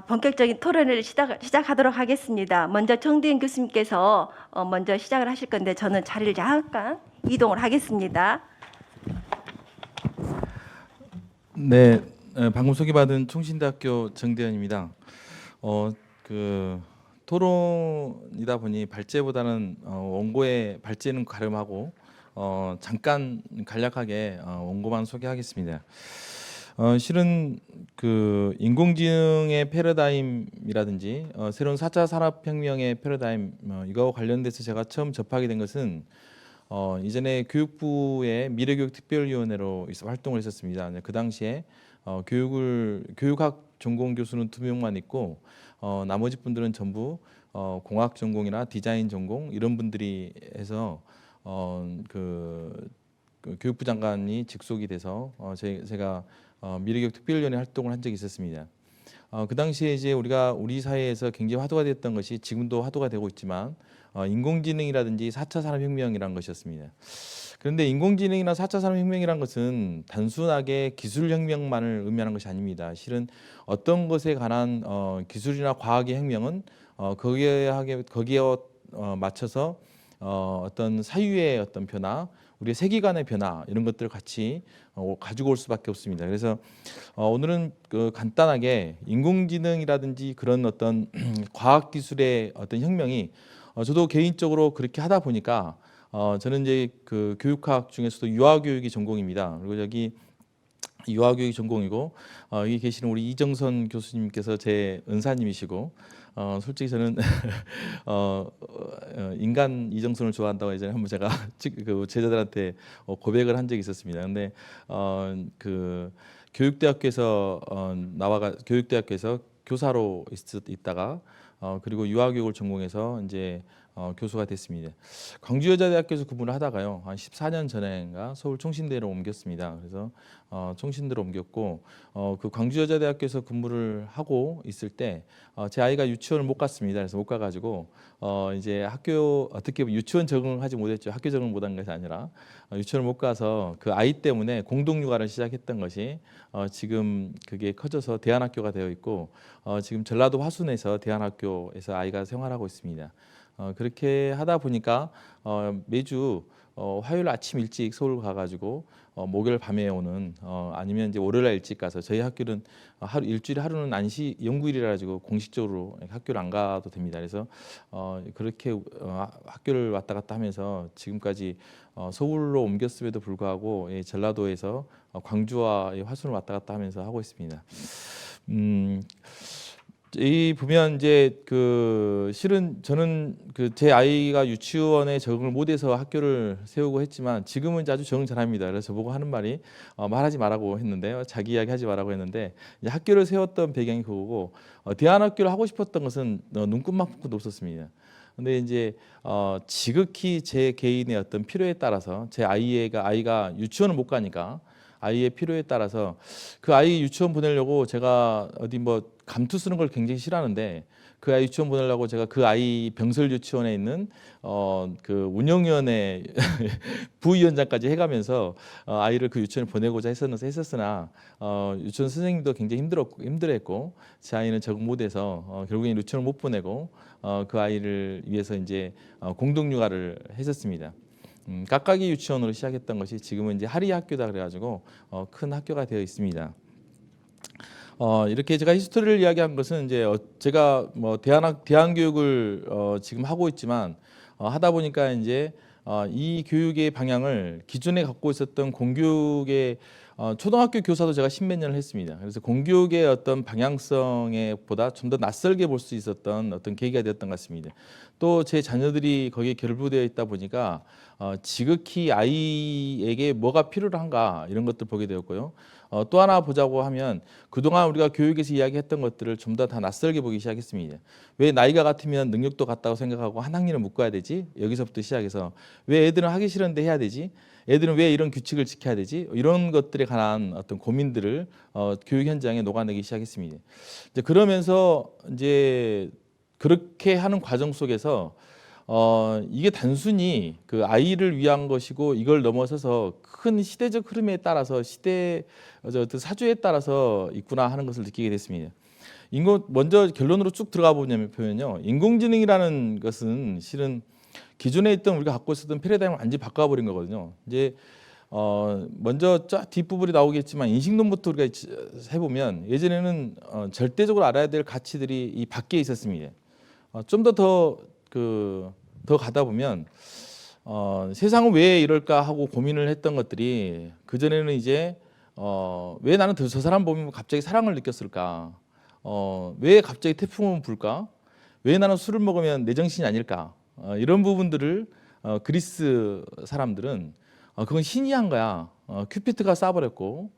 본격적인 토론을 시작하도록 하겠습니다. 먼저 정두영 교수님께서 먼저 시작을 하실 건데 저는 자리를 잠깐 이동을 하겠습니다. 네, 방금 소개받은 총신대학교 정대현입니다. 토론이다 보니 발제보다는 원고의 발제는 가름하고 잠깐 간략하게 원고만 소개하겠습니다. 실은 그 인공지능의 패러다임이라든지 새로운 4차 산업혁명의 패러다임 이거와 관련돼서 제가 처음 접하게 된 것은 이전에 교육부의 미래교육특별위원회로 활동을 했었습니다. 그 당시에 교육학 전공 교수는 2명만 있고 나머지 분들은 전부 공학 전공이나 디자인 전공 이런 분들이 해서 그 교육부 장관이 직속이 돼서 제가 미래교육특별위원회 활동을 한 적이 있었습니다. 그 당시에 이제 우리 사회에서 굉장히 화두가 됐던 것이 지금도 화두가 되고 있지만 인공지능이라든지 4차 산업혁명이라는 것이었습니다. 그런데 인공지능이나 4차 산업혁명이라는 것은 단순하게 기술혁명만을 의미하는 것이 아닙니다. 실은 어떤 것에 관한 기술이나 과학의 혁명은 거기에 맞춰서 어떤 사유의 어떤 변화, 우리의 세계관의 변화 이런 것들을 같이 가지고 올 수밖에 없습니다. 그래서 오늘은 간단하게 인공지능이라든지 그런 어떤 과학기술의 어떤 혁명이 저도 개인적으로 그렇게 하다 보니까 저는 이제 그 교육학 중에서도 유아교육이 전공입니다. 그리고 여기 유아교육이 전공이고 여기 계시는 우리 이정선 교수님께서 제 은사님이시고 솔직히 저는 인간 이정선을 좋아한다고 예전에 한번 제가 그 제자들한테 고백을 한 적이 있었습니다. 근데 그 교육대학교에서 교육대학교에서 교사로 있다가 그리고 유아교육을 전공해서 이제 교수가 됐습니다. 광주여자대학교에서 근무를 하다가요 한 14년 전에인가 서울 총신대로 옮겼습니다. 그래서 총신대로 옮겼고 그 광주여자대학교에서 근무를 하고 있을 때 제 아이가 유치원을 못 갔습니다. 그래서 못 가가지고 이제 학교 어떻게 보면 유치원 적응을 하지 못했죠. 학교 적응을 못한 것이 아니라 유치원을 못 가서 그 아이 때문에 공동육아를 시작했던 것이 지금 그게 커져서 대안학교가 되어 있고 지금 전라도 화순에서 대안학교에서 아이가 생활하고 있습니다. 그렇게 하다 보니까 매주 화요일 아침 일찍 서울 가가지고 목요일 밤에 오는 아니면 이제 월요일 날 일찍 가서 저희 학교는 일주일에 하루는 안시 연구일이라 가지고 공식적으로 학교를 안 가도 됩니다. 그래서 그렇게 학교를 왔다 갔다 하면서 지금까지 서울로 옮겼음에도 불구하고 전라도에서 광주와 화순을 왔다 갔다 하면서 하고 있습니다. 이 보면 이제 그 실은 저는 그 제 아이가 유치원에 적응을 못해서 학교를 세우고 했지만 지금은 이제 아주 적응 잘합니다. 그래서 저보고 하는 말이 말하지 말라고 했는데요, 자기 이야기 하지 말라고 했는데 이제 학교를 세웠던 배경이 그거고 대안학교를 하고 싶었던 것은 눈끝만큼도 없었습니다. 근데 이제 지극히 제 개인의 어떤 필요에 따라서 제 아이가 유치원을 못 가니까 아이의 필요에 따라서 그 아이 유치원 보내려고 제가 어디 뭐 감투 쓰는 걸 굉장히 싫어하는데 그 아이 유치원 보내려고 제가 그 아이 병설 유치원에 있는 그 운영위원회 부위원장까지 해가면서 아이를 그 유치원에 보내고자 했었으나 유치원 선생님도 굉장히 힘들어했고 제 아이는 적응 못해서 결국엔 유치원을 못 보내고 그 아이를 위해서 이제 공동육아를 했었습니다. 깍깍이 유치원으로 시작했던 것이 지금은 이제 하리 학교다 그래가지고 큰 학교가 되어 있습니다. 이렇게 제가 히스토리를 이야기한 것은 이제 제가 뭐 대안교육을 지금 하고 있지만 하다 보니까 이제 이 교육의 방향을 기존에 갖고 있었던 공교육의 초등학교 교사도 제가 십몇 년을 했습니다. 그래서 공교육의 어떤 방향성에 보다 좀 더 낯설게 볼 수 있었던 어떤 계기가 되었던 것 같습니다. 또 제 자녀들이 거기에 결부되어 있다 보니까 지극히 아이에게 뭐가 필요한가 이런 것들 보게 되었고요. 또 하나 보자고 하면 그동안 우리가 교육에서 이야기했던 것들을 좀 더 낯설게 보기 시작했습니다. 왜 나이가 같으면 능력도 같다고 생각하고 한 학년을 묶어야 되지? 여기서부터 시작해서 왜 애들은 하기 싫은데 해야 되지? 애들은 왜 이런 규칙을 지켜야 되지? 이런 것들에 관한 어떤 고민들을 교육 현장에 녹아내기 시작했습니다. 이제 그러면서 이제 그렇게 하는 과정 속에서 이게 단순히 그 아이를 위한 것이고 이걸 넘어서서 큰 시대적 흐름에 따라서 사주에 따라서 있구나 하는 것을 느끼게 됐습니다. 먼저 결론으로 쭉 들어가 보면요, 인공지능이라는 것은 실은 기존에 있던 우리가 갖고 있었던 패러다임을 완전히 바꿔버린 거거든요. 이제 먼저 뒷부분이 나오겠지만 인식론부터 우리가 해보면 예전에는 절대적으로 알아야 될 가치들이 이 밖에 있었습니다. 좀 더 가다 보면 세상은 왜 이럴까 하고 고민을 했던 것들이 그 전에는 이제 왜 나는 저 사람 보면 갑자기 사랑을 느꼈을까? 왜 갑자기 태풍은 불까? 왜 나는 술을 먹으면 내 정신이 아닐까? 이런 부분들을 그리스 사람들은 그건 신이 한 거야. 큐피트가 쏴버렸고,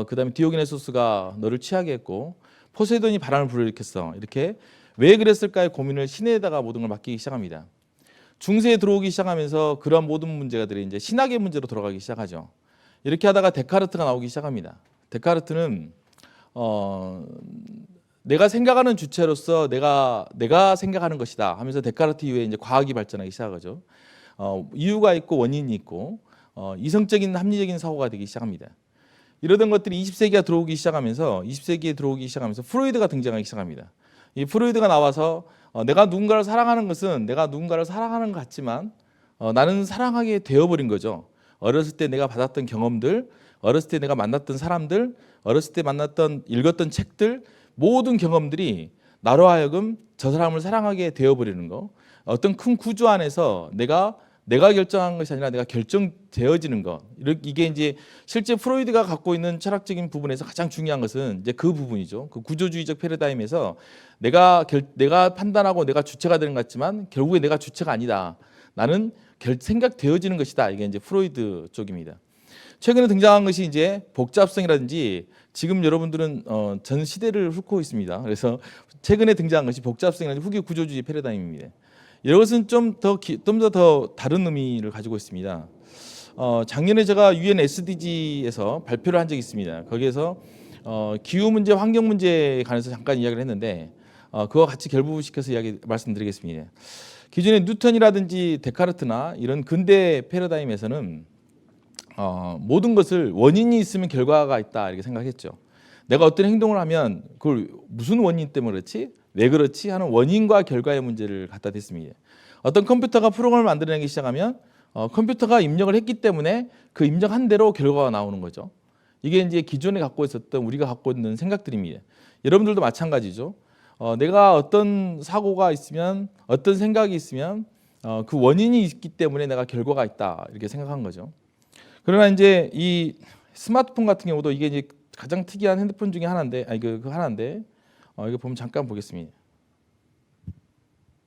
그다음에 디오게네소스가 너를 취하게 했고, 포세이돈이 바람을 불어일으켰어. 이렇게 왜 그랬을까의 고민을 신에다가 모든 걸 맡기기 시작합니다. 중세에 들어오기 시작하면서 그런 모든 문제가들이 이제 신학의 문제로 돌아가기 시작하죠. 이렇게 하다가 데카르트가 나오기 시작합니다. 데카르트는 내가 생각하는 주체로서 내가 생각하는 것이다 하면서 데카르트 이후에 이제 과학이 발전하기 시작하죠. 이유가 있고 원인이 있고 이성적인 합리적인 사고가 되기 시작합니다. 이러던 것들이 20세기에 들어오기 시작하면서 프로이드가 등장하기 시작합니다. 이 프로이드가 나와서 내가 누군가를 사랑하는 것은 내가 누군가를 사랑하는 것 같지만 나는 사랑하게 되어버린 거죠. 어렸을 때 내가 받았던 경험들, 어렸을 때 내가 만났던 사람들, 어렸을 때 읽었던 책들, 모든 경험들이 나로 하여금 저 사람을 사랑하게 되어버리는 거. 어떤 큰 구조 안에서 내가 결정한 것이 아니라 내가 결정되어지는 것. 이게 이제 실제 프로이드가 갖고 있는 철학적인 부분에서 가장 중요한 것은 이제 그 부분이죠. 그 구조주의적 패러다임에서 내가 판단하고 내가 주체가 되는 것 같지만 결국에 내가 주체가 아니다. 나는 생각되어지는 것이다. 이게 이제 프로이드 쪽입니다. 최근에 등장한 것이 이제 복잡성이라든지 지금 여러분들은 전 시대를 훑고 있습니다. 그래서 최근에 등장한 것이 복잡성이라든지 후기 구조주의 패러다임입니다. 이것은 좀 더 다른 의미를 가지고 있습니다. 작년에 제가 UN SDG에서 발표를 한 적이 있습니다. 거기에서 기후 문제, 환경 문제에 관해서 잠깐 이야기를 했는데 그와 같이 결부시켜서 말씀드리겠습니다. 기존에 뉴턴이라든지 데카르트나 이런 근대 패러다임에서는 모든 것을 원인이 있으면 결과가 있다 이렇게 생각했죠. 내가 어떤 행동을 하면 그걸 무슨 원인 때문에 그렇지? 왜 그렇지? 하는 원인과 결과의 문제를 갖다 댔습니다. 어떤 컴퓨터가 프로그램을 만들어내기 시작하면 컴퓨터가 입력을 했기 때문에 그 입력한 대로 결과가 나오는 거죠. 이게 이제 기존에 갖고 있었던 우리가 갖고 있는 생각들입니다. 여러분들도 마찬가지죠. 내가 어떤 사고가 있으면 어떤 생각이 있으면 그 원인이 있기 때문에 내가 결과가 있다 이렇게 생각한 거죠. 그러나 이제 이 스마트폰 같은 경우도 이게 이제 가장 특이한 핸드폰 중에 하나인데, 이거 보면 잠깐 보겠습니다.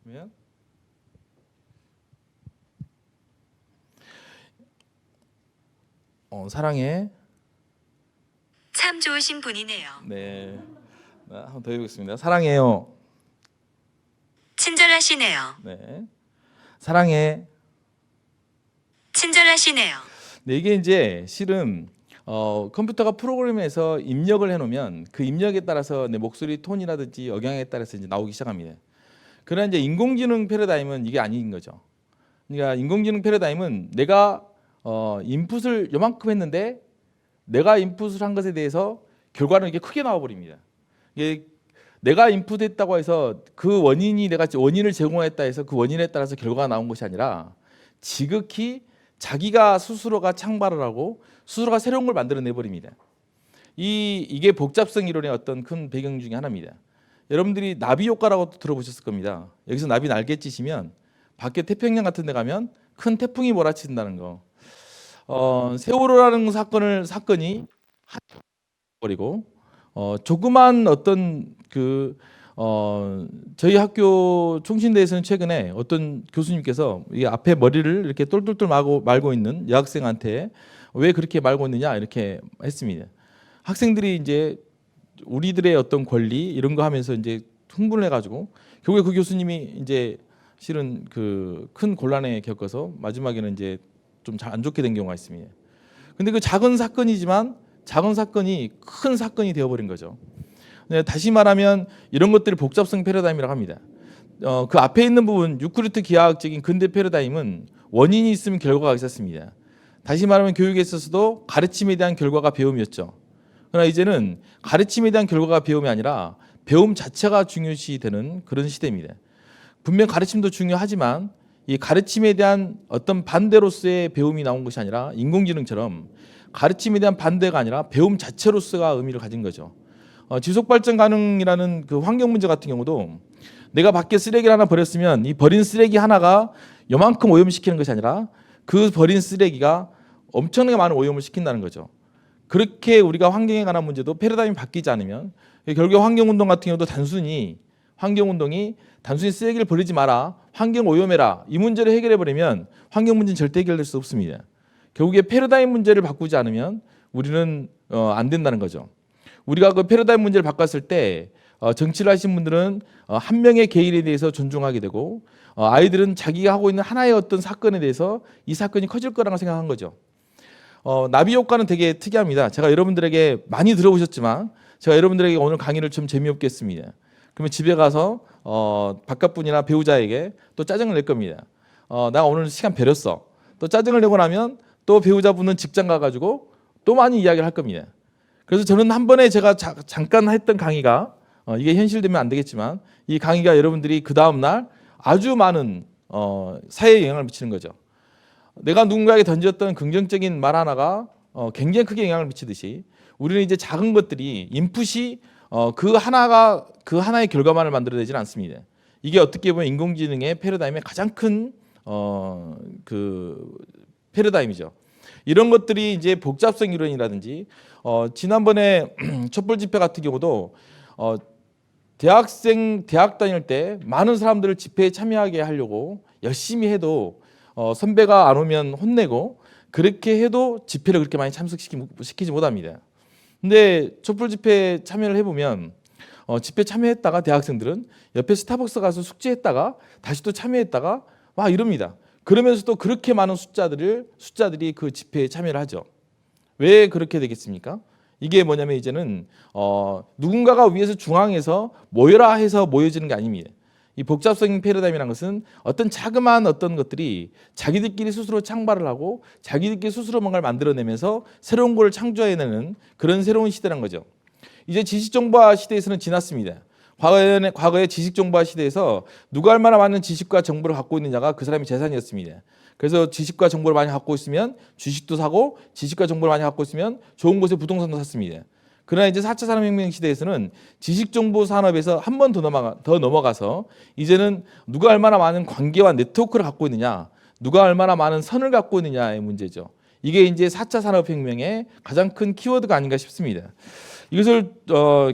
그러면 사랑해. 참 좋으신 분이네요. 네, 한번 더 해보겠습니다. 사랑해요. 친절하시네요. 네, 사랑해. 친절하시네요. 네, 이게 이제 실은 컴퓨터가 프로그램에서 입력을 해놓으면 그 입력에 따라서 내 목소리 톤이라든지 억양에 따라서 이제 나오기 시작합니다. 그러나 이제 인공지능 패러다임은 이게 아닌 거죠. 그러니까 인공지능 패러다임은 내가 인풋을 요만큼 했는데 내가 인풋을 한 것에 대해서 결과는 이게 크게 나와버립니다. 이게 내가 인풋했다고 해서 그 내가 원인을 제공했다 해서 그 원인에 따라서 결과가 나온 것이 아니라 지극히 자기가 스스로가 창발을 하고 스스로가 새로운 걸 만들어내 버립니다. 이게 복잡성 이론의 어떤 큰 배경 중에 하나입니다. 여러분들이 나비 효과라고 들어보셨을 겁니다. 여기서 나비 날개 찌시면 밖에 태평양 같은 데 가면 큰 태풍이 몰아친다는 거. 세월호라는 사건이 버리고 조그만 어떤 저희 학교 총신대에서는 최근에 어떤 교수님께서 이 앞에 머리를 이렇게 똘똘똘 말고 있는 여학생한테 왜 그렇게 말고 있느냐 이렇게 했습니다. 학생들이 이제 우리들의 어떤 권리 이런 거 하면서 이제 흥분을 해가지고 결국에 그 교수님이 이제 실은 그 큰 곤란에 겪어서 마지막에는 이제 좀 잘 안 좋게 된 경우가 있습니다. 근데 그 작은 사건이지만 작은 사건이 큰 사건이 되어버린 거죠. 다시 말하면 이런 것들을 복잡성 패러다임이라고 합니다. 그 앞에 있는 부분 유크리트 기하학적인 근대 패러다임은 원인이 있으면 결과가 있었습니다. 다시 말하면 교육에 있어서도 가르침에 대한 결과가 배움이었죠. 그러나 이제는 가르침에 대한 결과가 배움이 아니라 배움 자체가 중요시 되는 그런 시대입니다. 분명 가르침도 중요하지만 이 가르침에 대한 어떤 반대로서의 배움이 나온 것이 아니라 인공지능처럼 가르침에 대한 반대가 아니라 배움 자체로서가 의미를 가진 거죠. 지속 발전 가능이라는 그 환경 문제 같은 경우도 내가 밖에 쓰레기를 하나 버렸으면 이 버린 쓰레기 하나가 요만큼 오염시키는 것이 아니라 그 버린 쓰레기가 엄청나게 많은 오염을 시킨다는 거죠. 그렇게 우리가 환경에 관한 문제도 패러다임이 바뀌지 않으면 결국 환경운동 같은 경우도 환경운동이 단순히 쓰레기를 버리지 마라, 환경 오염해라 이 문제를 해결해 버리면 환경 문제는 절대 해결될 수 없습니다. 결국에 패러다임 문제를 바꾸지 않으면 우리는 안 된다는 거죠. 우리가 그 패러다임 문제를 바꿨을 때 정치를 하신 분들은 한 명의 개인에 대해서 존중하게 되고 아이들은 자기가 하고 있는 하나의 어떤 사건에 대해서 이 사건이 커질 거라고 생각한 거죠. 나비 효과는 되게 특이합니다. 제가 여러분들에게 많이 들어보셨지만 제가 여러분들에게 오늘 강의를 좀 재미없게 했습니다. 그러면 집에 가서 바깥 분이나 배우자에게 또 짜증을 낼 겁니다. 나 오늘 시간 배렸어. 또 짜증을 내고 나면 또 배우자분은 직장 가가지고 또 많이 이야기를 할 겁니다. 그래서 저는 한 번에 제가 잠깐 했던 강의가 이게 현실되면 안 되겠지만 이 강의가 여러분들이 그 다음 날 아주 많은 사회에 영향을 미치는 거죠. 내가 누군가에게 던졌던 긍정적인 말 하나가 굉장히 크게 영향을 미치듯이 우리는 이제 작은 것들이 인풋이 그 하나의 결과만을 만들어내지는 않습니다. 이게 어떻게 보면 인공지능의 패러다임의 가장 큰 그 패러다임이죠. 이런 것들이 이제 복잡성 이론이라든지 지난번에 촛불 집회 같은 경우도 대학 다닐 때 많은 사람들을 집회에 참여하게 하려고 열심히 해도 선배가 안 오면 혼내고 그렇게 해도 집회를 그렇게 많이 참석시키지 못합니다. 근데 촛불 집회 참여를 해보면 집회 참여했다가 대학생들은 옆에 스타벅스 가서 숙제했다가 다시 또 참여했다가 막 이럽니다. 그러면서도 그렇게 많은 숫자들이 그 집회에 참여를 하죠. 왜 그렇게 되겠습니까? 이게 뭐냐면 이제는 누군가가 위에서 중앙에서 모여라 해서 모여지는 게 아닙니다. 이 복잡성 패러다임이라는 것은 어떤 자그마한 어떤 것들이 자기들끼리 스스로 창발을 하고 자기들끼리 스스로 뭔가를 만들어내면서 새로운 걸 창조해내는 그런 새로운 시대란 거죠. 이제 지식정보화 시대에서는 지났습니다. 과거에 지식정보화 시대에서 누가 얼마나 많은 지식과 정보를 갖고 있느냐가 그 사람의 재산이었습니다. 그래서 지식과 정보를 많이 갖고 있으면 주식도 사고 지식과 정보를 많이 갖고 있으면 좋은 곳에 부동산도 샀습니다. 그러나 이제 4차 산업혁명 시대에서는 지식정보 산업에서 한 번 더 넘어가서 이제는 누가 얼마나 많은 관계와 네트워크를 갖고 있느냐, 누가 얼마나 많은 선을 갖고 있느냐의 문제죠. 이게 이제 4차 산업혁명의 가장 큰 키워드가 아닌가 싶습니다. 이것을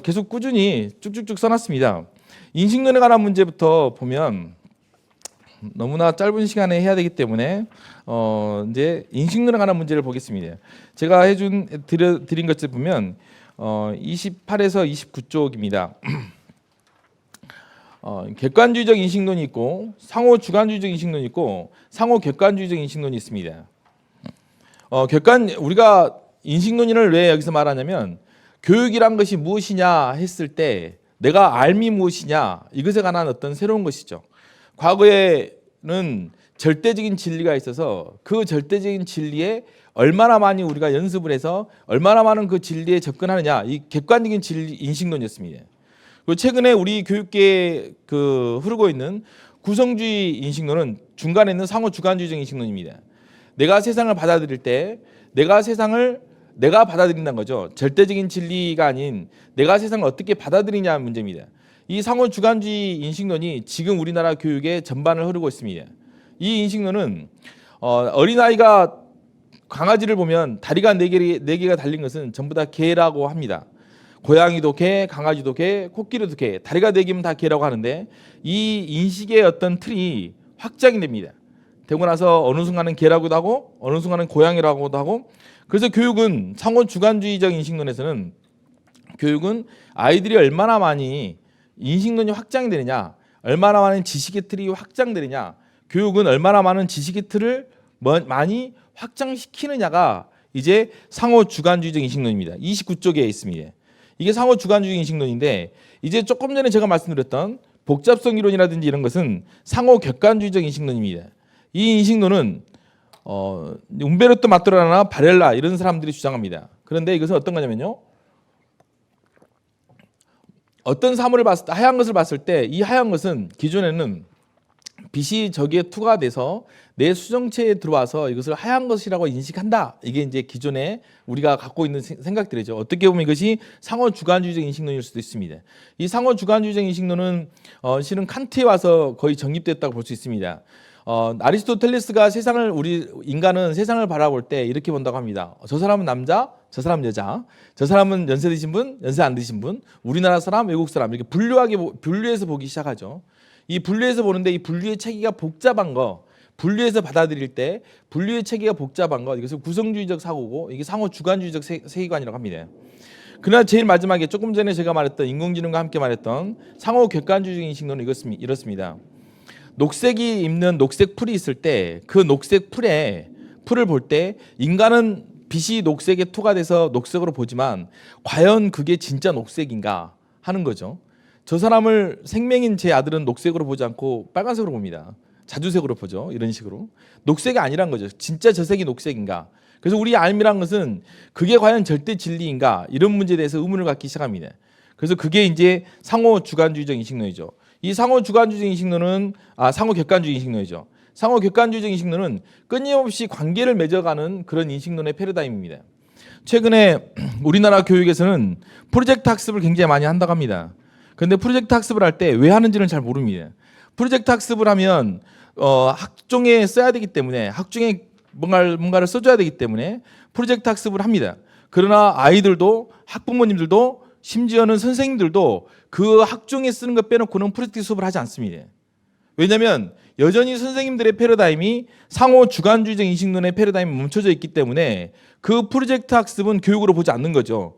계속 꾸준히 쭉쭉쭉 써놨습니다. 인식론에 관한 문제부터 보면 너무나 짧은 시간에 해야 되기 때문에 이제 인식론에 관한 문제를 보겠습니다. 제가 드린 것을 보면 28에서 29쪽입니다. 객관주의적 인식론이 있고 상호 주관주의적 인식론이 있고 상호 객관주의적 인식론이 있습니다. 우리가 인식론을 왜 여기서 말하냐면 교육이란 것이 무엇이냐 했을 때 내가 알미 무엇이냐 이것에 관한 어떤 새로운 것이죠. 과거에는 절대적인 진리가 있어서 그 절대적인 진리에 얼마나 많이 우리가 연습을 해서 얼마나 많은 그 진리에 접근하느냐 이 객관적인 진리 인식론이었습니다. 그리고 최근에 우리 교육계에 흐르고 있는 구성주의 인식론은 중간에 있는 상호 주관주의적 인식론입니다. 내가 세상을 받아들일 때 내가 받아들인다는 거죠. 절대적인 진리가 아닌 내가 세상을 어떻게 받아들이냐는 문제입니다. 이 상호 주관주의 인식론이 지금 우리나라 교육에 전반을 흐르고 있습니다. 이 인식론은 어린아이가 강아지를 보면 다리가 4개가 달린 것은 전부 다 개라고 합니다. 고양이도 개, 강아지도 개, 코끼리도 개, 다리가 4개면 다 개라고 하는데 이 인식의 어떤 틀이 확장이 됩니다. 되고 나서 어느 순간은 개라고도 하고 어느 순간은 고양이라고도 하고 그래서 교육은 상호 주관주의적 인식론에서는 교육은 아이들이 얼마나 많이 인식론이 확장이 되느냐 얼마나 많은 지식의 틀이 확장되느냐 교육은 얼마나 많은 지식의 틀을 많이 확장시키느냐가 이제 상호 주관주의적 인식론입니다. 29쪽에 있습니다. 이게 상호 주관주의 인식론인데 이제 조금 전에 제가 말씀드렸던 복잡성 이론이라든지 이런 것은 상호 객관주의적 인식론입니다. 이 인식론은 움베르토 마토라나 바렐라 이런 사람들이 주장합니다. 그런데 이것은 어떤 거냐면요. 어떤 사물을 봤을 때 하얀 것을 봤을 때 이 하얀 것은 기존에는 빛이 저기에 투과돼서 내 수정체에 들어와서 이것을 하얀 것이라고 인식한다. 이게 이제 기존에 우리가 갖고 있는 생각들이죠. 어떻게 보면 이것이 상호 주관주의적 인식론일 수도 있습니다. 이 상호 주관주의적 인식론은 실은 칸트에 와서 거의 정립됐다고 볼 수 있습니다. 아리스토텔레스가 우리 인간은 세상을 바라볼 때 이렇게 본다고 합니다. 저 사람은 남자, 저 사람은 여자, 저 사람은 연세 드신 분, 연세 안 드신 분, 우리나라 사람, 외국 사람 이렇게 분류해서 보기 시작하죠. 이 분류해서 보는데 이 분류의 체계가 복잡한 거, 분류해서 받아들일 때 분류의 체계가 복잡한 거, 이것을 구성주의적 사고고 이게 상호 주관주의적 세계관이라고 합니다. 그러나 제일 마지막에 조금 전에 제가 말했던 인공지능과 함께 말했던 상호 객관주의적 인식론은 이렇습니다. 녹색이 입는 녹색 풀이 있을 때 그 녹색 풀을 볼 때 인간은 빛이 녹색에 투과돼서 녹색으로 보지만 과연 그게 진짜 녹색인가 하는 거죠. 저 사람을 생명인 제 아들은 녹색으로 보지 않고 빨간색으로 봅니다. 자주색으로 보죠. 이런 식으로. 녹색이 아니란 거죠. 진짜 저 색이 녹색인가. 그래서 우리 알미란 것은 그게 과연 절대 진리인가 이런 문제에 대해서 의문을 갖기 시작합니다. 그래서 그게 이제 상호 주관주의적 인식론이죠. 이 상호 주관주의적 인식론은 상호 객관주의 인식론이죠. 상호 객관주의적 인식론은 끊임없이 관계를 맺어가는 그런 인식론의 패러다임입니다. 최근에 우리나라 교육에서는 프로젝트 학습을 굉장히 많이 한다고 합니다. 그런데 프로젝트 학습을 할 때 왜 하는지는 잘 모릅니다. 프로젝트 학습을 하면 학종에 써야 되기 때문에 학종에 뭔가를 써줘야 되기 때문에 프로젝트 학습을 합니다. 그러나 아이들도 학부모님들도 심지어는 선생님들도 그 학종에 쓰는 것 빼놓고는 프로젝트 수업을 하지 않습니다. 왜냐하면 여전히 선생님들의 패러다임이 상호 주관주의적 인식론의 패러다임이 멈춰져 있기 때문에 그 프로젝트 학습은 교육으로 보지 않는 거죠.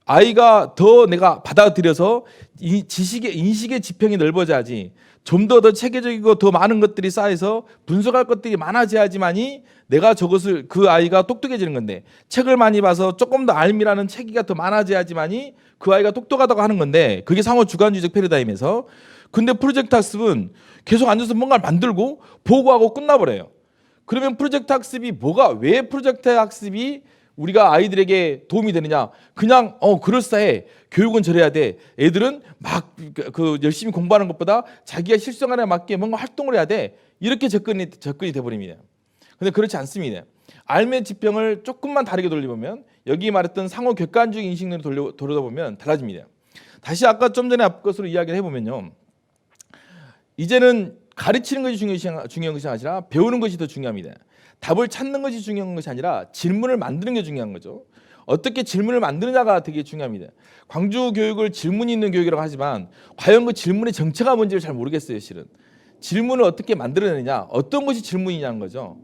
아이가 더 내가 받아들여서 이 인식의 지평이 넓어져야지 좀 더 체계적이고 더 많은 것들이 쌓여서 분석할 것들이 많아져야지만이 내가 저것을 그 아이가 똑똑해지는 건데 책을 많이 봐서 조금 더 알미라는 체계가 더 많아져야지만이 그 아이가 똑똑하다고 하는 건데 그게 상호 주관주의적 패러다임에서 근데 프로젝트 학습은 계속 앉아서 뭔가를 만들고 보고하고 끝나버려요. 그러면 프로젝트 학습이 왜 프로젝트 학습이 우리가 아이들에게 도움이 되느냐? 그냥 그럴싸해. 교육은 저래야 돼. 애들은 막 열심히 공부하는 것보다 자기가 실생활에 맞게 뭔가 활동을 해야 돼. 이렇게 접근이 돼버립니다. 근데 그렇지 않습니다. 알의 지평을 조금만 다르게 돌려보면 여기 말했던 상호 객관주의 인식론을 돌려보면 달라집니다. 다시 아까 좀 전에 앞것으로 이야기를 해보면요. 이제는 가르치는 것이 중요한 것이 아니라 배우는 것이 더 중요합니다. 답을 찾는 것이 중요한 것이 아니라 질문을 만드는 게 중요한 거죠. 어떻게 질문을 만드느냐가 되게 중요합니다. 광주 교육을 질문이 있는 교육이라고 하지만 과연 그 질문의 정체가 뭔지를 잘 모르겠어요. 실은 질문을 어떻게 만들어내느냐, 어떤 것이 질문이냐는 거죠.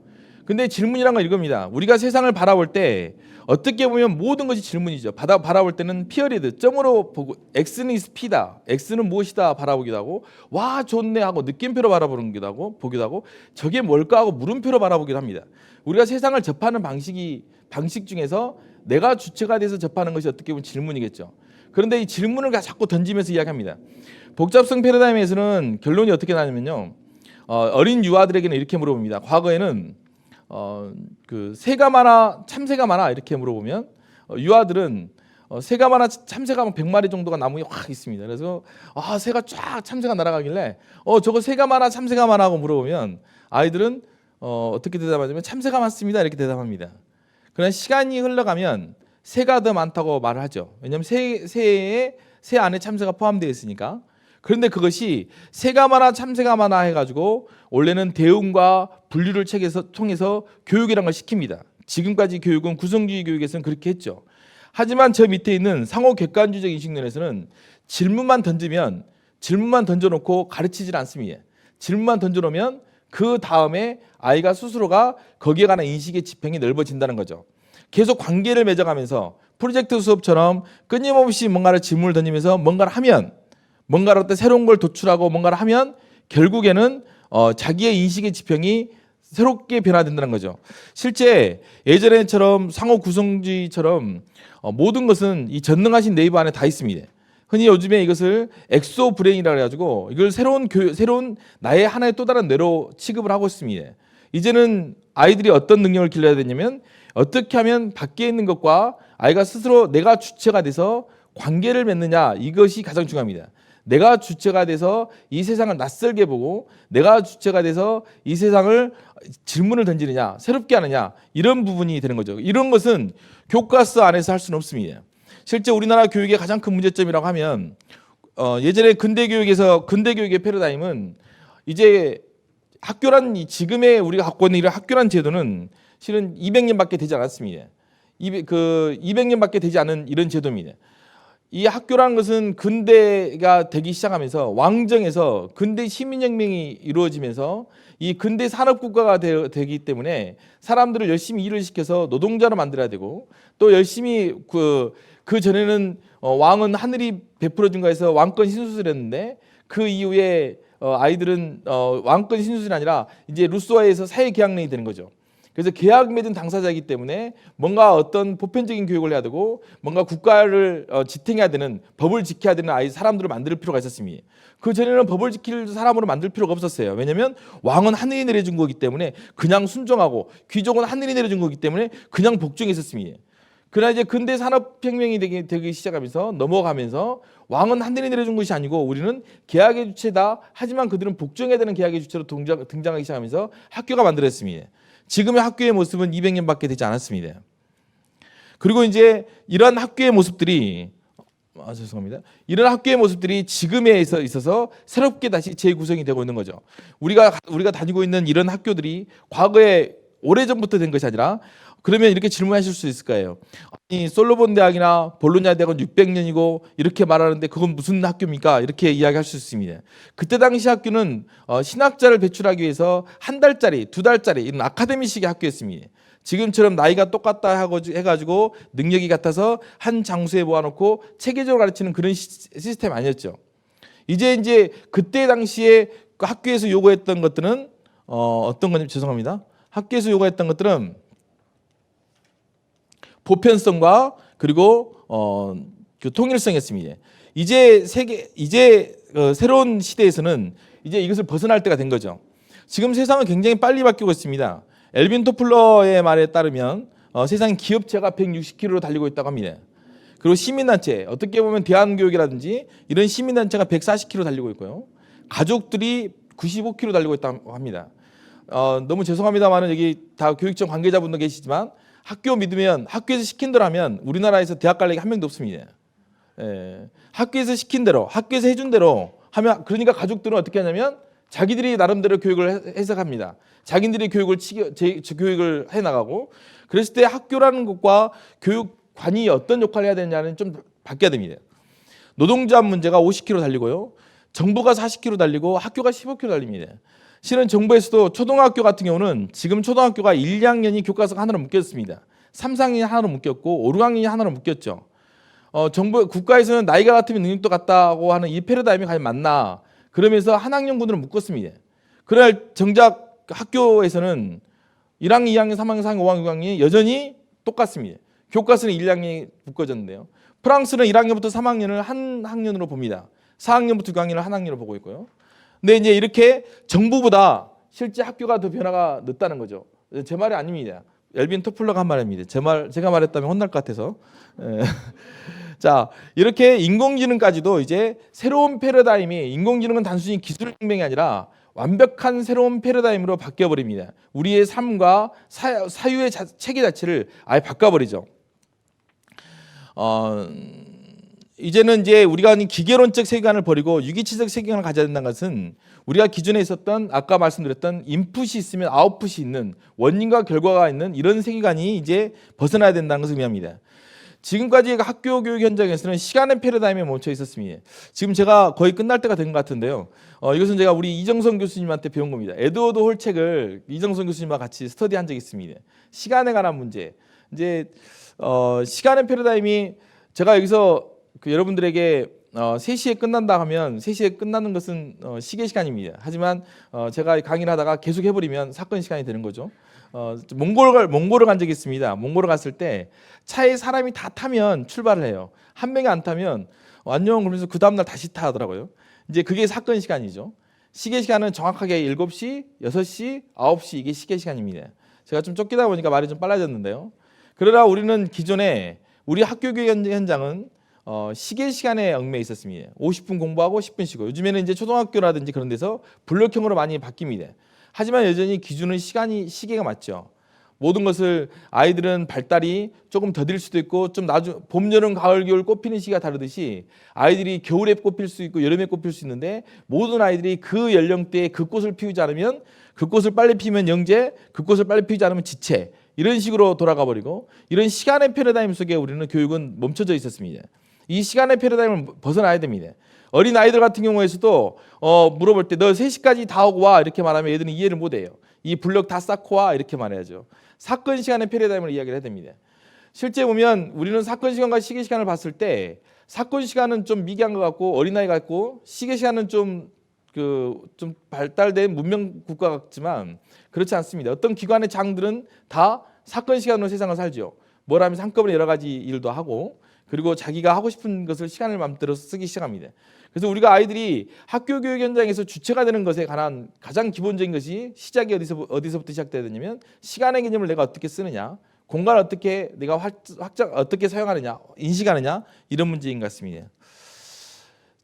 근데 질문이란 건 이겁니다. 우리가 세상을 바라볼 때 어떻게 보면 모든 것이 질문이죠. 바라볼 때는 피어리드, 점으로 보고 X는 is P다. X는 무엇이다 바라보기도 하고 와 좋네 하고 느낌표로 바라보기도 하고 저게 뭘까 하고 물음표로 바라보기도 합니다. 우리가 세상을 접하는 방식 중에서 내가 주체가 돼서 접하는 것이 어떻게 보면 질문이겠죠. 그런데 이 질문을 자꾸 던지면서 이야기합니다. 복잡성 패러다임에서는 결론이 어떻게 나냐면요. 어린 유아들에게는 이렇게 물어봅니다. 과거에는 새가 많아 참새가 많아 이렇게 물어보면 유아들은 새가 많아 참새가 100마리 정도가 나무에 확 있습니다. 그래서 새가 쫙 참새가 날아가길래 저거 새가 많아 참새가 많아 하고 물어보면 아이들은 어떻게 대답하냐면 참새가 많습니다 이렇게 대답합니다. 그러나 시간이 흘러가면 새가 더 많다고 말을 하죠. 왜냐하면 새 안에 참새가 포함되어 있으니까. 그런데 그것이 새가 많아 참새가 많아 해가지고 원래는 대응과 분류를 통해서 교육이라는 걸 시킵니다. 지금까지 교육은 구성주의 교육에서는 그렇게 했죠. 하지만 저 밑에 있는 상호 객관주의적 인식론에서는 질문만 던져놓고 가르치질 않습니다. 질문만 던져놓으면 그 다음에 아이가 스스로가 거기에 관한 인식의 지평이 넓어진다는 거죠. 계속 관계를 맺어가면서 프로젝트 수업처럼 끊임없이 뭔가를 질문을 던지면서 뭔가를 하면 뭔가를 어떤 새로운 걸 도출하고 뭔가를 하면 결국에는 자기의 인식의 지평이 새롭게 변화된다는 거죠. 실제 예전에처럼 상호 구성주의처럼 모든 것은 이 전능하신 네이버 안에 다 있습니다. 흔히 요즘에 이것을 엑소 브레인이라고 해가지고 이걸 새로운 나의 하나의 또 다른 뇌로 취급을 하고 있습니다. 이제는 아이들이 어떤 능력을 길러야 되냐면 어떻게 하면 밖에 있는 것과 아이가 스스로 내가 주체가 돼서 관계를 맺느냐, 이것이 가장 중요합니다. 내가 주체가 돼서 이 세상을 낯설게 보고 내가 주체가 돼서 이 세상을 질문을 던지느냐, 새롭게 하느냐, 이런 부분이 되는 거죠. 이런 것은 교과서 안에서 할 수는 없습니다. 실제 우리나라 교육의 가장 큰 문제점이라고 하면 예전에 근대 교육의 패러다임은 이제 학교란 지금의 우리가 갖고 있는 이런 학교란 제도는 실은 200년밖에 되지 않았습니다. 200년밖에 되지 않은 이런 제도입니다. 이 학교라는 것은 근대가 되기 시작하면서 왕정에서 근대 시민혁명이 이루어지면서 이 근대 산업국가가 되기 때문에 사람들을 열심히 일을 시켜서 노동자로 만들어야 되고 또 열심히 그 전에는 왕은 하늘이 베풀어 준 거에서 왕권 신수를 했는데 그 이후에 아이들은 왕권 신수가 아니라 이제 루소아에서 사회 계약론이 되는 거죠. 그래서 계약 맺은 당사자이기 때문에 뭔가 어떤 보편적인 교육을 해야 되고 뭔가 국가를 지탱해야 되는, 법을 지켜야 되는 사람들을 만들 필요가 있었습니다. 그 전에는 법을 지킬 사람으로 만들 필요가 없었어요. 왜냐하면 왕은 하늘이 내려준 거기 때문에 그냥 순종하고 귀족은 하늘이 내려준 거기 때문에 그냥 복종했었습니다. 그러나 이제 근대 산업혁명이 되기 시작하면서 넘어가면서 왕은 하늘이 내려준 것이 아니고 우리는 계약의 주체다. 하지만 그들은 복종해야 되는 계약의 주체로 등장하기 시작하면서 학교가 만들어졌습니다. 지금의 학교의 모습은 200년밖에 되지 않았습니다. 그리고 이제 이런 학교의 모습들이 이런 학교의 모습들이 지금에 있어서 새롭게 다시 재구성이 되고 있는 거죠. 우리가 다니고 있는 이런 학교들이 과거에 오래전부터 된 것이 아니라 그러면 이렇게 질문하실 수 있을 거예요. 아니, 솔로몬 대학이나 볼로냐 대학은 600년이고 이렇게 말하는데 그건 무슨 학교입니까? 이렇게 이야기할 수 있습니다. 그때 당시 학교는 신학자를 배출하기 위해서 한 달짜리, 두 달짜리 이런 아카데미식의 학교였습니다. 지금처럼 나이가 똑같다 해가지고 능력이 같아서 한 장소에 모아놓고 체계적으로 가르치는 그런 시스템 아니었죠. 이제 그때 당시에 학교에서 요구했던 것들은 어떤 건지 죄송합니다. 학교에서 요구했던 것들은 보편성과 그리고 그 통일성이었습니다. 이제 새로운 시대에서는 이제 이것을 벗어날 때가 된 거죠. 지금 세상은 굉장히 빨리 바뀌고 있습니다. 엘빈 토플러의 말에 따르면 세상 기업체가 160km로 달리고 있다고 합니다. 그리고 시민단체, 어떻게 보면 대한교육이라든지 이런 시민단체가 140km 달리고 있고요. 가족들이 95km 달리고 있다고 합니다. 너무 죄송합니다만 여기 다 교육청 관계자분도 계시지만 학교 믿으면 학교에서 시킨 대로 하면 우리나라에서 대학 갈 애가 한 명도 없습니다. 학교에서 시킨 대로, 학교에서 해준 대로 하면 그러니까 가족들은 어떻게 하냐면 자기들이 나름대로 교육을 해석합니다. 자기들이 교육을 해나가고 그랬을 때 학교라는 것과 교육관이 어떤 역할을 해야 되느냐는 좀 바뀌어야 됩니다. 노동자 문제가 50km 달리고요. 정부가 40km 달리고 학교가 15km 달립니다. 실은 정부에서도 초등학교 같은 경우는 지금 초등학교가 1, 2학년이 교과서가 하나로 묶였습니다. 3, 4학년이 하나로 묶였고 5, 6학년이 하나로 묶였죠. 국가에서는 나이가 같으면 능력도 같다고 하는 이 패러다임이 과연 맞나? 그러면서 한 학년군으로 묶었습니다. 그러나 정작 학교에서는 1학년, 2학년, 3학년, 4학년, 5학년, 6학년이 여전히 똑같습니다. 교과서는 1, 2학년이 묶어졌는데요. 프랑스는 1학년부터 3학년을 한 학년으로 봅니다. 4학년부터 6학년을 한 학년으로 보고 있고요. 근데 이제 이렇게 정부보다 실제 학교가 더 변화가 늦다는 거죠. 제 말이 아닙니다. 엘빈 토플러가 한 말입니다. 제가 말했다면 혼날 것 같아서. 자, 이렇게 인공지능까지도 이제 새로운 패러다임이, 인공지능은 단순히 기술혁명이 아니라 완벽한 새로운 패러다임으로 바뀌어버립니다. 우리의 삶과 사유의 체계 자체를 아예 바꿔버리죠. 이제는 이제 우리가 기계론적 세계관을 버리고 유기체적 세계관을 가져야 된다는 것은 우리가 기존에 있었던 아까 말씀드렸던 인풋이 있으면 아웃풋이 있는 원인과 결과가 있는 이런 세계관이 이제 벗어나야 된다는 것을 의미합니다. 지금까지 학교 교육 현장에서는 시간의 패러다임에 멈춰 있었습니다. 지금 제가 거의 끝날 때가 된 것 같은데요. 이것은 제가 우리 이정선 교수님한테 배운 겁니다. 에드워드 홀 책을 이정선 교수님과 같이 스터디한 적이 있습니다. 시간에 관한 문제. 이제 시간의 패러다임이 제가 여기서 여러분들에게 3시에 끝난다 하면 3시에 끝나는 것은 시계 시간입니다. 하지만 제가 강의를 하다가 계속 해버리면 사건 시간이 되는 거죠. 몽골을 간 적이 있습니다. 몽골을 갔을 때 차에 사람이 다 타면 출발을 해요. 한 명이 안 타면 안녕 그러면서 그 다음날 다시 타 하더라고요. 이제 그게 사건 시간이죠. 시계 시간은 정확하게 7시, 6시, 9시 이게 시계 시간입니다. 제가 좀 쫓기다 보니까 말이 좀 빨라졌는데요. 그러나 우리는 기존에 우리 학교 교육 현장은 시계 시간에 얽매여 있었습니다. 50분 공부하고 10분 쉬고. 요즘에는 이제 초등학교라든지 그런 데서 블록형으로 많이 바뀝니다. 하지만 여전히 기준은 시계가 맞죠. 모든 것을 아이들은 발달이 조금 더딜 수도 있고 좀 봄, 여름, 가을, 겨울 꽃피는 시기가 다르듯이 아이들이 겨울에 꽃필 수 있고 여름에 꽃필 수 있는데 모든 아이들이 그 연령대에 그 꽃을 피우지 않으면 그 꽃을 빨리 피우면 영재, 그 꽃을 빨리 피우지 않으면 지체 이런 식으로 돌아가 버리고 이런 시간의 패러다임 속에 우리는 교육은 멈춰져 있었습니다. 이 시간의 패러다임을 벗어나야 됩니다. 어린 아이들 같은 경우에서도 물어볼 때 너 3시까지 다 오고 와 이렇게 말하면 얘들은 이해를 못해요. 이 블럭 다 쌓고 와 이렇게 말해야죠. 사건 시간의 패러다임을 이야기를 해야 됩니다. 실제 보면 우리는 사건 시간과 시계 시간을 봤을 때 사건 시간은 좀 미개한 것 같고 어린아이 같고 시계 시간은 좀 발달된 문명 국가 같지만 그렇지 않습니다. 어떤 기관의 장들은 다 사건 시간으로 세상을 살죠. 뭘 하면 한꺼번에 여러 가지 일도 하고 그리고 자기가 하고 싶은 것을 시간을 마음대로 쓰기 시작합니다. 그래서 우리가 아이들이 학교 교육 현장에서 주체가 되는 것에 관한 가장 기본적인 것이 시작이 어디서부터 시작돼야 되냐면 시간의 개념을 내가 어떻게 쓰느냐, 공간을 어떻게 내가 어떻게 사용하느냐, 인식하느냐 이런 문제인 것 같습니다.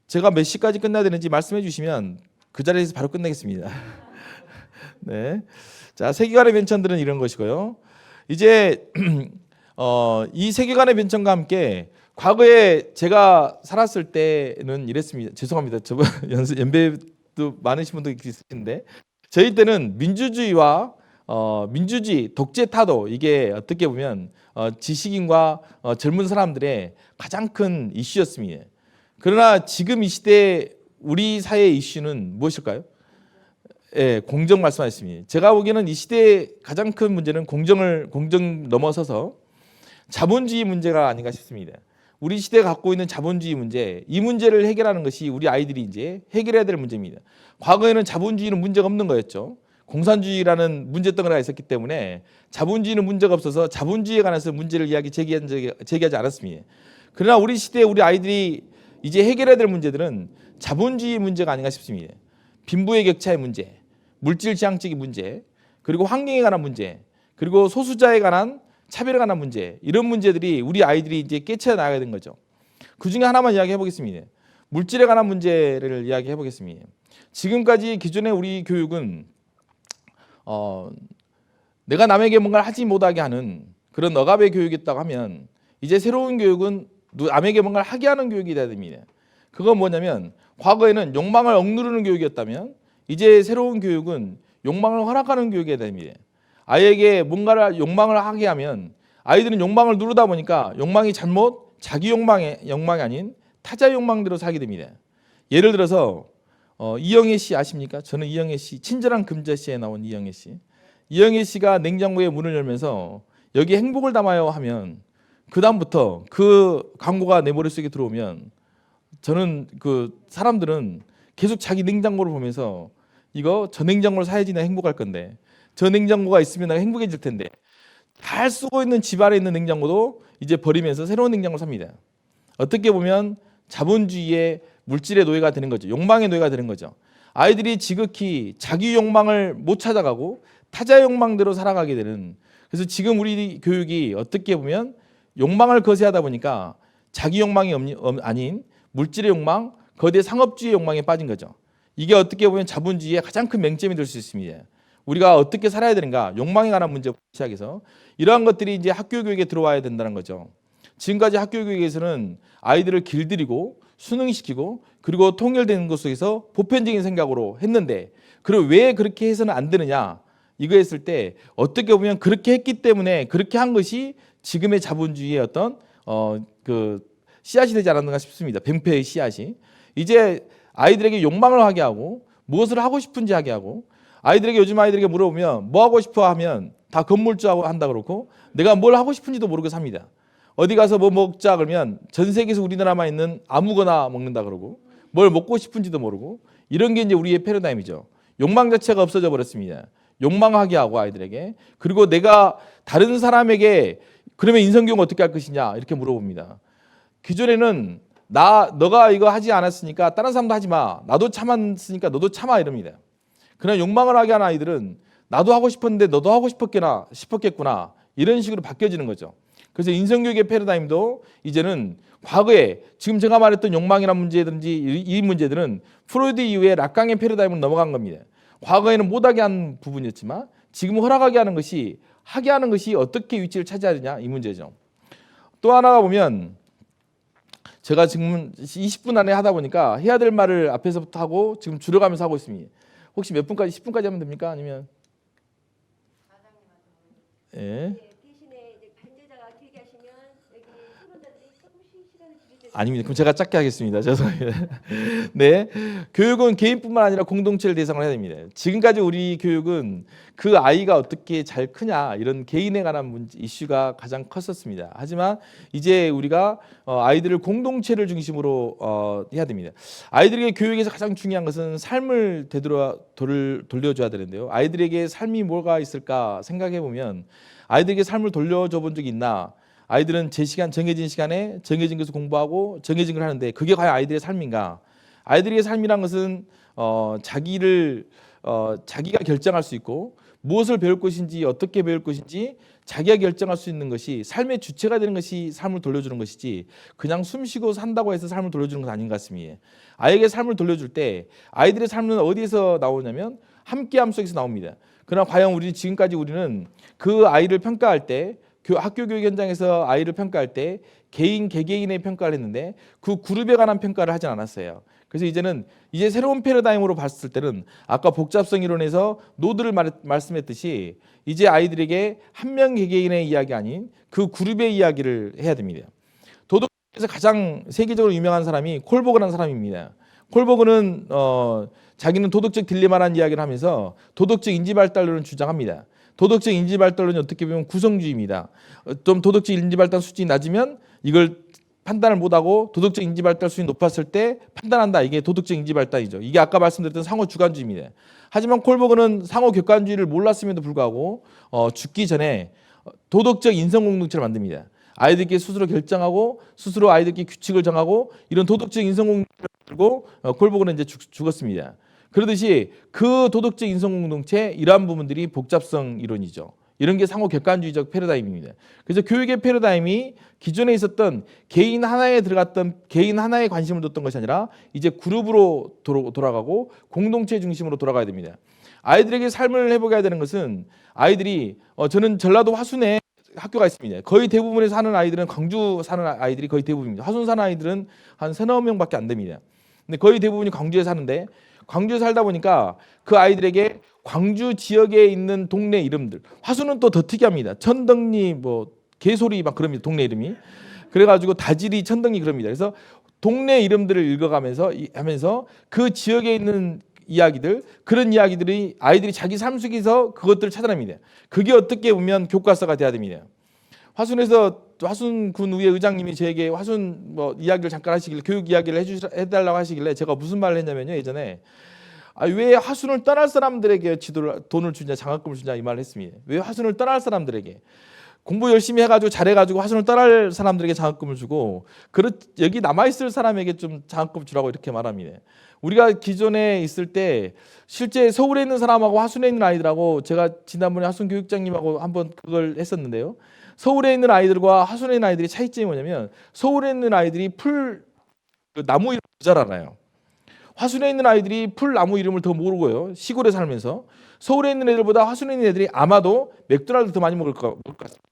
제가 몇 시까지 끝나야 되는지 말씀해 주시면 그 자리에서 바로 끝내겠습니다. 네, 자 세계관의 변천들은 이런 것이고요. 이제 이 세계관의 변천과 함께 과거에 제가 살았을 때는 이랬습니다. 죄송합니다. 저번 연배도 많으신 분도 있으신데 저희 때는 민주주의와 민주주의, 독재 타도 이게 어떻게 보면 지식인과 젊은 사람들의 가장 큰 이슈였습니다. 그러나 지금 이 시대 우리 사회의 이슈는 무엇일까요? 예, 공정 말씀하셨습니다. 제가 보기에는 이 시대의 가장 큰 문제는 공정 넘어서서 자본주의 문제가 아닌가 싶습니다. 우리 시대가 갖고 있는 자본주의 문제, 이 문제를 해결하는 것이 우리 아이들이 이제 해결해야 될 문제입니다. 과거에는 자본주의는 문제가 없는 거였죠. 공산주의라는 문제덩어리가 있었기 때문에 자본주의는 문제가 없어서 자본주의에 관해서 문제를 제기하지 않았습니다. 그러나 우리 시대에 우리 아이들이 이제 해결해야 될 문제들은 자본주의 문제가 아닌가 싶습니다. 빈부의 격차의 문제, 물질 지향적인 문제, 그리고 환경에 관한 문제, 그리고 소수자에 관한 차별에 관한 문제, 이런 문제들이 우리 아이들이 이제 깨쳐 나가야 되는 거죠. 그 중에 하나만 이야기해 보겠습니다. 물질에 관한 문제를 이야기해 보겠습니다. 지금까지 기존의 우리 교육은 내가 남에게 뭔가를 하지 못하게 하는 그런 억압의 교육이었다고 하면 이제 새로운 교육은 남에게 뭔가를 하게 하는 교육이 돼야 됩니다. 그건 뭐냐면 과거에는 욕망을 억누르는 교육이었다면 이제 새로운 교육은 욕망을 허락하는 교육이 돼야 됩니다. 아이에게 뭔가를 욕망을 하게 하면 아이들은 욕망을 누르다 보니까 욕망이 잘못 자기 욕망이 아닌 타자 욕망대로 살게 됩니다. 예를 들어서 이영애 씨 아십니까? 저는 이영애 씨, 친절한 금자씨에 나온 이영애 씨. 이영애 씨가 냉장고에 문을 열면서 여기 행복을 담아요 하면 그 다음부터 그 광고가 내 머릿속에 들어오면 저는 그 사람들은 계속 자기 냉장고를 보면서 저 냉장고를 사야지 내가 행복할 건데 저 냉장고가 있으면 내가 행복해질 텐데 잘 쓰고 있는 집안에 있는 냉장고도 이제 버리면서 새로운 냉장고를 삽니다. 어떻게 보면 자본주의의 물질의 노예가 되는 거죠. 욕망의 노예가 되는 거죠. 아이들이 지극히 자기 욕망을 못 찾아가고 타자 욕망대로 살아가게 되는, 그래서 지금 우리 교육이 어떻게 보면 욕망을 거세하다 보니까 자기 욕망이 아닌 물질의 욕망, 거대 상업주의 욕망에 빠진 거죠. 이게 어떻게 보면 자본주의의 가장 큰 맹점이 될 수 있습니다. 우리가 어떻게 살아야 되는가, 욕망에 관한 문제부터 시작해서 이러한 것들이 이제 학교 교육에 들어와야 된다는 거죠. 지금까지 학교 교육에서는 아이들을 길들이고 수능시키고 그리고 통일되는 것 속에서 보편적인 생각으로 했는데, 그럼 왜 그렇게 해서는 안 되느냐, 이거 했을 때 어떻게 보면 그렇게 했기 때문에 그렇게 한 것이 지금의 자본주의의 어떤 그 씨앗이 되지 않았는가 싶습니다. 뱀폐의 씨앗이. 이제 아이들에게 욕망을 하게 하고 무엇을 하고 싶은지 하게 하고, 아이들에게 요즘 아이들에게 물어보면 뭐 하고 싶어 하면 다 건물주하고 한다 그렇고 내가 뭘 하고 싶은지도 모르고 삽니다. 어디 가서 뭐 먹자 그러면 전 세계에서 우리나라만 있는 아무거나 먹는다 그러고 뭘 먹고 싶은지도 모르고, 이런 게 이제 우리의 패러다임이죠. 욕망 자체가 없어져 버렸습니다. 욕망하게 하고 아이들에게, 그리고 내가 다른 사람에게 그러면 인성교육 어떻게 할 것이냐 이렇게 물어봅니다. 기존에는 너가 이거 하지 않았으니까 다른 사람도 하지 마. 나도 참았으니까 너도 참아 이럽니다. 그러나 욕망을 하게 하는 아이들은 나도 하고 싶었는데 너도 하고 싶었겠구나. 이런 식으로 바뀌어지는 거죠. 그래서 인성교육의 패러다임도 이제는 과거에 지금 제가 말했던 욕망이라는 문제든지 이 문제들은 프로이드 이후에 락강의 패러다임으로 넘어간 겁니다. 과거에는 못하게 한 부분이었지만 지금은 허락하게 하는 것이 하게 하는 것이 어떻게 위치를 차지해야 되냐 이 문제죠. 또 하나가 보면 제가 지금 20분 안에 하다 보니까 해야 될 말을 앞에서부터 하고 지금 줄여가면서 하고 있습니다. 혹시 몇 분까지 10분까지 하면 됩니까? 아니면 예. 대신에 이제 관계자가 길게 하시면 여기 토론자들이 조금씩 시간을 줄이게 아닙니다. 그럼 제가 짧게 하겠습니다. 죄송합니다. 네, 교육은 개인뿐만 아니라 공동체를 대상으로 해야 됩니다. 지금까지 우리 교육은 그 아이가 어떻게 잘 크냐 이런 개인에 관한 이슈가 가장 컸었습니다. 하지만 이제 우리가 아이들을 공동체를 중심으로 해야 됩니다. 아이들에게 교육에서 가장 중요한 것은 삶을 돌려줘야 되는데요. 아이들에게 삶이 뭐가 있을까 생각해 보면 아이들에게 삶을 돌려줘 본 적이 있나? 아이들은 제 시간 정해진 시간에 정해진 것을 공부하고 정해진 걸 하는데 그게 과연 아이들의 삶인가? 아이들의 삶이란 것은 자기가 결정할 수 있고 무엇을 배울 것인지 어떻게 배울 것인지 자기가 결정할 수 있는 것이 삶의 주체가 되는 것이 삶을 돌려주는 것이지 그냥 숨쉬고 산다고 해서 삶을 돌려주는 건 아닌 것 같습니다. 아이에게 삶을 돌려줄 때 아이들의 삶은 어디에서 나오냐면 함께함 속에서 나옵니다. 그러나 과연 지금까지 우리는 그 아이를 평가할 때 학교 교육 현장에서 아이를 평가할 때 개개인의 평가를 했는데 그 그룹에 관한 평가를 하진 않았어요. 그래서 이제 새로운 패러다임으로 봤을 때는 아까 복잡성 이론에서 노드를 말씀했듯이 이제 아이들에게 한 명 개개인의 이야기 아닌 그 그룹의 이야기를 해야 됩니다. 도덕에서 가장 세계적으로 유명한 사람이 콜버그라는 사람입니다. 콜버그는 자기는 도덕적 딜레마라는 이야기를 하면서 도덕적 인지발달론을 주장합니다. 도덕적 인지발달론이 어떻게 보면 구성주의입니다. 좀 도덕적 인지발달 수준이 낮으면 이걸 판단을 못하고 도덕적 인지발달 수준이 높았을 때 판단한다. 이게 도덕적 인지발달이죠. 이게 아까 말씀드렸던 상호주관주의입니다. 하지만 콜버그는 상호객관주의를 몰랐음에도 불구하고 죽기 전에 도덕적 인성공동체를 만듭니다. 아이들께 스스로 결정하고 스스로 아이들께 규칙을 정하고 이런 도덕적 인성공동체를 만들고 콜버그는 이제 죽었습니다. 그러듯이 그 도덕적 인성공동체 이러한 부분들이 복잡성 이론이죠. 이런 게 상호 객관주의적 패러다임입니다. 그래서 교육의 패러다임이 기존에 있었던 개인 하나에 들어갔던 개인 하나에 관심을 뒀던 것이 아니라 이제 그룹으로 돌아가고 공동체 중심으로 돌아가야 됩니다. 아이들에게 삶을 해보게 되는 것은 아이들이 저는 전라도 화순에 학교가 있습니다. 거의 대부분에 사는 아이들은 광주 사는 아이들이 거의 대부분입니다. 화순 사는 아이들은 한 3-4명밖에 안 됩니다. 근데 거의 대부분이 광주에 사는데 광주에 살다 보니까 그 아이들에게 광주 지역에 있는 동네 이름들 화순은 또 더 특이합니다. 천덕리 개소리 막 그럽니다. 동네 이름이. 그래가지고 다지리 천덕리 그럽니다. 그래서 동네 이름들을 읽어가면서 하면서 그 지역에 있는 이야기들 그런 이야기들이 아이들이 자기 삶 속에서 그것들을 찾아냅니다. 그게 어떻게 보면 교과서가 돼야 됩니다. 화순에서 화순군 의회 의장님이 저에게 화순 이야기를 잠깐 하시길래 교육 이야기를 해달라고 하시길래 제가 무슨 말을 했냐면요. 예전에 왜 화순을 떠날 사람들에게 돈을 주냐 장학금을 주냐 이 말을 했습니다. 왜 화순을 떠날 사람들에게 공부 열심히 해가지고 잘해가지고 화순을 떠날 사람들에게 장학금을 주고 여기 남아있을 사람에게 좀 장학금 주라고 이렇게 말합니다. 우리가 기존에 있을 때 실제 서울에 있는 사람하고 화순에 있는 아이들하고 제가 지난번에 화순 교육장님하고 한번 그걸 했었는데요. 서울에 있는 아이들과 화순에 있는 아이들의 차이점이 뭐냐면 서울에 있는 아이들이 나무 이름을 잘 알아요. 화순에 있는 아이들이 나무 이름을 더 모르고요. 시골에 살면서 서울에 있는 애들보다 화순에 있는 애들이 아마도 맥도날드 더 많이 먹을 것 같습니다.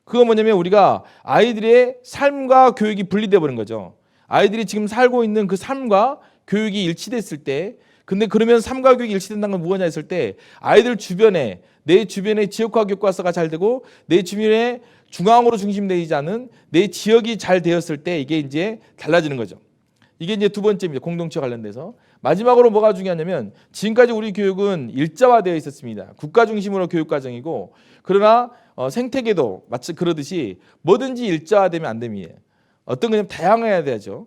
그거 뭐냐면 우리가 아이들의 삶과 교육이 분리돼 버린 거죠. 아이들이 지금 살고 있는 그 삶과 교육이 일치됐을 때 근데 그러면 삶과 교육이 일치된다는 건 무엇이냐 했을 때 아이들 주변에 내 주변에 지역화 교과서가 잘 되고 내 주변에 중앙으로 중심되지 않은 내 지역이 잘 되었을 때 이게 이제 달라지는 거죠. 이게 이제 두 번째입니다. 공동체 관련돼서. 마지막으로 뭐가 중요하냐면 지금까지 우리 교육은 일자화되어 있었습니다. 국가 중심으로 교육 과정이고 그러나 생태계도 마치 그러듯이 뭐든지 일자화되면 안 됩니다. 어떤 거냐면 다양해야 되죠.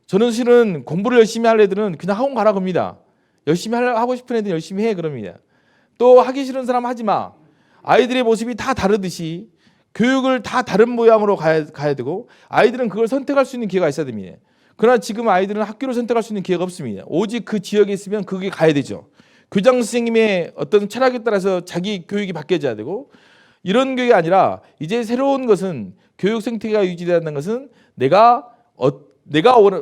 저는 실은 공부를 열심히 할 애들은 그냥 학원 가라 겁니다. 열심히 하고 싶은 애들은 열심히 해 그럽니다. 또 하기 싫은 사람 하지 마. 아이들의 모습이 다 다르듯이 교육을 다 다른 모양으로 가야 되고 아이들은 그걸 선택할 수 있는 기회가 있어야 됩니다. 그러나 지금 아이들은 학교를 선택할 수 있는 기회가 없습니다. 오직 그 지역에 있으면 거기에 가야 되죠. 교장 선생님의 어떤 철학에 따라서 자기 교육이 바뀌어져야 되고, 이런 교육이 아니라 이제 새로운 것은 교육 생태계가 유지된다는 것은 내가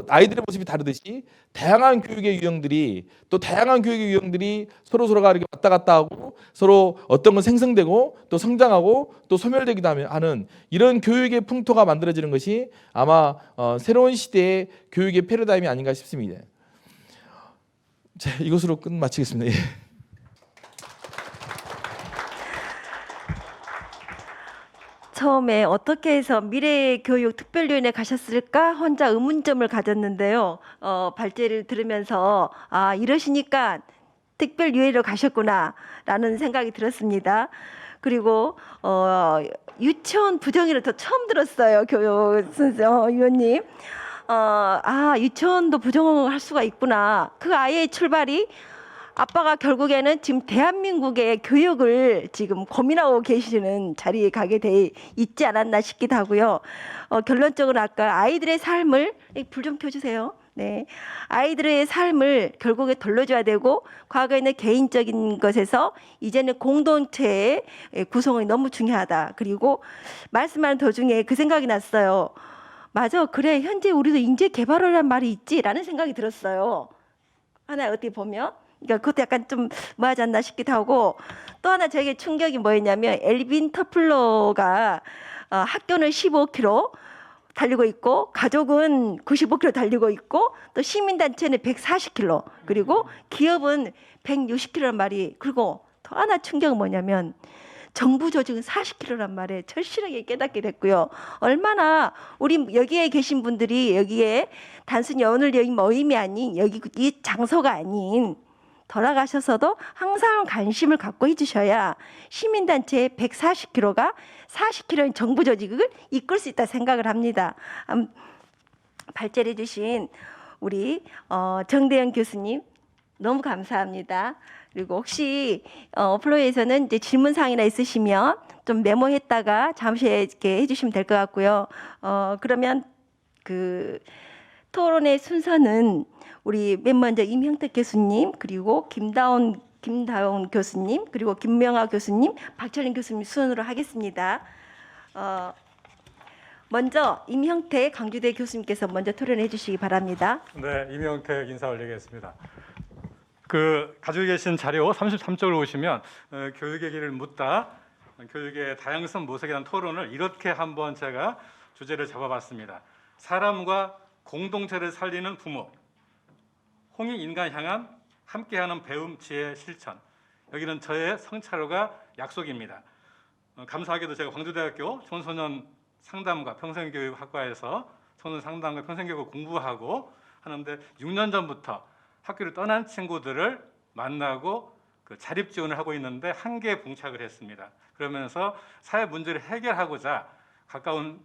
아이들의 모습이 다르듯이 다양한 교육의 유형들이 또 다양한 교육의 유형들이 서로가 이렇게 왔다 갔다 하고 서로 어떤 건 생성되고 또 성장하고 또 소멸되기도 하는 이런 교육의 풍토가 만들어지는 것이 아마 새로운 시대의 교육의 패러다임이 아닌가 싶습니다. 자, 이것으로 끝 마치겠습니다. 예. 처음에 어떻게 해서 미래교육특별위원회 가셨을까 혼자 의문점을 가졌는데요. 발제를 들으면서 아 이러시니까 특별위원회로 가셨구나라는 생각이 들었습니다. 그리고 유치원 부정의를 더 처음 들었어요, 위원님. 유치원도 부정할 수가 있구나. 그 아이의 출발이 아빠가 결국에는 지금 대한민국의 교육을 지금 고민하고 계시는 자리에 가게 돼 있지 않았나 싶기도 하고요. 결론적으로 아까 아이들의 삶을 불 좀 켜주세요. 네, 아이들의 삶을 결국에 돌려줘야 되고 과거에는 개인적인 것에서 이제는 공동체의 구성이 너무 중요하다. 그리고 말씀하는 도중에 그 생각이 났어요. 맞아, 그래 현재 우리도 인재 개발이라는 말이 있지라는 생각이 들었어요. 하나 어떻게 보면. 그러니까 그것도 약간 좀 뭐하지 않나 싶기도 하고 또 하나 저에게 충격이 뭐였냐면 엘빈 터플러가 학교는 15km 달리고 있고 가족은 95km 달리고 있고 또 시민단체는 140km 그리고 기업은 160km란 말이 그리고 또 하나 충격은 뭐냐면 정부 조직은 40km란 말에 절실하게 깨닫게 됐고요. 얼마나 우리 여기에 계신 분들이 여기에 단순히 오늘 여기 모임이 아닌 여기 이 장소가 아닌 돌아가셔서도 항상 관심을 갖고 해주셔야 시민단체의 140km가 40km인 정부 조직을 이끌 수 있다 생각을 합니다. 발제해 주신 우리 정대영 교수님 너무 감사합니다. 그리고 혹시 플로에서는 이제 질문사항이나 있으시면 좀 메모했다가 잠시 이렇게 해주시면 될 것 같고요. 그러면 그 토론의 순서는 우리 맨 먼저 임형택 교수님 그리고 김다운 교수님 그리고 김명아 교수님 박철린 교수님 순으로 하겠습니다. 먼저 임형택 강주대 교수님께서 먼저 토론해 주시기 바랍니다. 네, 임형택 인사 올리겠습니다. 가지고 계신 자료 33쪽을 보시면 교육의 길을 묻다, 교육의 다양성 모색에 대한 토론을 이렇게 한번 제가 주제를 잡아봤습니다. 사람과 공동체를 살리는 부모, 홍익 인간 향한 함께하는 배움, 지혜, 실천. 여기는 저의 성찰과 약속입니다. 감사하게도 제가 광주대학교 청소년 상담과 평생교육학과에서 청소년 상담과 평생교육을 공부하고 하는데 6년 전부터 학교를 떠난 친구들을 만나고 자립 지원을 하고 있는데 한계에 봉착을 했습니다. 그러면서 사회 문제를 해결하고자 가까운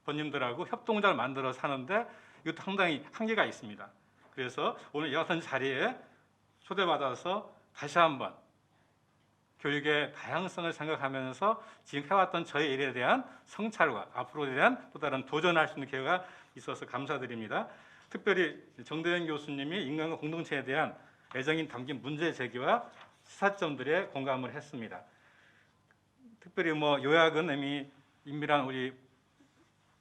번님들하고 협동조합을 만들어서 하는데 이것도 상당히 한계가 있습니다. 그래서 오늘 이 같은 자리에 초대받아서 다시 한번 교육의 다양성을 생각하면서 지금 해왔던 저의 일에 대한 성찰과 앞으로에 대한 또 다른 도전할 수 있는 기회가 있어서 감사드립니다. 특별히 정대영 교수님이 인간과 공동체에 대한 애정이 담긴 문제 제기와 시사점들에 공감을 했습니다. 특별히 요약은 이미 임밀한 우리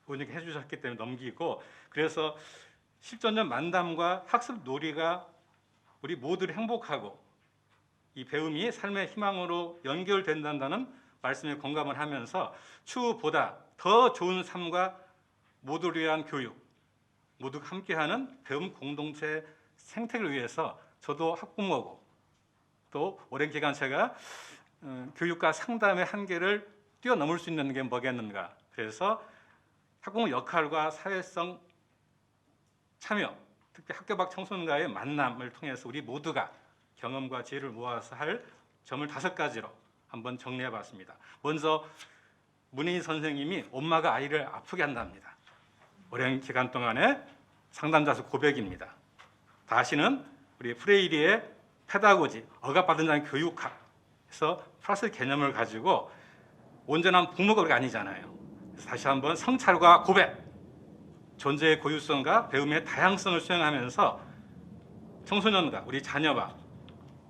의원님께 해주셨기 때문에 넘기고, 그래서 실전적 만담과 학습 놀이가 우리 모두를 행복하고 이 배움이 삶의 희망으로 연결된다는 말씀에 공감을 하면서 추후보다 더 좋은 삶과 모두를 위한 교육, 모두가 함께하는 배움 공동체 생태를 위해서 저도 학부모고 또 오랜 기간 제가 교육과 상담의 한계를 뛰어넘을 수 있는 게 뭐겠는가. 그래서 학부모 역할과 사회성 참여, 특히 학교 밖 청소년과의 만남을 통해서 우리 모두가 경험과 지혜를 모아서 할 점을 5가지로 한번 정리해봤습니다. 먼저 문희인 선생님이 엄마가 아이를 아프게 한답니다. 오랜 기간 동안의 상담자 수 고백입니다. 다시는 우리 프레이리의 페다고지, 억압받은 자의 교육학에서 플러스 개념을 가지고 온전한 부모가 우리가 아니잖아요. 그래서 다시 한번 성찰과 고백, 존재의 고유성과 배움의 다양성을 수행하면서 청소년과 우리 자녀와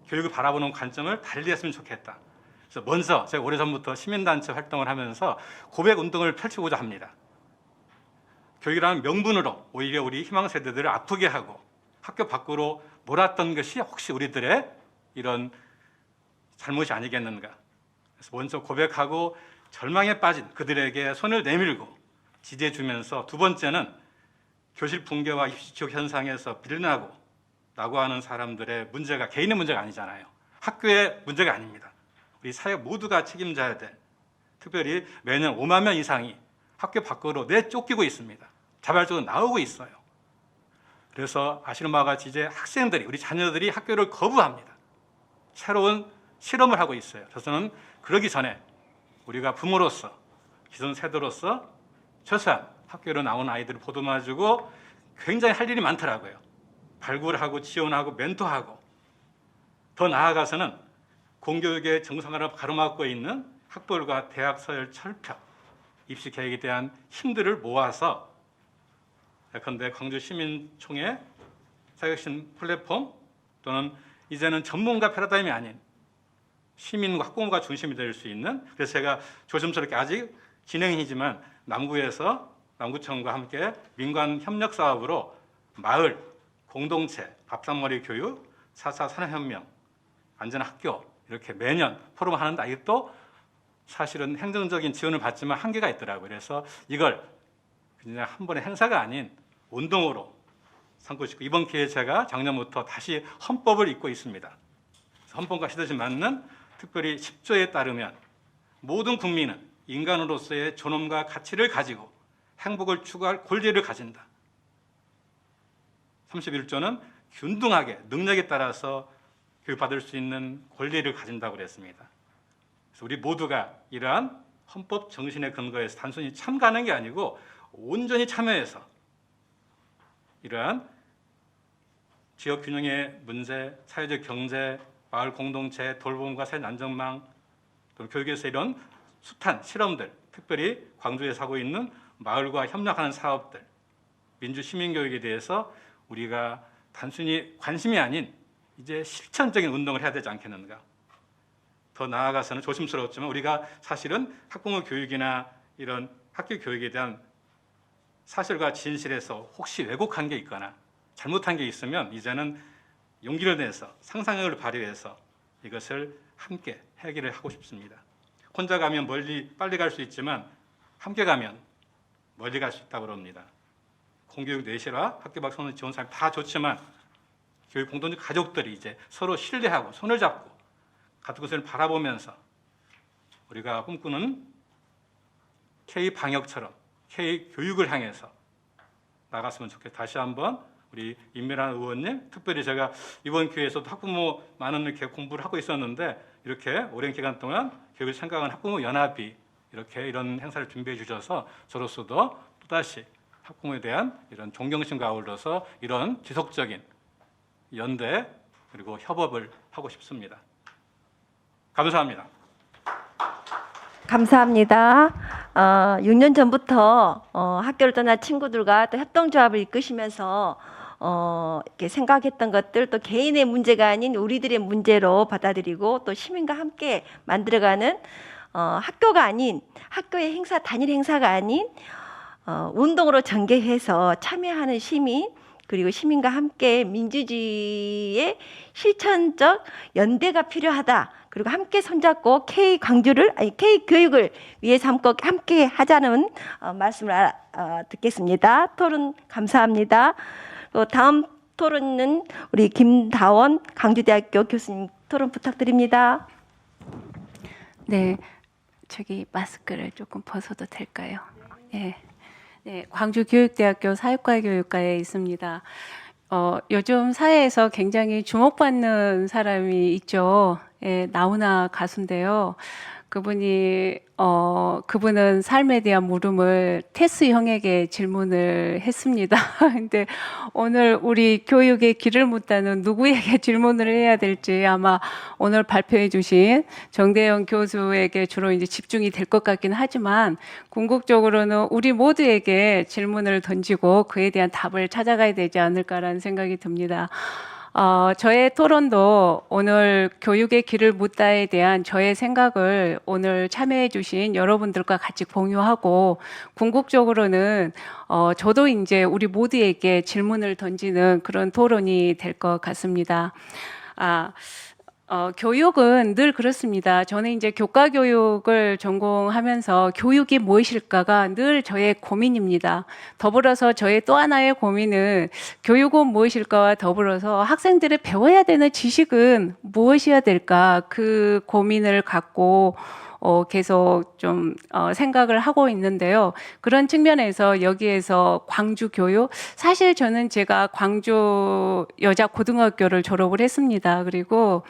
교육을 바라보는 관점을 달리했으면 좋겠다. 그래서 먼저 제가 오래전부터 시민단체 활동을 하면서 고백 운동을 펼치고자 합니다. 교육이라는 명분으로 오히려 우리 희망 세대들을 아프게 하고 학교 밖으로 몰았던 것이 혹시 우리들의 이런 잘못이 아니겠는가. 그래서 먼저 고백하고 절망에 빠진 그들에게 손을 내밀고 지지해 주면서, 두 번째는 교실 붕괴와 입시 지옥 현상에서 빌나고 낙오하는 사람들의 문제가 개인의 문제가 아니잖아요. 학교의 문제가 아닙니다. 우리 사회 모두가 책임져야 될, 특별히 매년 5만 명 이상이 학교 밖으로 내쫓기고 있습니다. 자발적으로 나오고 있어요. 그래서 아시는 바와 같이 이제 학생들이, 우리 자녀들이 학교를 거부합니다. 새로운 실험을 하고 있어요. 저는 그러기 전에 우리가 부모로서, 기존 세대로서 최소한 학교로 나온 아이들을 보듬어주고, 굉장히 할 일이 많더라고요. 발굴하고 지원하고 멘토하고, 더 나아가서는 공교육의 정상화를 가로막고 있는 학벌과 대학 서열 철폐, 입시 계획에 대한 힘들을 모아서 예컨대 광주시민총회 사회혁신 플랫폼, 또는 이제는 전문가 패러다임이 아닌 시민과 학부모가 중심이 될 수 있는, 그래서 제가 조심스럽게 아직 진행이지만 남구에서 남구청과 함께 민관 협력 사업으로 마을, 공동체, 밥상머리 교육, 4.4 산업혁명, 안전학교 이렇게 매년 포럼 하는데, 이것도 사실은 행정적인 지원을 받지만 한계가 있더라고요. 그래서 이걸 그냥 한 번의 행사가 아닌 운동으로 삼고 싶고, 이번 기회에 제가 작년부터 다시 헌법을 읽고 있습니다. 헌법과 시대에 맞는, 특별히 10조에 따르면 모든 국민은 인간으로서의 존엄과 가치를 가지고 행복을 추구할 권리를 가진다. 31조는 균등하게 능력에 따라서 교육받을 수 있는 권리를 가진다고 그랬습니다. 그래서 우리 모두가 이러한 헌법 정신에 근거해서 단순히 참가하는 게 아니고 온전히 참여해서 이러한 지역 균형의 문제, 사회적 경제, 마을 공동체, 돌봄과 사회 안전망, 또 교육에서 이런 숱한 실험들, 특별히 광주에서 하고 있는 마을과 협력하는 사업들, 민주 시민교육에 대해서 우리가 단순히 관심이 아닌 이제 실천적인 운동을 해야 되지 않겠는가. 더 나아가서는 조심스러웠지만 우리가 사실은 학부모 교육이나 이런 학교 교육에 대한 사실과 진실에서 혹시 왜곡한 게 있거나 잘못한 게 있으면 이제는 용기를 내서 상상력을 발휘해서 이것을 함께 해결을 하고 싶습니다. 혼자 가면 빨리 갈 수 있지만 함께 가면 멀리 갈 수 있다고 그럽니다. 공교육 뇌실화, 학교 밖 선언 지원 사업 다 좋지만 교육 공동체 가족들이 이제 서로 신뢰하고 손을 잡고 같은 것을 바라보면서 우리가 꿈꾸는 K-방역처럼 K-교육을 향해서 나갔으면 좋겠다. 다시 한번 우리 임미란 의원님, 특별히 제가 이번 기회에서도 학부모 많은 이렇게 공부를 하고 있었는데, 이렇게 오랜 기간 동안 교육을 생각하는 학부모 연합이 이렇게 이런 행사를 준비해 주셔서 저로서도 또다시 학부모에 대한 이런 존경심과 아울러서 이런 지속적인 연대 그리고 협업을 하고 싶습니다. 감사합니다. 감사합니다. 6년 전부터 학교를 떠난 친구들과 또 협동조합을 이끄시면서 이렇게 생각했던 것들, 또 개인의 문제가 아닌 우리들의 문제로 받아들이고 또 시민과 함께 만들어가는 학교가 아닌, 학교의 행사, 단일 행사가 아닌 운동으로 전개해서 참여하는 시민, 그리고 시민과 함께 민주주의의 실천적 연대가 필요하다. 그리고 함께 손잡고 K 교육을 위해서 함께 하자는 말씀을 듣겠습니다. 토론 감사합니다. 다음 토론은 우리 김다원 강주대학교 교수님 토론 부탁드립니다. 네, 저기 마스크를 조금 벗어도 될까요? 네. 네, 광주교육대학교 사회과교육과에 있습니다. 요즘 사회에서 굉장히 주목받는 사람이 있죠. 예, 나훈아 가수인데요. 그분은 삶에 대한 물음을 테스 형에게 질문을 했습니다. 근데 오늘 우리 교육의 길을 묻다는 누구에게 질문을 해야 될지 아마 오늘 발표해 주신 정대영 교수에게 주로 이제 집중이 될 것 같긴 하지만 궁극적으로는 우리 모두에게 질문을 던지고 그에 대한 답을 찾아가야 되지 않을까라는 생각이 듭니다. 저의 토론도 오늘 교육의 길을 묻다에 대한 저의 생각을 오늘 참여해 주신 여러분들과 같이 공유하고 궁극적으로는 저도 이제 우리 모두에게 질문을 던지는 그런 토론이 될 것 같습니다. 교육은 늘 그렇습니다. 저는 이제 교과 교육을 전공하면서 교육이 무엇일까가 늘 저의 고민입니다. 더불어서 저의 또 하나의 고민은 교육은 무엇일까와 더불어서 학생들이 배워야 되는 지식은 무엇이어야 될까 그 고민을 갖고 계속 좀 생각을 하고 있는데요. 그런 측면에서 여기에서 광주 교육, 사실 저는 제가 광주 여자 고등학교를 졸업을 했습니다. 그리고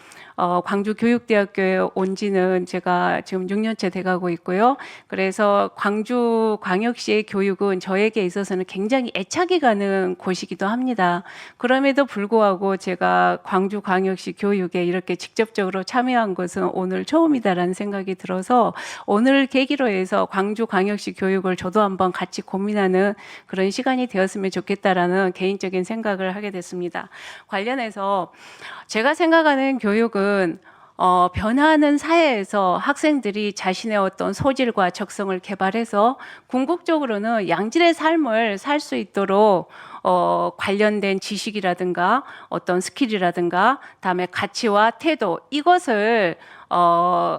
광주 교육대학교에 온 지는 제가 지금 6년째 돼가고 있고요. 그래서 광주 광역시의 교육은 저에게 있어서는 굉장히 애착이 가는 곳이기도 합니다. 그럼에도 불구하고 제가 광주 광역시 교육에 이렇게 직접적으로 참여한 것은 오늘 처음이다라는 생각이 들어서 오늘 계기로 해서 광주 광역시 교육을 저도 한번 같이 고민하는 그런 시간이 되었으면 좋겠다라는 개인적인 생각을 하게 됐습니다. 관련해서 제가 생각하는 교육은 변화하는 사회에서 학생들이 자신의 어떤 소질과 적성을 개발해서 궁극적으로는 양질의 삶을 살 수 있도록 관련된 지식이라든가 어떤 스킬이라든가 다음에 가치와 태도 이것을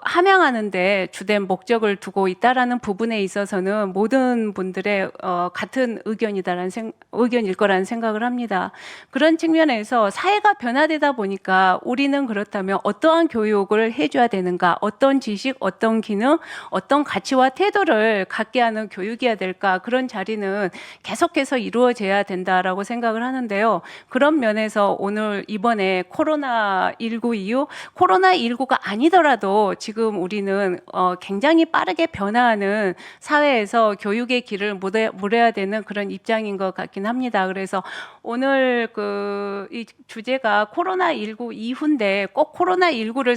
함양하는데 주된 목적을 두고 있다라는 부분에 있어서는 모든 분들의 같은 의견일 거라는 생각을 합니다. 그런 측면에서 사회가 변화되다 보니까 우리는 그렇다면 어떠한 교육을 해줘야 되는가, 어떤 지식, 어떤 기능, 어떤 가치와 태도를 갖게 하는 교육이어야 될까, 그런 자리는 계속해서 이루어져야 된다라고 생각을 하는데요. 그런 면에서 오늘 이번에 코로나19 이후 코로나19가 아니더라도 지금 우리는 굉장히 빠르게 변화하는 사회에서 교육의 길을 물어야 되는 그런 입장인 것 같긴 합니다. 그래서 오늘 이 주제가 코로나19 이후인데 꼭 코로나19를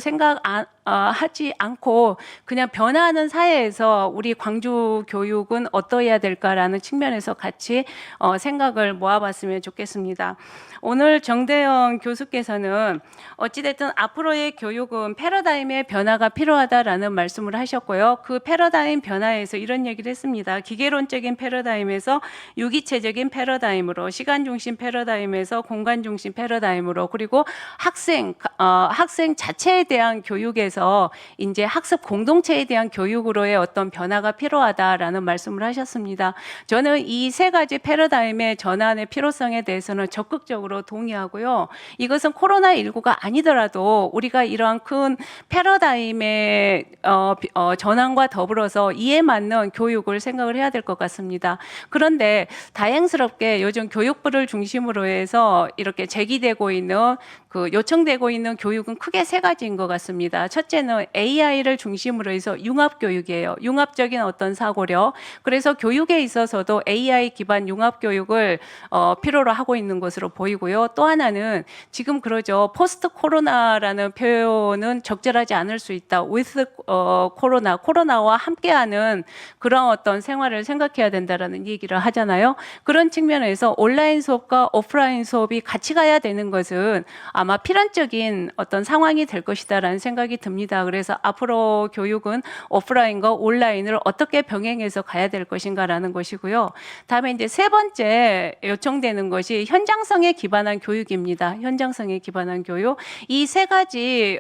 하지 않고 그냥 변화하는 사회에서 우리 광주 교육은 어떠해야 될까라는 측면에서 같이 생각을 모아봤으면 좋겠습니다. 오늘 정대영 교수께서는 어찌됐든 앞으로의 교육은 패러다임의 변화가 필요하다라는 말씀을 하셨고요. 그 패러다임 변화에서 이런 얘기를 했습니다. 기계론적인 패러다임에서 유기체적인 패러다임으로, 시간 중심 패러다임에서 공간 중심 패러다임으로, 그리고 학생 자체에 대한 교육에서 이제 학습 공동체에 대한 교육으로의 어떤 변화가 필요하다라는 말씀을 하셨습니다. 저는 이 세 가지 패러다임의 전환의 필요성에 대해서는 적극적으로 동의하고요. 이것은 코로나19가 아니더라도 우리가 이러한 큰 패러다임의 전환과 더불어서 이에 맞는 교육을 생각을 해야 될 것 같습니다. 그런데 다행스럽게 요즘 교육부를 중심으로 해서 이렇게 제기되고 있는 요청되고 있는 교육은 크게 세 가지인 것 같습니다. 첫째는 AI를 중심으로 해서 융합교육이에요. 융합적인 어떤 사고력. 그래서 교육에 있어서도 AI 기반 융합교육을 필요로 하고 있는 것으로 보이고요. 또 하나는 지금 그러죠. 포스트 코로나라는 표현은 적절하지 않을 수 있다. with 코로나와 함께하는 그런 어떤 생활을 생각해야 된다라는 얘기를 하잖아요. 그런 측면에서 온라인 수업과 오프라인 수업이 같이 가야 되는 것은 아마 필연적인 어떤 상황이 될 것이다라는 생각이 듭니다. 그래서 앞으로 교육은 오프라인과 온라인을 어떻게 병행해서 가야 될 것인가라는 것이고요. 다음에 이제 세 번째 요청되는 것이 현장성에 기반한 교육입니다. 현장성에 기반한 교육. 이 세 가지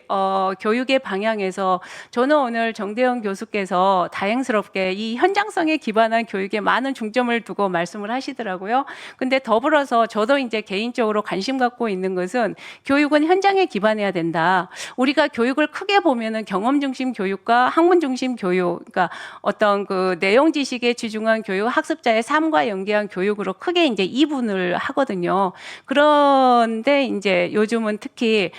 교육의 방향에서 저는 오늘 정대영 교수께서 다행스럽게 이 현장성에 기반한 교육에 많은 중점을 두고 말씀을 하시더라고요. 근데 더불어서 저도 이제 개인적으로 관심 갖고 있는 것은 교육은 현장에 기반해야 된다. 우리가 교육을 크게 보면은 경험 중심 교육과 학문 중심 교육, 그러니까 어떤 그 내용 지식에 치중한 교육, 학습자의 삶과 연계한 교육으로 크게 이제 이분을 하거든요. 그런데 이제 요즘은 특히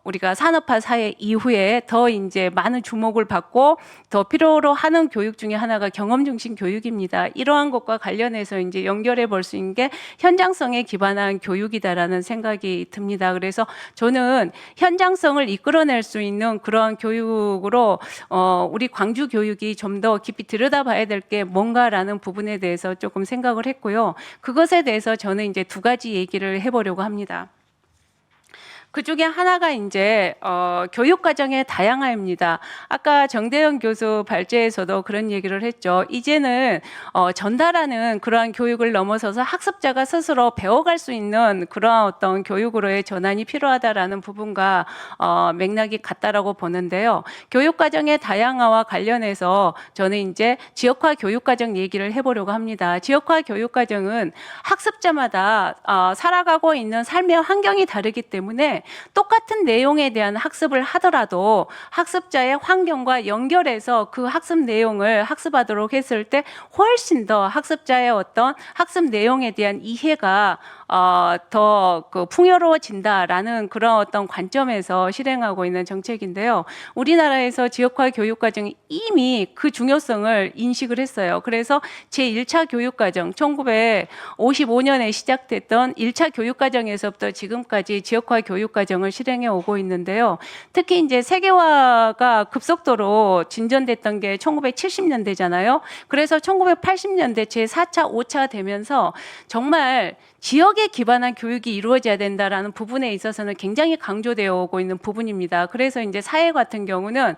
우리가 산업화 사회 이후에 더 이제 많은 주목을 받고 더 필요로 하는 교육 중에 하나가 경험 중심 교육입니다. 이러한 것과 관련해서 이제 연결해 볼 수 있는 게 현장성에 기반한 교육이다라는 생각이 듭니다. 그래서 저는 현장성을 이끌어낼 수 있는 그러한 교육으로 우리 광주 교육이 좀 더 깊이 들여다봐야 될 게 뭔가라는 부분에 대해서 조금 생각을 했고요. 그것에 대해서 저는 이제 두 가지 얘기를 해보려고 합니다. 그 중에 하나가 이제 교육 과정의 다양화입니다. 아까 정대영 교수 발제에서도 그런 얘기를 했죠. 이제는 전달하는 그러한 교육을 넘어서서 학습자가 스스로 배워갈 수 있는 그러한 어떤 교육으로의 전환이 필요하다라는 부분과 맥락이 같다라고 보는데요. 교육 과정의 다양화와 관련해서 저는 이제 지역화 교육 과정 얘기를 해보려고 합니다. 지역화 교육 과정은 학습자마다 살아가고 있는 삶의 환경이 다르기 때문에 똑같은 내용에 대한 학습을 하더라도 학습자의 환경과 연결해서 그 학습 내용을 학습하도록 했을 때 훨씬 더 학습자의 어떤 학습 내용에 대한 이해가 더 풍요로워진다라는 그런 어떤 관점에서 실행하고 있는 정책인데요. 우리나라에서 지역화 교육과정이 이미 그 중요성을 인식을 했어요. 그래서 제1차 교육과정, 1955년에 시작됐던 1차 교육과정에서부터 지금까지 지역화 교육과정을 실행해 오고 있는데요. 특히 이제 세계화가 급속도로 진전됐던 게 1970년대잖아요. 그래서 1980년대 제4차, 5차 되면서 정말 지역에 기반한 교육이 이루어져야 된다라는 부분에 있어서는 굉장히 강조되어 오고 있는 부분입니다. 그래서 이제 사회 같은 경우는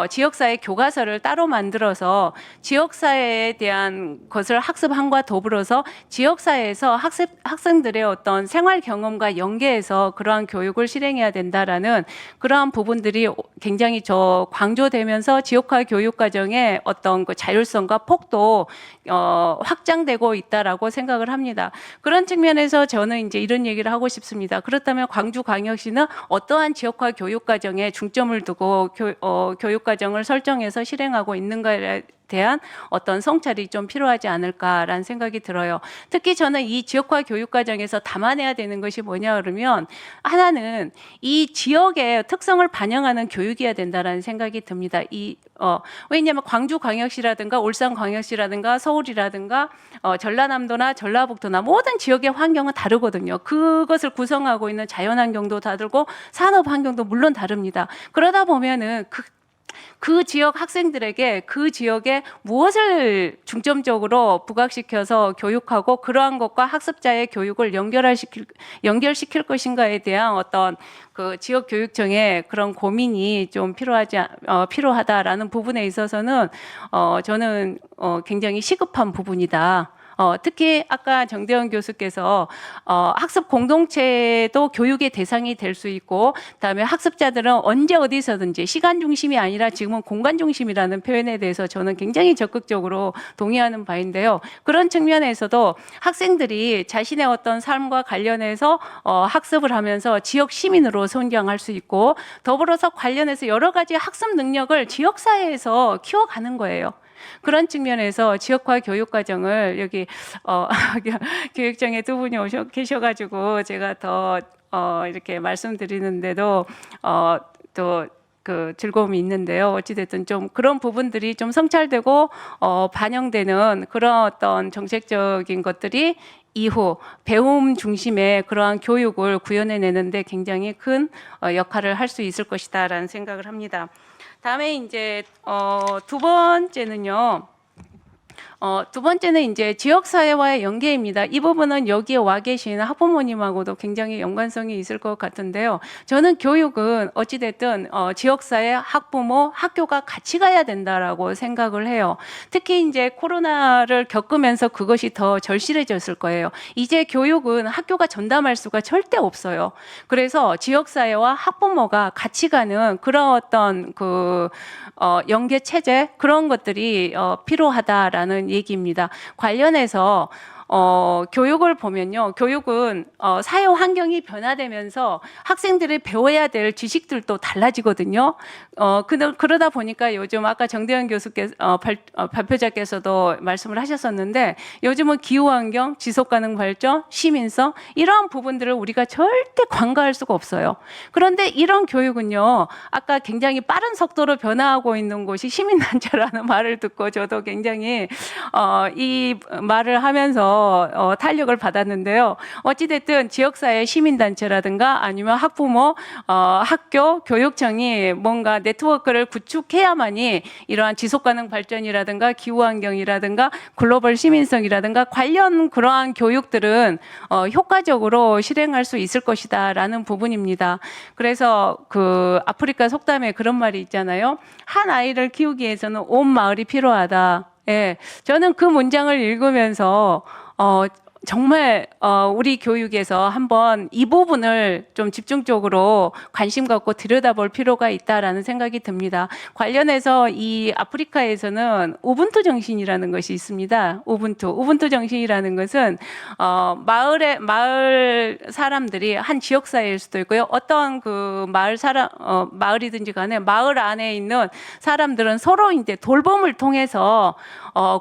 지역사회 교과서를 따로 만들어서 지역사회에 대한 것을 학습함과 더불어서 지역사회에서 학생들의 어떤 생활 경험과 연계해서 그러한 교육을 실행해야 된다라는 그러한 부분들이 굉장히 강조되면서 지역화 교육 과정의 어떤 그 자율성과 폭도 확장되고 있다라고 생각을 합니다. 그런 측면에서 저는 이제 이런 얘기를 하고 싶습니다. 그렇다면 광주광역시는 어떠한 지역화 교육 과정에 중점을 두고 교육 과정을 설정해서 실행하고 있는가에 대한 어떤 성찰이 좀 필요하지 않을까라는 생각이 들어요. 특히 저는 이 지역화 교육 과정에서 담아내야 되는 것이 뭐냐 그러면 하나는 이 지역의 특성을 반영하는 교육이어야 된다라는 생각이 듭니다. 왜냐하면 광주광역시라든가 울산광역시라든가 서울이라든가 전라남도나 전라북도나 모든 지역의 환경은 다르거든요. 그것을 구성하고 있는 자연환경도 다르고 산업환경도 물론 다릅니다. 그러다 보면은 그 지역 학생들에게 그 지역에 무엇을 중점적으로 부각시켜서 교육하고 그러한 것과 학습자의 교육을 연결시킬 것인가에 대한 어떤 그 지역 교육청의 그런 고민이 좀 필요하다라는 부분에 있어서는 저는 굉장히 시급한 부분이다. 특히 아까 정대원 교수께서 학습 공동체도 교육의 대상이 될 수 있고 그다음에 학습자들은 언제 어디서든지 시간 중심이 아니라 지금은 공간 중심이라는 표현에 대해서 저는 굉장히 적극적으로 동의하는 바인데요. 그런 측면에서도 학생들이 자신의 어떤 삶과 관련해서 학습을 하면서 지역 시민으로 성장할 수 있고 더불어서 관련해서 여러 가지 학습 능력을 지역사회에서 키워가는 거예요. 그런 측면에서 지역화 교육 과정을 여기 교육청에 두 분이 계셔가지고 제가 더 이렇게 말씀드리는데도 또 그 즐거움이 있는데요. 어찌됐든 좀 그런 부분들이 좀 성찰되고 반영되는 그런 어떤 정책적인 것들이 이후 배움 중심의 그러한 교육을 구현해내는데 굉장히 큰 역할을 할 수 있을 것이다라는 생각을 합니다. 다음에 이제 두 번째는요. 두 번째는 이제 지역사회와의 연계입니다. 이 부분은 여기에 와 계신 학부모님하고도 굉장히 연관성이 있을 것 같은데요. 저는 교육은 어찌됐든 지역사회, 학부모, 학교가 같이 가야 된다라고 생각을 해요. 특히 이제 코로나를 겪으면서 그것이 더 절실해졌을 거예요. 이제 교육은 학교가 전담할 수가 절대 없어요. 그래서 지역사회와 학부모가 같이 가는 그런 어떤 연계 체제 그런 것들이 필요하다라는 얘기입니다. 관련해서 교육을 보면요. 교육은 사회 환경이 변화되면서 학생들이 배워야 될 지식들도 달라지거든요. 그러다 보니까 요즘 아까 정대현 교수께서 발표자께서도 말씀을 하셨었는데 요즘은 기후환경, 지속가능 발전, 시민성 이러한 부분들을 우리가 절대 간과할 수가 없어요. 그런데 이런 교육은요. 아까 굉장히 빠른 속도로 변화하고 있는 곳이 시민단체라는 말을 듣고 저도 굉장히 이 말을 하면서 탄력을 받았는데요. 어찌됐든 지역사회 시민단체라든가 아니면 학부모, 학교, 교육청이 뭔가 네트워크를 구축해야만이 이러한 지속가능 발전이라든가 기후환경이라든가 글로벌 시민성이라든가 관련 그러한 교육들은 효과적으로 실행할 수 있을 것이다라는 부분입니다. 그래서 그 아프리카 속담에 그런 말이 있잖아요. 한 아이를 키우기 위해서는 온 마을이 필요하다. 예, 저는 그 문장을 읽으면서 정말 우리 교육에서 한번 이 부분을 좀 집중적으로 관심 갖고 들여다볼 필요가 있다라는 생각이 듭니다. 관련해서 이 아프리카에서는 우분투 정신이라는 것이 있습니다. 우분투 정신이라는 것은 마을 사람들이 한 지역 사회일 수도 있고요. 어떤 그 마을이든지 간에 마을 안에 있는 사람들은 서로 이제 돌봄을 통해서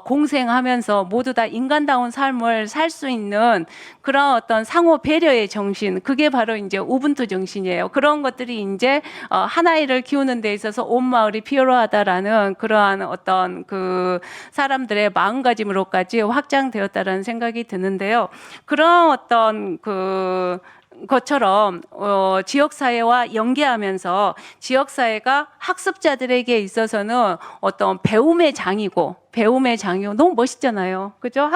공생하면서 모두 다 인간다운 삶을 살 수 있는 그런 어떤 상호 배려의 정신, 그게 바로 이제 우분투 정신이에요. 그런 것들이 이제 한 아이를 키우는 데 있어서 온 마을이 필요하다라는 그러한 어떤 그 사람들의 마음가짐으로까지 확장되었다라는 생각이 드는데요. 그런 어떤 것처럼 지역사회와 연계하면서 지역사회가 학습자들에게 있어서는 어떤 배움의 장이고 너무 멋있잖아요. 그죠?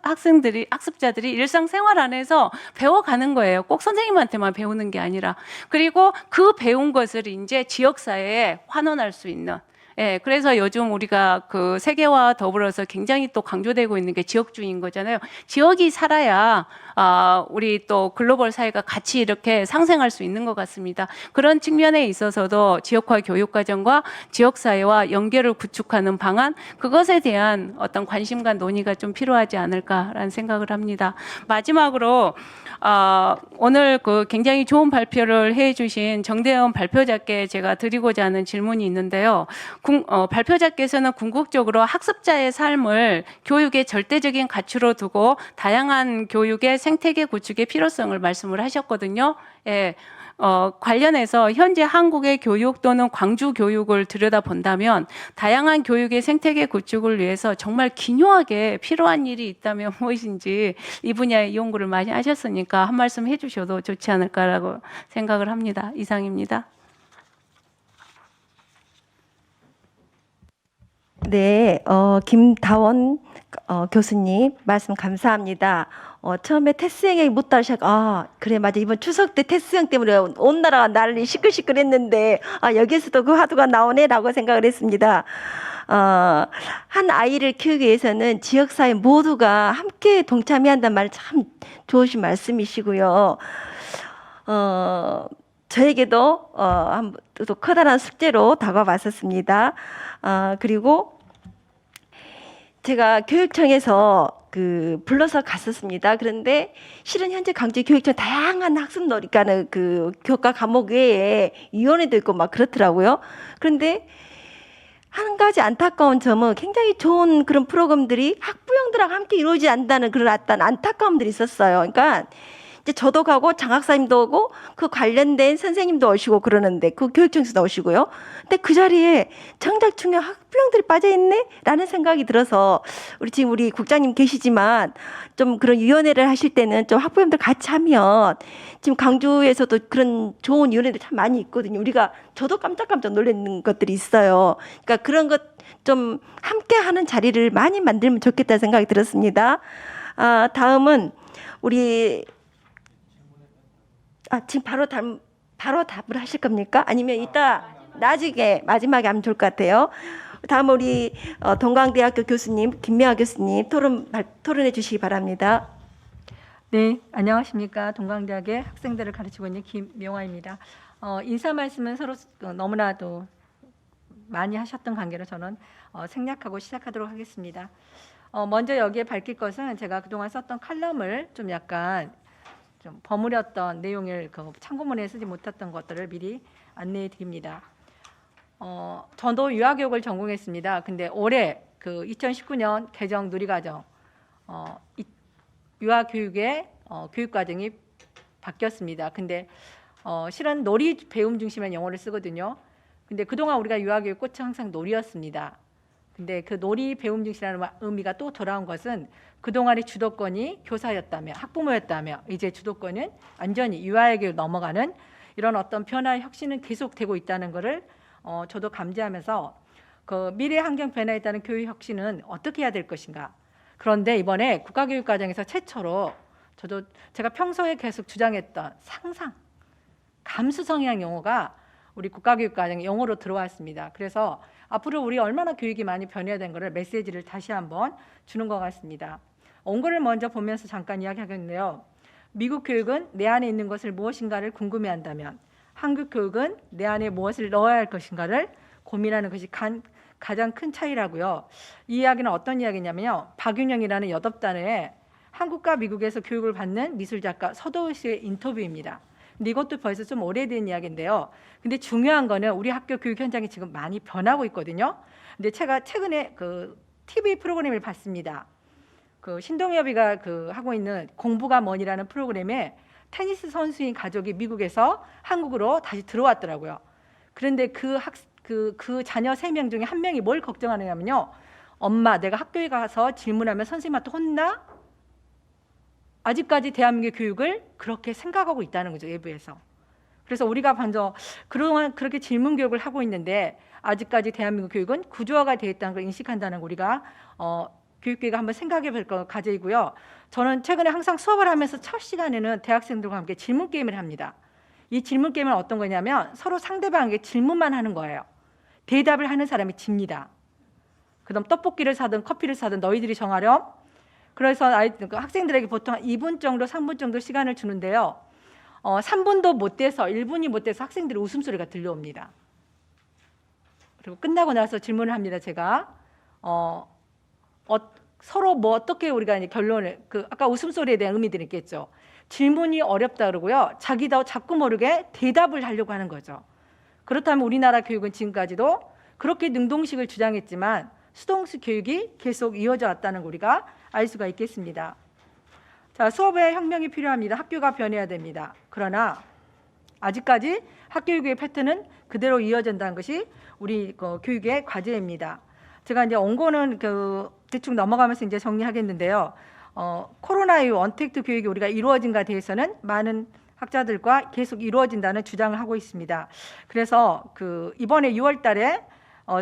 학습자들이 일상생활 안에서 배워가는 거예요. 꼭 선생님한테만 배우는 게 아니라. 그리고 그 배운 것을 이제 지역사회에 환원할 수 있는. 예, 그래서 요즘 우리가 그 세계와 더불어서 굉장히 또 강조되고 있는 게 지역주의인 거잖아요. 지역이 살아야 우리 또 글로벌 사회가 같이 이렇게 상생할 수 있는 것 같습니다. 그런 측면에 있어서도 지역화 교육과정과 지역사회와 연계를 구축하는 방안, 그것에 대한 어떤 관심과 논의가 좀 필요하지 않을까라는 생각을 합니다. 마지막으로 오늘 그 굉장히 좋은 발표를 해주신 정대현 발표자께 제가 드리고자 하는 질문이 있는데요. 발표자께서는 궁극적으로 학습자의 삶을 교육의 절대적인 가치로 두고 다양한 교육의 생태계 구축의 필요성을 말씀을 하셨거든요. 예. 관련해서 현재 한국의 교육 또는 광주 교육을 들여다본다면 다양한 교육의 생태계 구축을 위해서 정말 기묘하게 필요한 일이 있다면 무엇인지 이 분야의 연구를 많이 하셨으니까 한 말씀 해주셔도 좋지 않을까라고 생각을 합니다. 이상입니다. 네, 김다원 교수님 말씀 감사합니다. 처음에 테스형이 못 따르셔서 그래 맞아 이번 추석 때 테스형 때문에 온 나라가 난리 시끌시끌했는데 여기서도 그 화두가 나오네라고 생각을 했습니다. 한 아이를 키우기 위해서는 지역사회 모두가 함께 동참해야 한다는 말 참 좋으신 말씀이시고요. 저에게도 또 커다란 숙제로 다가왔었습니다. 그리고 제가 교육청에서 불러서 갔었습니다. 그런데 실은 현재 강주 교육청 다양한 학습 놀이가는 그 교과 과목 외에 위원회도 있고 막 그렇더라고요. 그런데 한 가지 안타까운 점은 굉장히 좋은 그런 프로그램들이 학부형들하고 함께 이루어지지 않는다는 그런 어떤 안타까움들이 있었어요. 그러니까 이제 저도 가고 장학사님도 오고 그 관련된 선생님도 오시고 그러는데 그 교육청에서도 오시고요. 근데 그 자리에 정작 중요한 학부형들이 빠져있네? 라는 생각이 들어서 우리 국장님 계시지만 좀 그런 위원회를 하실 때는 좀 학부형들 같이 하면 지금 강주에서도 그런 좋은 위원회들 참 많이 있거든요. 저도 깜짝깜짝 놀라는 것들이 있어요. 그러니까 그런 것 좀 함께 하는 자리를 많이 만들면 좋겠다는 생각이 들었습니다. 다음은 우리 지금 바로 답을 하실 겁니까? 아니면 이따 나중에 마지막에 하면 좋을 것 같아요. 다음 우리 동광대학교 교수님 김명아 교수님 토론해 주시기 바랍니다. 네, 안녕하십니까. 동광대학의 학생들을 가르치고 있는 김명아입니다. 인사 말씀은 서로 너무나도 많이 하셨던 관계로 저는 생략하고 시작하도록 하겠습니다. 먼저 여기에 밝힐 것은 제가 그동안 썼던 칼럼을 좀 약간 좀 버무렸던 내용을 그 참고문에 쓰지 못했던 것들을 미리 안내해 드립니다. 저도 유아교육을 전공했습니다. 근데 올해 그 2019년 개정 누리과정 유아교육의 교육과정이 바뀌었습니다. 근데 실은 놀이 배움 중심의 영어를 쓰거든요. 근데 그동안 우리가 유아교육 꽃이 항상 놀이였습니다. 근데 그 놀이 배움 중심이라는 의미가 또 돌아온 것은 그동안의 주도권이 교사였다며 학부모였다며 이제 주도권은 완전히 유아에게 넘어가는 이런 어떤 변화 혁신은 계속되고 있다는 것을 저도 감지하면서 그 미래 환경 변화에 따른 교육 혁신은 어떻게 해야 될 것인가. 그런데 이번에 국가교육과정에서 최초로 제가 평소에 계속 주장했던 상상, 감수 성향 용어가 우리 국가교육과정에 영어로 들어왔습니다. 그래서 앞으로 우리 얼마나 교육이 많이 변해야 된 거를 메시지를 다시 한번 주는 것 같습니다. 원고를 먼저 보면서 잠깐 이야기하겠는데요. 미국 교육은 내 안에 있는 것을 무엇인가를 궁금해한다면 한국 교육은 내 안에 무엇을 넣어야 할 것인가를 고민하는 것이 가장 큰 차이라고요. 이 이야기는 어떤 이야기냐면요. 박윤영이라는 여덟단의 한국과 미국에서 교육을 받는 미술작가 서도우 씨의 인터뷰입니다. 근데 이것도 벌써 좀 오래된 이야기인데요. 근데 중요한 거는 우리 학교 교육 현장이 지금 많이 변하고 있거든요. 근데 제가 최근에 그 TV 프로그램을 봤습니다. 그 신동엽이가 그 하고 있는 공부가 뭐니라는 프로그램에 테니스 선수인 가족이 미국에서 한국으로 다시 들어왔더라고요. 그런데 그 자녀 3명 중에 한 명이 뭘 걱정하느냐면요. 엄마, 내가 학교에 가서 질문하면 선생님한테 혼나? 아직까지 대한민국 교육을 그렇게 생각하고 있다는 거죠, 외부에서. 그래서 우리가 먼저 그동안 그렇게 질문 교육을 하고 있는데 아직까지 대한민국 교육은 구조화가 되어 있다는 걸 인식한다는 거 우리가 교육계가 한번 생각해 볼 것 가져이고요. 저는 최근에 항상 수업을 하면서 첫 시간에는 대학생들과 함께 질문 게임을 합니다. 이 질문 게임은 어떤 거냐면 서로 상대방에게 질문만 하는 거예요. 대답을 하는 사람이 집니다. 그다음 떡볶이를 사든 커피를 사든 너희들이 정하렴. 그래서 학생들에게 보통 2분 정도, 3분 정도 시간을 주는데요. 3분도 못 돼서 1분이 못 돼서 학생들의 웃음소리가 들려옵니다. 그리고 끝나고 나서 질문을 합니다. 제가 서로 뭐 어떻게 우리가 이제 결론을 아까 웃음소리에 대한 의미들이 있겠죠. 질문이 어렵다 그러고요. 자기도 자꾸 모르게 대답을 하려고 하는 거죠. 그렇다면 우리나라 교육은 지금까지도 그렇게 능동식을 주장했지만 수동식 교육이 계속 이어져 왔다는 거 우리가 알 수가 있겠습니다. 자, 수업에 혁명이 필요합니다. 학교가 변해야 됩니다. 그러나 아직까지 학교교육의 패턴은 그대로 이어진다는 것이 우리 교육의 과제입니다. 제가 이제 원고는 대충 넘어가면서 이제 정리하겠는데요. 코로나 이후 언택트 교육이 우리가 이루어진가 대해서는 많은 학자들과 계속 이루어진다는 주장을 하고 있습니다. 그래서 이번에 6월달에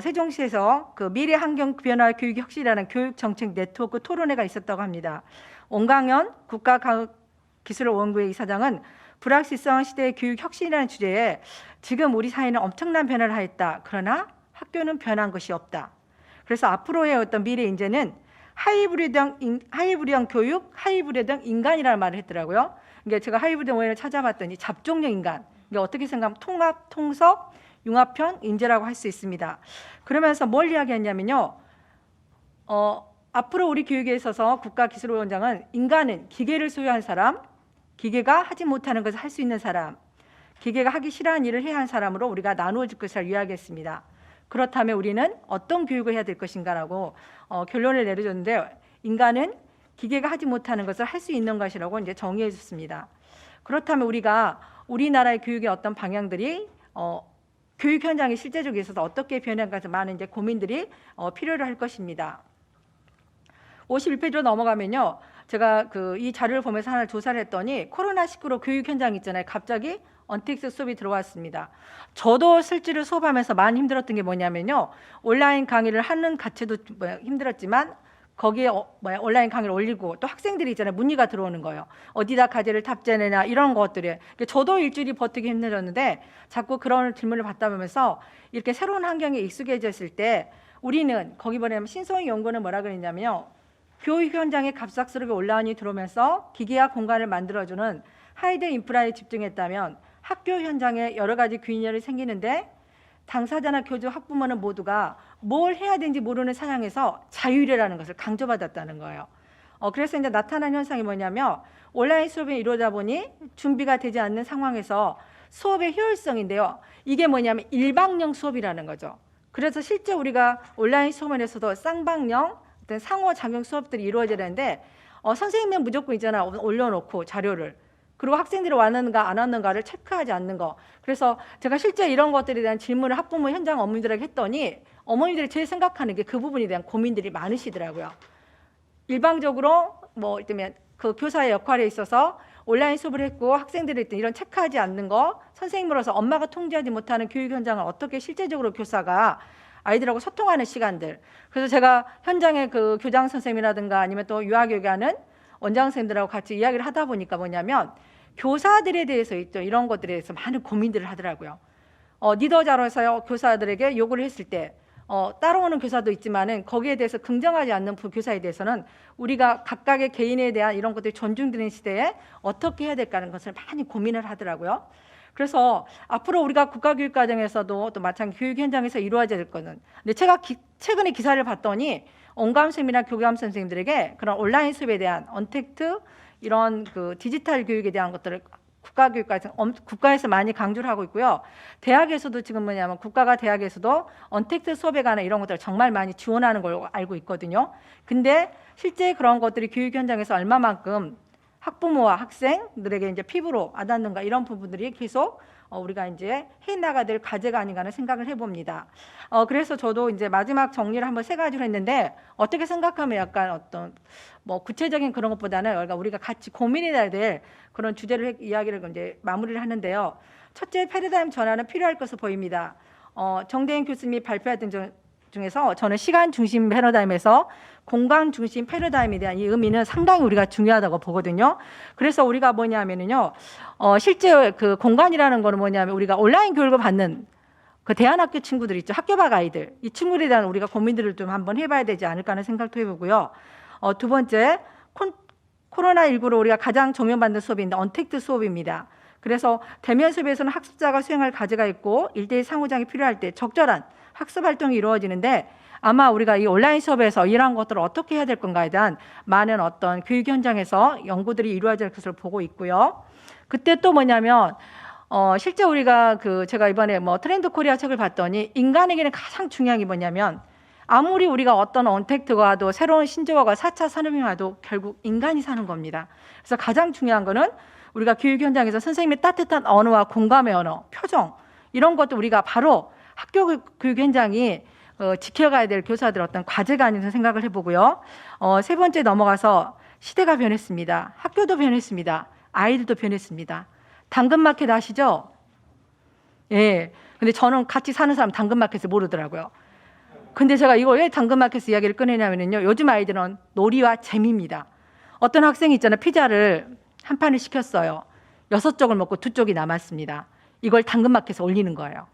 세종시에서 미래 환경 변화 교육 혁신이라는 교육 정책 네트워크 토론회가 있었다고 합니다. 원강현 국가과학기술원구의 이사장은 불확실성 시대의 교육 혁신이라는 주제에 지금 우리 사회는 엄청난 변화를 하였다. 그러나 학교는 변한 것이 없다. 그래서 앞으로의 어떤 미래 인재는 하이브리드형 교육, 하이브리드형 인간이라는 말을 했더라고요. 그러니까 제가 하이브리드 원인을 찾아봤더니 잡종형 인간. 그러니까 어떻게 생각하면 통합, 통섭, 융합형 인재라고 할 수 있습니다. 그러면서 뭘 이야기했냐면요. 앞으로 우리 교육에 있어서 국가기술원장은 인간은 기계를 소유한 사람, 기계가 하지 못하는 것을 할 수 있는 사람, 기계가 하기 싫어하는 일을 해야 하는 사람으로 우리가 나누어 줄 것을 이야기했습니다. 그렇다면 우리는 어떤 교육을 해야 될 것인가라고 결론을 내려줬는데 인간은 기계가 하지 못하는 것을 할 수 있는 것이라고 이제 정의해 줬습니다. 그렇다면 우리나라의 교육의 어떤 방향들이 교육 현장의 실제적으로 있어서 어떻게 변할까 많은 이제 고민들이 필요로 할 것입니다. 51페이지로 넘어가면요. 제가 이 자료를 보면서 하나 조사를 했더니 코로나19로 교육 현장 있잖아요. 갑자기 언택트 수업이 들어왔습니다. 저도 실제로 수업하면서 많이 힘들었던 게 뭐냐면요. 온라인 강의를 하는 자체도 힘들었지만 거기에 온라인 강의를 올리고 또 학생들이 있잖아요. 문의가 들어오는 거예요. 어디다 과제를 탑재내냐 이런 것들이. 저도 일주일이 버티기 힘들었는데 자꾸 그런 질문을 받다 보면서 이렇게 새로운 환경에 익숙해졌을 때 우리는 거기 보면 신소희 연구는 뭐라 그랬냐면요. 교육 현장에 갑작스럽게 온라인이 들어오면서 기계와 공간을 만들어주는 하이드 인프라에 집중했다면 학교 현장에 여러 가지 균열이 생기는데 당사자나 교주, 학부모는 모두가 뭘 해야 되는지 모르는 상황에서 자율이라는 것을 강조받았다는 거예요. 그래서 이제 나타난 현상이 뭐냐면 온라인 수업이 이루어지다 보니 준비가 되지 않는 상황에서 수업의 효율성인데요. 이게 뭐냐면 일방형 수업이라는 거죠. 그래서 실제 우리가 온라인 수업원에서도 쌍방형 어떤 상호작용 수업들이 이루어져야 되는데 선생님은 무조건 있잖아 올려놓고 자료를 그리고 학생들이 왔는가 안 왔는가를 체크하지 않는 거. 그래서 제가 실제 이런 것들에 대한 질문을 학부모 현장 어머님들에게 했더니 어머니들이 제일 생각하는 게 그 부분에 대한 고민들이 많으시더라고요. 일방적으로 뭐 이를테면 그 교사의 역할에 있어서 온라인 수업을 했고 학생들이 이런 체크하지 않는 거, 선생님으로서 엄마가 통제하지 못하는 교육 현장을 어떻게 실제적으로 교사가 아이들하고 소통하는 시간들. 그래서 제가 현장에 그 교장 선생님이라든가 아니면 또 유아교육하는 원장 선생님들하고 같이 이야기를 하다 보니까 뭐냐면 교사들에 대해서 있죠. 이런 것들에 대해서 많은 고민들을 하더라고요. 리더자로서 교사들에게 요구를 했을 때 따라오는 교사도 있지만은 거기에 대해서 긍정하지 않는 교사에 대해서는 우리가 각각의 개인에 대한 이런 것들이 존중되는 시대에 어떻게 해야 될까 하는 것을 많이 고민을 하더라고요. 그래서 앞으로 우리가 국가교육과정에서도 또 마찬가지 교육 현장에서 이루어져야 될 것은 근데 제가 최근에 기사를 봤더니 온감 선생님이나 교감 선생님들에게 그런 온라인 수업에 대한 언택트 이런 그 디지털 교육에 대한 것들을 국가에서 많이 강조를 하고 있고요. 대학에서도 지금 뭐냐면 국가가 대학에서도 언택트 수업에 관한 이런 것들을 정말 많이 지원하는 걸로 알고 있거든요. 근데 실제 그런 것들이 교육 현장에서 얼마만큼 학부모와 학생들에게 이제 피부로 와닿는가 이런 부분들이 계속 우리가 이제 해 나가야 될 과제가 아닌가 하는 생각을 해봅니다. 그래서 저도 이제 마지막 정리를 한번 세 가지로 했는데 어떻게 생각하면 약간 어떤 뭐 구체적인 그런 것보다는 우리가 같이 고민해야 될 그런 주제를 이야기를 이제 마무리를 하는데요. 첫째, 패러다임 전환은 필요할 것으로 보입니다. 정대인 교수님이 발표했던 중에서 저는 시간 중심 패러다임에서 공간 중심 패러다임에 대한 이 의미는 상당히 우리가 중요하다고 보거든요. 그래서 우리가 뭐냐면요, 실제 그 공간이라는 거는 뭐냐면 우리가 온라인 교육을 받는 그 대안학교 친구들 있죠, 학교 밖 아이들, 이 친구들에 대한 우리가 고민들을 좀 한번 해봐야 되지 않을까 하는 생각도 해보고요. 두 번째, 코로나19로 우리가 가장 조명받는 수업인데 언택트 수업입니다. 그래서 대면 수업에서는 학습자가 수행할 과제가 있고 1대1 상호작용이 필요할 때 적절한 학습 활동이 이루어지는데 아마 우리가 이 온라인 수업에서 이러한 것들을 어떻게 해야 될 건가에 대한 많은 어떤 교육 현장에서 연구들이 이루어질 것을 보고 있고요. 그때 또 뭐냐면 실제 우리가 제가 이번에 뭐 트렌드 코리아 책을 봤더니 인간에게는 가장 중요한 게 뭐냐면 아무리 우리가 어떤 언택트가 와도 새로운 신조어가 4차 산업이 와도 결국 인간이 사는 겁니다. 그래서 가장 중요한 거는 우리가 교육 현장에서 선생님의 따뜻한 언어와 공감의 언어, 표정 이런 것도 우리가 바로 학교 교육 현장이 지켜가야 될 교사들 어떤 과제가 아닌가 생각을 해보고요. 세 번째 넘어가서 시대가 변했습니다. 학교도 변했습니다. 아이들도 변했습니다. 당근마켓 아시죠? 예. 근데 저는 같이 사는 사람 당근마켓을 모르더라고요. 근데 제가 이걸 왜 당근마켓 이야기를 꺼내냐면요. 요즘 아이들은 놀이와 재미입니다. 어떤 학생이 있잖아요. 피자를 한 판을 시켰어요. 6쪽을 먹고 2쪽이 남았습니다. 이걸 당근마켓에 올리는 거예요.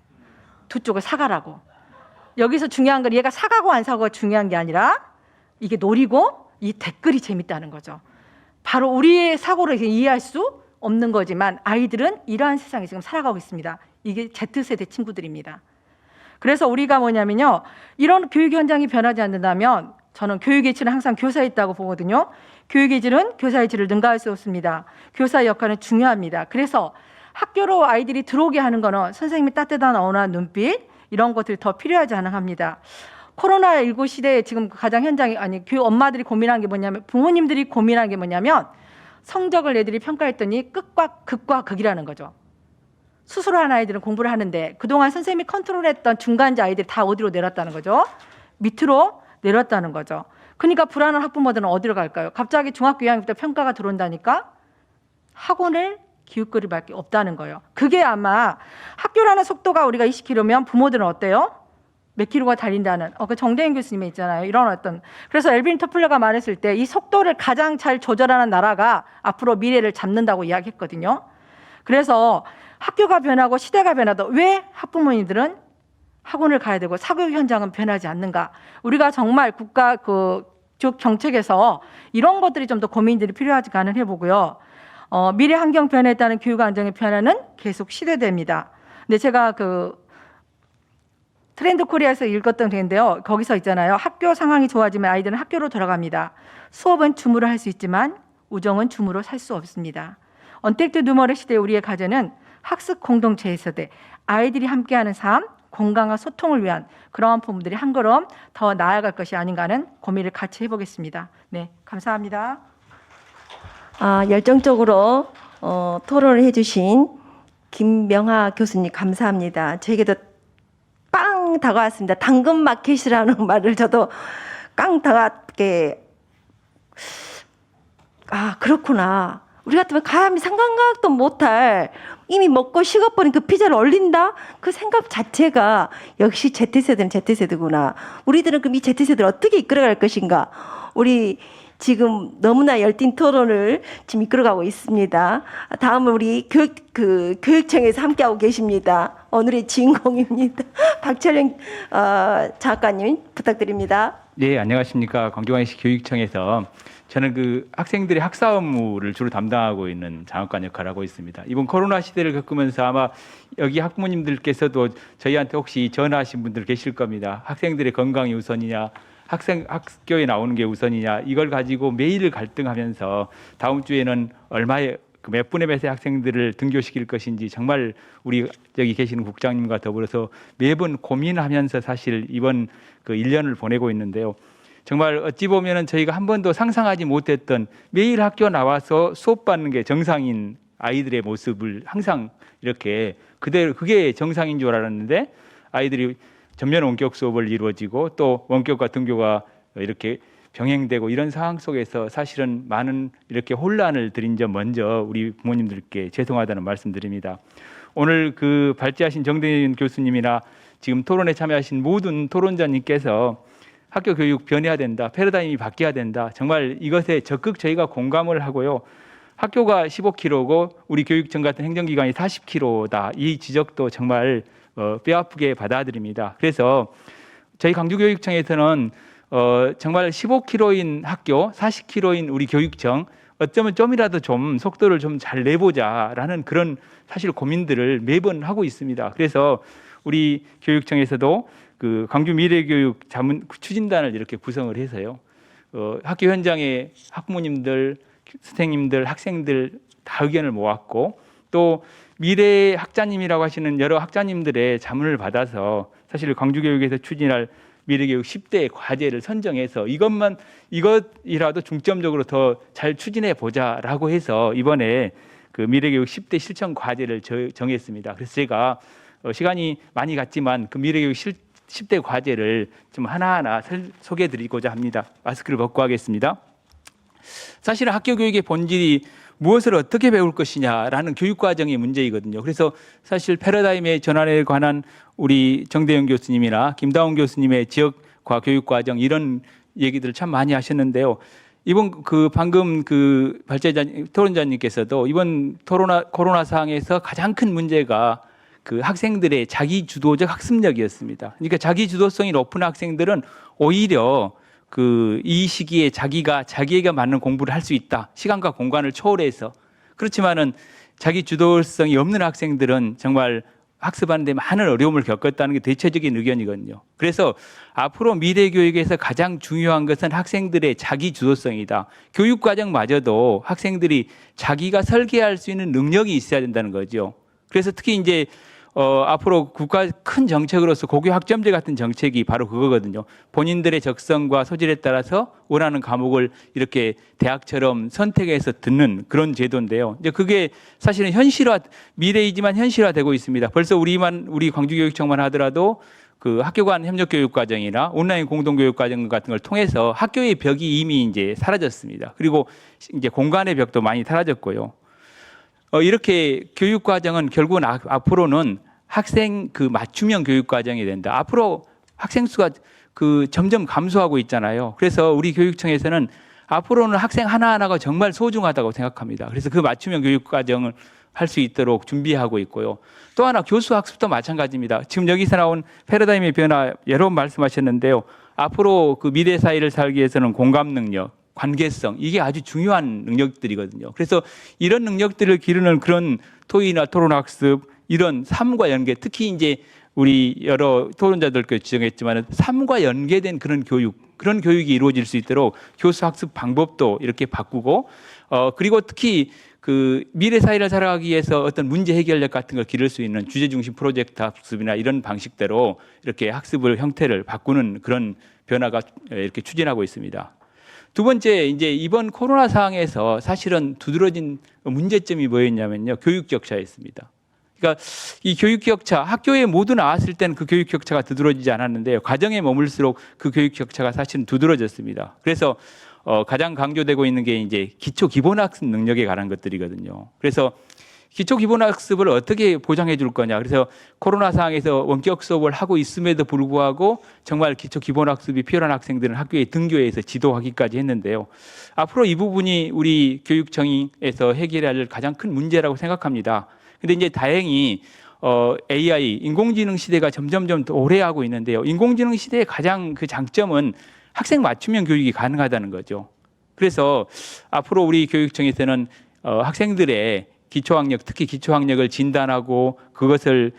2쪽을 사가라고. 여기서 중요한 건 얘가 사가고 안 사고가 중요한 게 아니라 이게 놀이고 이 댓글이 재밌다는 거죠. 바로 우리의 사고를 이해할 수 없는 거지만 아이들은 이러한 세상에 지금 살아가고 있습니다. 이게 Z세대 친구들입니다. 그래서 우리가 뭐냐면요. 이런 교육 현장이 변하지 않는다면 저는 교육의 질은 항상 교사에 있다고 보거든요. 교육의 질은 교사의 질을 능가할 수 없습니다. 교사의 역할은 중요합니다. 그래서 학교로 아이들이 들어오게 하는 거는 선생님이 따뜻한 언어와 눈빛 이런 것들이 더 필요하지 않나 합니다. 코로나19 시대에 지금 가장 현장이 교육 엄마들이 고민한 게 뭐냐면 부모님들이 고민한 게 뭐냐면 성적을 애들이 평가했더니 극과 극이라는 거죠. 스스로한 아이들은 공부를 하는데 그동안 선생님이 컨트롤했던 중간자 아이들이 다 어디로 내렸다는 거죠? 밑으로 내렸다는 거죠. 그러니까 불안한 학부모들은 어디로 갈까요? 갑자기 중학교 2학년부터 평가가 들어온다니까 학원을 기웃거릴 밖에 없다는 거예요. 그게 아마 학교라는 속도가 우리가 20km면 부모들은 어때요? 몇 킬로가 달린다는 그 정대인 교수님이 있잖아요. 이런 어떤 그래서 엘빈 터플러가 말했을 때 이 속도를 가장 잘 조절하는 나라가 앞으로 미래를 잡는다고 이야기했거든요. 그래서 학교가 변하고 시대가 변하도 왜 학부모님들은 학원을 가야 되고 사교육 현장은 변하지 않는가? 우리가 정말 국가 정책에서 이런 것들이 좀 더 고민들이 필요하지 않은 해보고요. 미래 환경 변화에 따른 교육 안정의 변화는 계속 시대됩니다. 근데 제가 트렌드 코리아에서 읽었던 글인데요. 거기서 있잖아요. 학교 상황이 좋아지면 아이들은 학교로 돌아갑니다. 수업은 줌으로 할 수 있지만 우정은 줌으로 살 수 없습니다. 언택트 누머럴 시대 우리의 과제는 학습 공동체 세대, 아이들이 함께하는 삶, 건강한 소통을 위한 그러한 부분들이 한 걸음 더 나아갈 것이 아닌가 하는 고민을 같이 해보겠습니다. 네, 감사합니다. 열정적으로 토론을 해주신 김명하 교수님 감사합니다. 저에게도 빵 다가왔습니다. 당근 마켓이라는 말을 저도 깡 다가게 그렇구나. 우리 같으면 감히 상상도 못할 이미 먹고 식어버린 그 피자를 얼린다? 그 생각 자체가 역시 Z세대는 Z세대구나. 우리들은 그럼 이 Z세대를 어떻게 이끌어갈 것인가? 우리 지금 너무나 열띤 토론을 지금 이끌어가고 있습니다. 다음은 우리 교육청에서 함께하고 계십니다. 오늘의 주인공입니다. 박철영 작가님 부탁드립니다. 네, 안녕하십니까. 광주광역시 교육청에서 저는 그 학생들의 학사 업무를 주로 담당하고 있는 장학관 역할을 하고 있습니다. 이번 코로나 시대를 겪으면서 아마 여기 학부모님들께서도 저희한테 혹시 전화하신 분들 계실 겁니다. 학생들의 건강이 우선이냐, 학교에 나오는 게 우선이냐, 이걸 가지고 매일 갈등하면서 다음 주에는 몇 분의 몇의 학생들을 등교시킬 것인지 정말 우리 여기 계시는 국장님과 더불어서 매번 고민하면서 사실 이번 그 1년을 보내고 있는데요. 정말 어찌 보면은 저희가 한 번도 상상하지 못했던 매일 학교 나와서 수업 받는 게 정상인 아이들의 모습을 항상 이렇게 그대로 그게 정상인 줄 알았는데 아이들이 전면 원격 수업을 이루어지고 또 원격과 등교가 이렇게 병행되고 이런 상황 속에서 사실은 많은 이렇게 혼란을 드린 점 먼저 우리 부모님들께 죄송하다는 말씀드립니다. 오늘 그 발제하신 정대윤 교수님이나 지금 토론에 참여하신 모든 토론자님께서 학교 교육 변해야 된다, 패러다임이 바뀌어야 된다. 정말 이것에 적극 저희가 공감을 하고요. 학교가 15km고 우리 교육청 같은 행정기관이 40km다. 이 지적도 정말 뼈아프게 받아들입니다. 그래서 저희 광주교육청에서는 정말 15km인 학교, 40km인 우리 교육청 어쩌면 좀이라도 좀 속도를 좀 잘 내보자라는 그런 사실 고민들을 매번 하고 있습니다. 그래서 우리 교육청에서도 그 광주 미래교육 자문 추진단을 이렇게 구성을 해서요. 학교 현장에 학부모님들, 선생님들, 학생들 다 의견을 모았고 또 미래 학자님이라고 하시는 여러 학자님들의 자문을 받아서 사실 광주교육에서 추진할 미래교육 10대 과제를 선정해서 이것이라도 중점적으로 더 잘 추진해 보자라고 해서 이번에 그 미래교육 10대 실천 과제를 정했습니다. 그래서 제가 시간이 많이 갔지만 그 미래교육 10대 과제를 좀 하나하나 소개해 드리고자 합니다. 마스크를 벗고 하겠습니다. 사실은 학교 교육의 본질이 무엇을 어떻게 배울 것이냐라는 교육과정의 문제이거든요. 그래서 사실 패러다임의 전환에 관한 우리 정대영 교수님이나 김다운 교수님의 지역화 교육과정 이런 얘기들을 참 많이 하셨는데요. 이번 방금 토론자님께서도 이번 코로나 상황에서 가장 큰 문제가 그 학생들의 자기 주도적 학습력이었습니다. 그러니까 자기 주도성이 높은 학생들은 오히려 이 시기에 자기에게 맞는 공부를 할 수 있다. 시간과 공간을 초월해서. 그렇지만은 자기 주도성이 없는 학생들은 정말 학습하는 데 많은 어려움을 겪었다는 게 대체적인 의견이거든요. 그래서 앞으로 미래 교육에서 가장 중요한 것은 학생들의 자기 주도성이다. 교육 과정마저도 학생들이 자기가 설계할 수 있는 능력이 있어야 된다는 거죠. 그래서 특히 이제 앞으로 국가 큰 정책으로서 고교 학점제 같은 정책이 바로 그거거든요. 본인들의 적성과 소질에 따라서 원하는 과목을 이렇게 대학처럼 선택해서 듣는 그런 제도인데요. 이제 그게 사실은 미래이지만 현실화되고 있습니다. 벌써 우리 광주교육청만 하더라도 그 학교 간 협력 교육 과정이나 온라인 공동 교육 과정 같은 걸 통해서 학교의 벽이 이미 이제 사라졌습니다. 그리고 이제 공간의 벽도 많이 사라졌고요. 이렇게 교육 과정은 결국은 앞으로는 학생 맞춤형 교육 과정이 된다. 앞으로 학생 수가 점점 감소하고 있잖아요. 그래서 우리 교육청에서는 앞으로는 학생 하나하나가 정말 소중하다고 생각합니다. 그래서 그 맞춤형 교육 과정을 할 수 있도록 준비하고 있고요. 또 하나 교수 학습도 마찬가지입니다. 지금 여기서 나온 패러다임의 변화 여러 번 말씀하셨는데요. 앞으로 그 미래 사회를 살기 위해서는 공감 능력, 관계성 이게 아주 중요한 능력들이거든요. 그래서 이런 능력들을 기르는 그런 토의나 토론 학습 이런 삶과 연계 특히 이제 우리 여러 토론자들께서 지적했지만 삶과 연계된 그런 교육이 이루어질 수 있도록 교수 학습 방법도 이렇게 바꾸고 그리고 특히 그 미래 사회를 살아가기 위해서 어떤 문제 해결력 같은 걸 기를 수 있는 주제 중심 프로젝트 학습이나 이런 방식대로 이렇게 학습을 형태를 바꾸는 그런 변화가 이렇게 추진하고 있습니다. 두 번째, 이제 이번 코로나 상황에서 사실은 두드러진 문제점이 뭐였냐면요, 교육 격차였습니다. 그러니까 이 교육 격차, 학교에 모두 나왔을 때는 그 교육 격차가 두드러지지 않았는데요, 과정에 머물수록 그 교육 격차가 사실은 두드러졌습니다. 그래서 가장 강조되고 있는 게 이제 기초 기본학습 능력에 관한 것들이거든요. 그래서 기초 기본학습을 어떻게 보장해 줄 거냐. 그래서 코로나 상황에서 원격 수업을 하고 있음에도 불구하고 정말 기초 기본학습이 필요한 학생들은 학교에 등교해서 지도하기까지 했는데요. 앞으로 이 부분이 우리 교육청에서 해결해야 할 가장 큰 문제라고 생각합니다. 근데 이제 다행히 AI, 인공지능 시대가 점점점 더 오래하고 있는데요. 인공지능 시대의 가장 그 장점은 학생 맞춤형 교육이 가능하다는 거죠. 그래서 앞으로 우리 교육청에서는 학생들의 기초학력, 특히 기초학력을 진단하고 그것을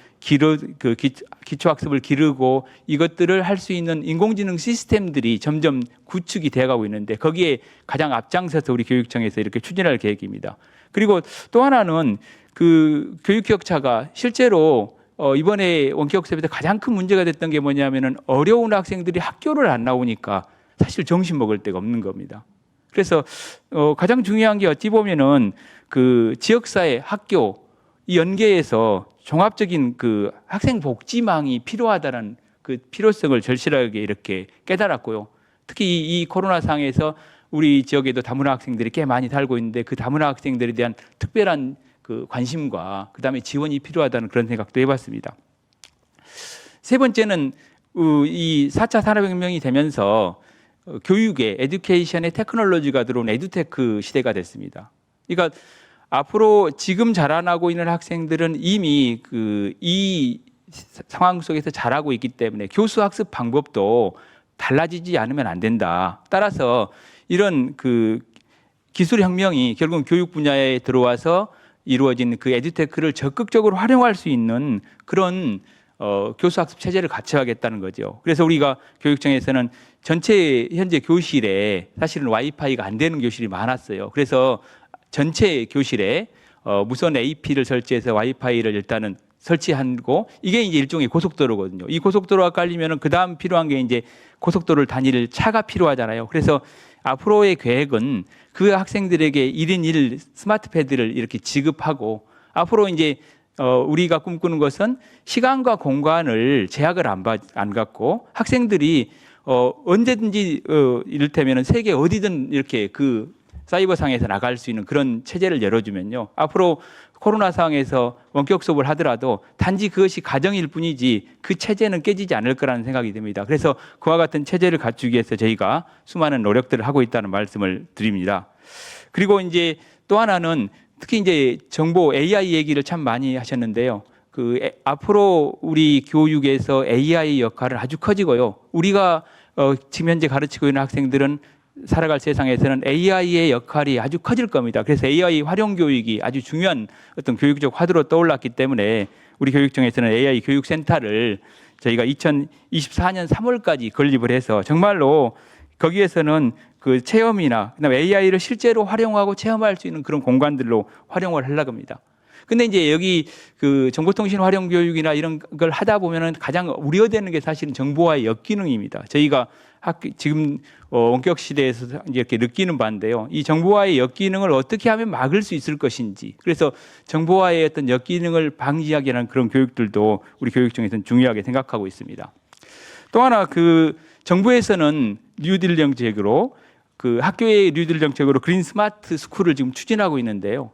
기초학습을 기르고 이것들을 할 수 있는 인공지능 시스템들이 점점 구축이 되어가고 있는데 거기에 가장 앞장서서 우리 교육청에서 이렇게 추진할 계획입니다. 그리고 또 하나는 그 교육 격차가 실제로 이번에 원격 수업에서 가장 큰 문제가 됐던 게 뭐냐면은 어려운 학생들이 학교를 안 나오니까 사실 점심 먹을 데가 없는 겁니다. 그래서 가장 중요한 게 어찌 보면은 그 지역사회, 학교 이 연계에서 종합적인 그 학생 복지망이 필요하다는 그 필요성을 절실하게 이렇게 깨달았고요. 특히 이 코로나 상황에서 우리 지역에도 다문화 학생들이 꽤 많이 살고 있는데 그 다문화 학생들에 대한 특별한 그 관심과 그다음에 지원이 필요하다는 그런 생각도 해봤습니다. 세 번째는 이 4차 산업혁명이 되면서 교육에 에듀케이션에 테크놀로지가 들어온 에듀테크 시대가 됐습니다. 그러니까 앞으로 지금 자라나고 있는 학생들은 이미 이 상황 속에서 자라고 있기 때문에 교수 학습 방법도 달라지지 않으면 안 된다. 따라서 이런 그 기술 혁명이 결국 교육 분야에 들어와서 이루어진 그 에듀테크를 적극적으로 활용할 수 있는 그런 교수학습 체제를 갖춰야겠다는 거죠. 그래서 우리가 교육청에서는 전체 현재 교실에 사실은 와이파이가 안 되는 교실이 많았어요. 그래서 전체 교실에 무선 AP를 설치해서 와이파이를 일단은 설치하고 이게 이제 일종의 고속도로거든요. 이 고속도로가 깔리면은 그 다음 필요한 게 이제 고속도로를 다닐 차가 필요하잖아요. 그래서 앞으로의 계획은 그 학생들에게 1인 1 스마트 패드를 이렇게 지급하고 앞으로 이제 우리가 꿈꾸는 것은 시간과 공간을 제약을 안 갖고 학생들이 언제든지 이를테면 세계 어디든 이렇게 그 사이버상에서 나갈 수 있는 그런 체제를 열어주면요. 앞으로 코로나 상황에서 원격 수업을 하더라도 단지 그것이 가정일 뿐이지 그 체제는 깨지지 않을 거라는 생각이 듭니다. 그래서 그와 같은 체제를 갖추기 위해서 저희가 수많은 노력들을 하고 있다는 말씀을 드립니다. 그리고 이제 또 하나는 특히 이제 정보 AI 얘기를 참 많이 하셨는데요. 앞으로 우리 교육에서 AI 역할은 아주 커지고요. 우리가 지금 현재 가르치고 있는 학생들은 살아갈 세상에서는 AI의 역할이 아주 커질 겁니다. 그래서 AI 활용 교육이 아주 중요한 어떤 교육적 화두로 떠올랐기 때문에 우리 교육청에서는 AI 교육센터를 저희가 2024년 3월까지 건립을 해서 정말로 거기에서는 그 체험이나 그다음에 AI를 실제로 활용하고 체험할 수 있는 그런 공간들로 활용을 하려고 합니다. 근데 이제 여기 그 정보통신 활용 교육이나 이런 걸 하다 보면은 가장 우려되는 게 사실은 정보화의 역기능입니다. 저희가 지금 원격 시대에서 이렇게 느끼는 바인데요. 이 정보화의 역기능을 어떻게 하면 막을 수 있을 것인지. 그래서 정보화의 어떤 역기능을 방지하게 하는 그런 교육들도 우리 교육청에서는 중요하게 생각하고 있습니다. 또 하나 그 정부에서는 뉴딜 정책으로 그 학교의 뉴딜 정책으로 그린 스마트 스쿨을 지금 추진하고 있는데요.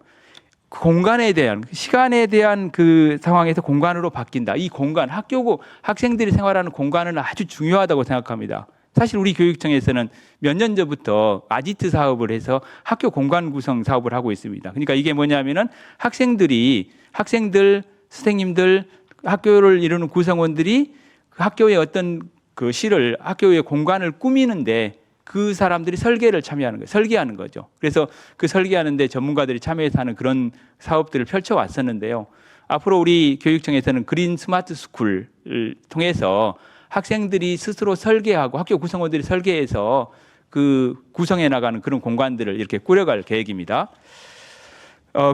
공간에 대한 시간에 대한 그 상황에서 공간으로 바뀐다. 이 공간 학교고 학생들이 생활하는 공간은 아주 중요하다고 생각합니다. 사실 우리 교육청에서는 몇 년 전부터 아지트 사업을 해서 학교 공간 구성 사업을 하고 있습니다. 그러니까 이게 뭐냐면은 학생들, 선생님들, 학교를 이루는 구성원들이 그 학교의 어떤 그 실을 학교의 공간을 꾸미는데 그 사람들이 설계하는 거죠. 그래서 그 설계하는데 전문가들이 참여해서 하는 그런 사업들을 펼쳐왔었는데요. 앞으로 우리 교육청에서는 그린 스마트 스쿨을 통해서 학생들이 스스로 설계하고 학교 구성원들이 설계해서 그 구성해 나가는 그런 공간들을 이렇게 꾸려갈 계획입니다.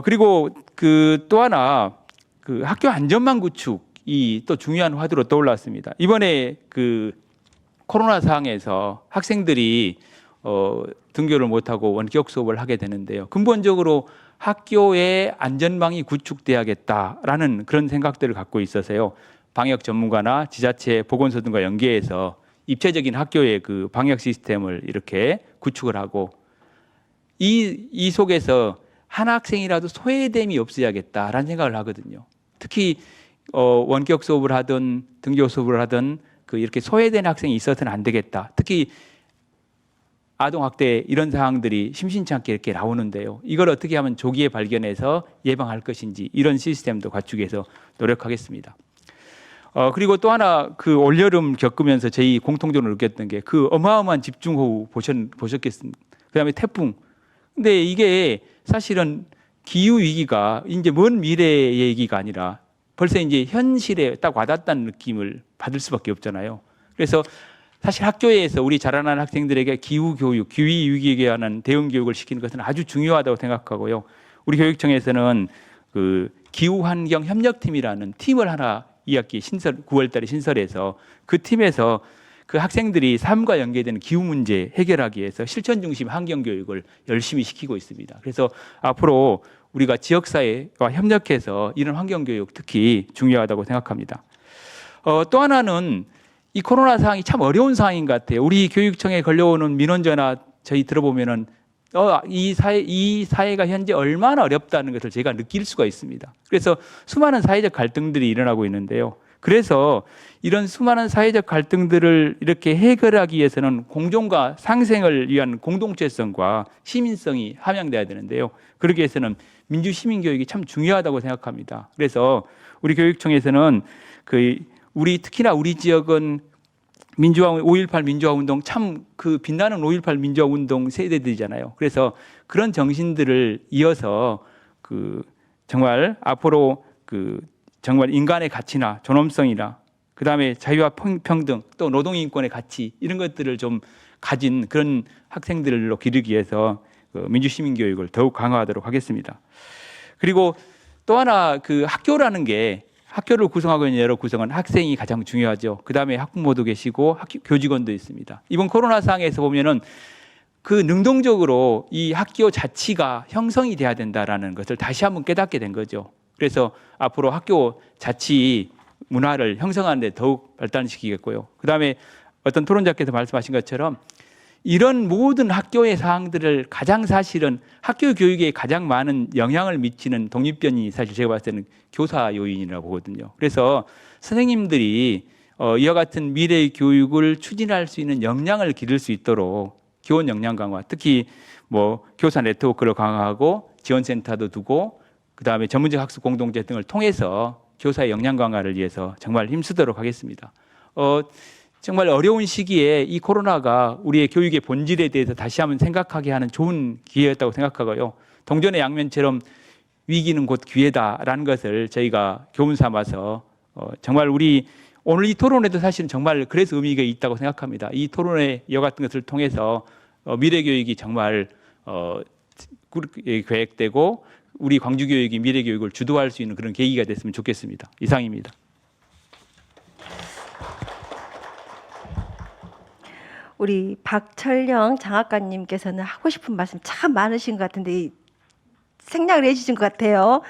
그리고 그 또 하나 그 학교 안전망 구축이 또 중요한 화두로 떠올랐습니다. 이번에 그 코로나 상황에서 학생들이 등교를 못하고 원격 수업을 하게 되는데요. 근본적으로 학교의 안전망이 구축돼야겠다라는 그런 생각들을 갖고 있어서요. 방역 전문가나 지자체 보건소 등과 연계해서 입체적인 학교의 그 방역 시스템을 이렇게 구축을 하고 이 속에서 한 학생이라도 소외됨이 없어야겠다라는 생각을 하거든요. 특히 원격 수업을 하든 등교 수업을 하든 그 이렇게 소외된 학생이 있어서는 안 되겠다. 특히 아동 학대 이런 상황들이 심심치 않게 이렇게 나오는데요. 이걸 어떻게 하면 조기에 발견해서 예방할 것인지 이런 시스템도 갖추기 위해서 노력하겠습니다. 그리고 또 하나 그 올여름 겪으면서 저희 공통적으로 느꼈던 게 그 어마어마한 집중호우 보셨겠습니까? 그다음에 태풍. 근데 이게 사실은 기후 위기가 이제 먼 미래의 얘기가 아니라 벌써 이제 현실에 딱 와닿다는 느낌을 받을 수밖에 없잖아요. 그래서 사실 학교에서 우리 자라나는 학생들에게 기후 교육, 기후 위기에 관한 대응 교육을 시키는 것은 아주 중요하다고 생각하고요. 우리 교육청에서는 그 기후 환경 협력팀이라는 팀을 하나 2학기 9월달에 신설해서 그 팀에서 그 학생들이 삶과 연계되는 기후 문제 해결하기 위해서 실천 중심 환경 교육을 열심히 시키고 있습니다. 그래서 앞으로 우리가 지역사회와 협력해서 이런 환경 교육 특히 중요하다고 생각합니다. 또 하나는 이 코로나 상황이 참 어려운 상황인 것 같아요. 우리 교육청에 걸려오는 민원 전화 저희 들어보면은 이 사회가 현재 얼마나 어렵다는 것을 제가 느낄 수가 있습니다. 그래서 수많은 사회적 갈등들이 일어나고 있는데요. 그래서 이런 수많은 사회적 갈등들을 이렇게 해결하기 위해서는 공존과 상생을 위한 공동체성과 시민성이 함양돼야 되는데요. 그러기 위해서는 민주시민교육이 참 중요하다고 생각합니다. 그래서 우리 교육청에서는 특히나 우리 지역은 5.18 민주화 운동 참 그 빛나는 5.18 민주화 운동 세대들이잖아요. 그래서 그런 정신들을 이어서 정말 앞으로 정말 인간의 가치나 존엄성이나 그다음에 자유와 평등 또 노동인권의 가치 이런 것들을 좀 가진 그런 학생들로 기르기 위해서 민주시민교육을 더욱 강화하도록 하겠습니다. 그리고 또 하나 학교라는 게 학교를 구성하고 있는 여러 구성은 학생이 가장 중요하죠. 그다음에 학부모도 계시고 교직원도 있습니다. 이번 코로나 상황에서 보면은 능동적으로 이 학교 자치가 형성이 돼야 된다라는 것을 다시 한번 깨닫게 된 거죠. 그래서 앞으로 학교 자치 문화를 형성하는 데 더욱 발달시키겠고요. 그다음에 어떤 토론자께서 말씀하신 것처럼 이런 모든 학교의 사항들을 가장 사실은 학교 교육에 가장 많은 영향을 미치는 독립변이 사실 제가 봤을 때는 교사 요인이라고 보거든요. 그래서 선생님들이 이와 같은 미래의 교육을 추진할 수 있는 역량을 기를 수 있도록 교원 역량 강화, 특히 교사 네트워크를 강화하고 지원센터도 두고 그다음에 전문적 학습 공동체 등을 통해서 교사의 역량 강화를 위해서 정말 힘쓰도록 하겠습니다. 정말 어려운 시기에 이 코로나가 우리의 교육의 본질에 대해서 다시 한번 생각하게 하는 좋은 기회였다고 생각하고요. 동전의 양면처럼 위기는 곧 기회다라는 것을 저희가 교훈 삼아서 정말 오늘 이 토론에도 사실은 정말 그래서 의미가 있다고 생각합니다. 이 토론회 이와 같은 것을 통해서 미래 교육이 정말 계획되고 우리 광주 교육이 미래 교육을 주도할 수 있는 그런 계기가 됐으면 좋겠습니다. 이상입니다. 우리 박철영 장학관님께서는 하고 싶은 말씀 참 많으신 것 같은데 생략을 해주신 것 같아요.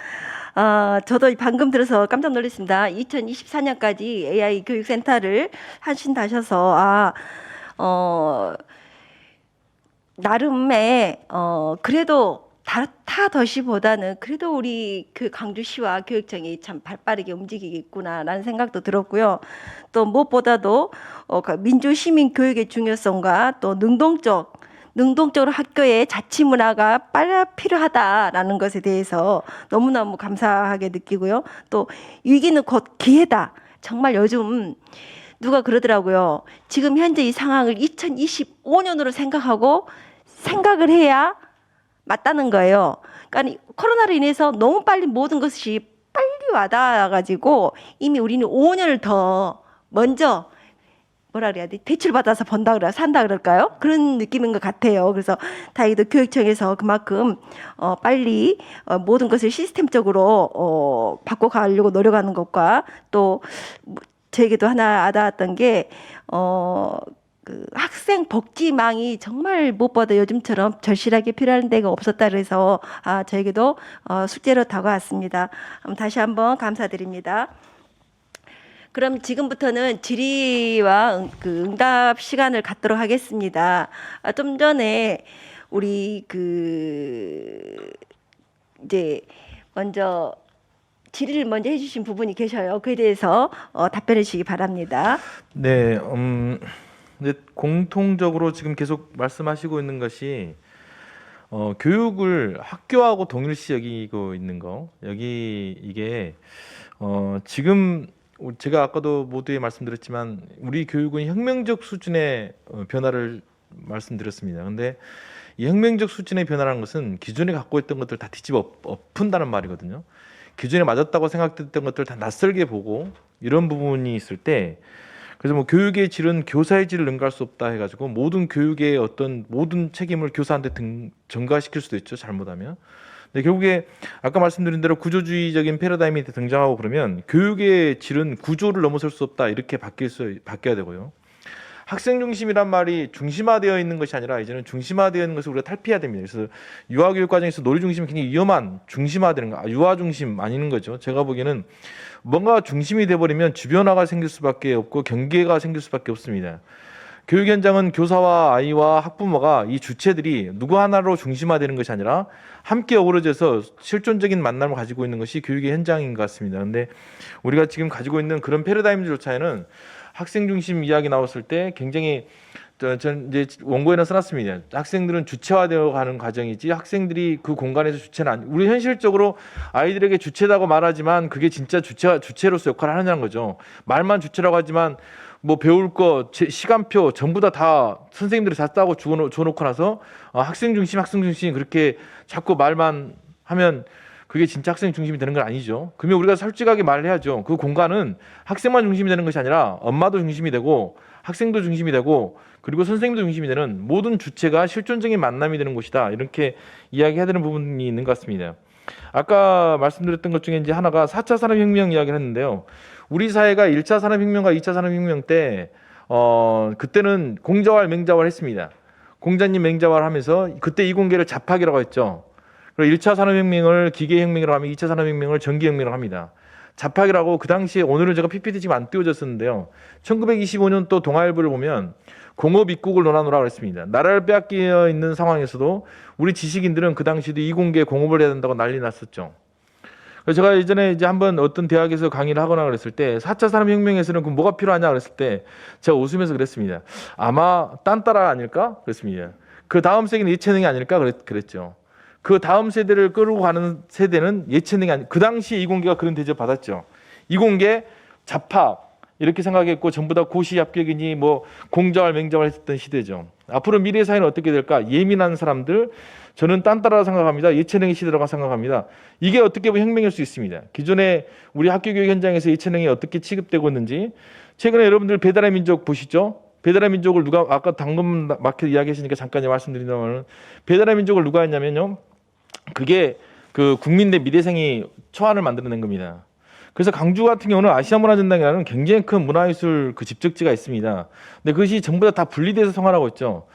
저도 방금 들어서 깜짝 놀랐습니다. 2024년까지 AI 교육센터를 하신다셔서 나름의 그래도 타 더시보다는 그래도 우리 광주시와 교육청이 참 발빠르게 움직이겠구나라는 생각도 들었고요. 또 무엇보다도 민주시민 교육의 중요성과 또 능동적으로 학교의 자치 문화가 필요하다라는 것에 대해서 너무너무 감사하게 느끼고요. 또 위기는 곧 기회다. 정말 요즘 누가 그러더라고요. 지금 현재 이 상황을 2025년으로 생각을 해야 맞다는 거예요. 그러니까 코로나로 인해서 너무 빨리 모든 것이 빨리 와닿아가지고 이미 우리는 5년을 더 먼저 뭐라 그래야 돼? 대출받아서 번다 그래 산다 그럴까요? 그런 느낌인 것 같아요. 그래서 다행히도 교육청에서 그만큼 빨리 모든 것을 시스템적으로 바꿔가려고 노력하는 것과 또 저에게도 하나 와닿았던 게 그 학생 복지망이 정말 무엇보다 요즘처럼 절실하게 필요한 데가 없었다 그래서 저에게도 숙제로 다가왔습니다. 다시 한번 감사드립니다. 그럼 지금부터는 질의와 그 응답 시간을 갖도록 하겠습니다. 좀 전에 우리 이제 먼저 질의를 먼저 해주신 부분이 계셔요. 그에 대해서 답변해 주시기 바랍니다. 네, 근데 공통적으로 지금 계속 말씀하시고 있는 것이 교육을 학교하고 동일시 여기고 있는 거. 여기 이게 지금 제가 아까도 모두에 말씀드렸지만 우리 교육은 혁명적 수준의 변화를 말씀드렸습니다. 근데 이 혁명적 수준의 변화라는 것은 기존에 갖고 있던 것들 다 뒤집어 엎은다는 말이거든요. 기존에 맞았다고 생각됐던 것들 다 낯설게 보고 이런 부분이 있을 때 그래서 뭐 교육의 질은 교사의 질을 능가할 수 없다 해가지고 모든 교육의 어떤 모든 책임을 교사한테 전가시킬 수도 있죠. 잘못하면. 근데 결국에 아까 말씀드린 대로 구조주의적인 패러다임이 등장하고 그러면 교육의 질은 구조를 넘어설 수 없다 이렇게 바뀌어야 되고요. 학생 중심이란 말이 중심화되어 있는 것이 아니라 이제는 중심화되어 있는 것을 우리가 탈피해야 됩니다. 그래서 유아교육 과정에서 놀이 중심이 굉장히 위험한 중심화되는 거, 유아 중심 아니는 거죠. 제가 보기에는 뭔가 중심이 돼버리면 주변화가 생길 수밖에 없고 경계가 생길 수밖에 없습니다. 교육 현장은 교사와 아이와 학부모가 이 주체들이 누구 하나로 중심화되는 것이 아니라 함께 어우러져서 실존적인 만남을 가지고 있는 것이 교육의 현장인 것 같습니다. 그런데 우리가 지금 가지고 있는 그런 패러다임조차에는 학생 중심 이야기 나왔을 때 굉장히 전 이제 원고에는 써놨습니다. 학생들은 주체화되어 가는 과정이지 학생들이 그 공간에서 주체는 아니. 우리 현실적으로 아이들에게 주체다고 말하지만 그게 진짜 주체로서 역할을 하느냐는 거죠. 말만 주체라고 하지만 뭐 배울 거 시간표 전부 다 선생님들이 다 따고 줘놓고 나서 학생 중심 그렇게 자꾸 말만 하면 그게 진짜 학생 중심이 되는 건 아니죠. 그러면 우리가 솔직하게 말을 해야죠. 그 공간은 학생만 중심이 되는 것이 아니라 엄마도 중심이 되고 학생도 중심이 되고 그리고 선생님도 중심이 되는 모든 주체가 실존적인 만남이 되는 곳이다. 이렇게 이야기해야 되는 부분이 있는 것 같습니다. 아까 말씀드렸던 것 중에 이제 하나가 4차 산업혁명 이야기를 했는데요. 우리 사회가 1차 산업혁명과 2차 산업혁명 때 그때는 공자활 맹자활 했습니다. 공자님 맹자활 하면서 그때 이공계를 잡학이라고 했죠. 그리고 1차 산업혁명을 기계혁명이라고 하면 2차 산업혁명을 전기혁명이라고 합니다. 잡학이라고 그 당시에 오늘은 제가 PPT 지금 안 띄워졌었는데요. 1925년도 동아일보를 보면 공업 입국을 논하노라고 했습니다. 나라를 빼앗겨 있는 상황에서도 우리 지식인들은 그 당시도 이공계 공업을 해야 된다고 난리 났었죠. 그래서 제가 예전에 이제 한번 어떤 대학에서 강의를 하거나 그랬을 때 4차 산업혁명에서는 그 뭐가 필요하냐 그랬을 때 제가 웃으면서 그랬습니다. 아마 딴따라 아닐까? 그랬습니다. 그 다음 세기는 예체능이 아닐까? 그랬죠. 그 다음 세대를 끌고 가는 세대는 예체능이 아니. 그 당시 이공계가 그런 대접 받았죠. 이공계 잡학 이렇게 생각했고 전부 다 고시 합격이니 뭐 공자활 맹자활 했던 시대죠. 앞으로 미래 사회는 어떻게 될까? 예민한 사람들 저는 딴따라 생각합니다. 예체능의 시대라고 생각합니다. 이게 어떻게 보면 혁명일 수 있습니다. 기존에 우리 학교 교육 현장에서 예체능이 어떻게 취급되고 있는지 최근에 여러분들 배달의 민족 보시죠. 배달의 민족을 누가 아까 당근 마켓 이야기하시니까 잠깐 말씀드린다면 배달의 민족을 누가 했냐면요. 그게 그 국민대 미대생이 초안을 만들어낸 겁니다. 그래서 강주 같은 경우는 아시아 문화전당이라는 굉장히 큰 문화예술 그 집적지가 있습니다. 근데 그것이 전부 다 분리돼서 생활하고 있죠.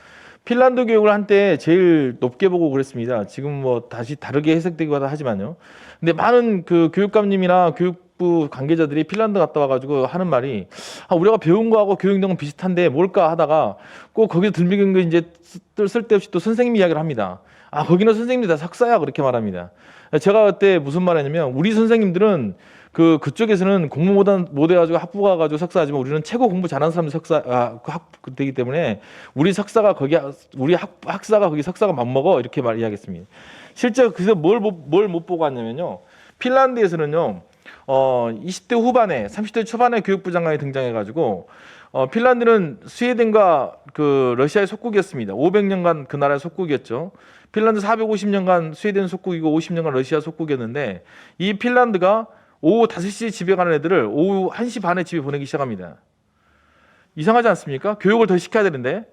핀란드 교육을 한때 제일 높게 보고 그랬습니다. 지금 뭐 다시 다르게 해석되기도 하지만요. 근데 많은 그 교육감님이나 교육부 관계자들이 핀란드 갔다 와가지고 하는 말이 우리가 배운 거하고 교육 내용은 비슷한데 뭘까 하다가 꼭 거기서 들미는 거 이제 쓸데없이 또 선생님 이야기를 합니다. 거기는 선생님들이 다 석사야 그렇게 말합니다. 제가 그때 무슨 말했냐면 우리 선생님들은 그쪽에서는 공부 못해가지고 학부 가가지고 석사하지만 우리는 최고 공부 잘하는 사람들 되기 때문에 우리 석사가 우리 학사가 거기 석사가 맞먹어 이렇게 이야기했습니다. 실제 그래서 뭘 못 보고 왔냐면요. 핀란드에서는요. 20대 후반에 30대 초반에 교육부 장관이 등장해가지고 핀란드는 스웨덴과 그 러시아의 속국이었습니다. 500년간 그 나라의 속국이었죠. 핀란드 450년간 스웨덴 속국이고 50년간 러시아 속국이었는데 이 핀란드가 오후 5시에 집에 가는 애들을 오후 1시 반에 집에 보내기 시작합니다. 이상하지 않습니까? 교육을 더 시켜야 되는데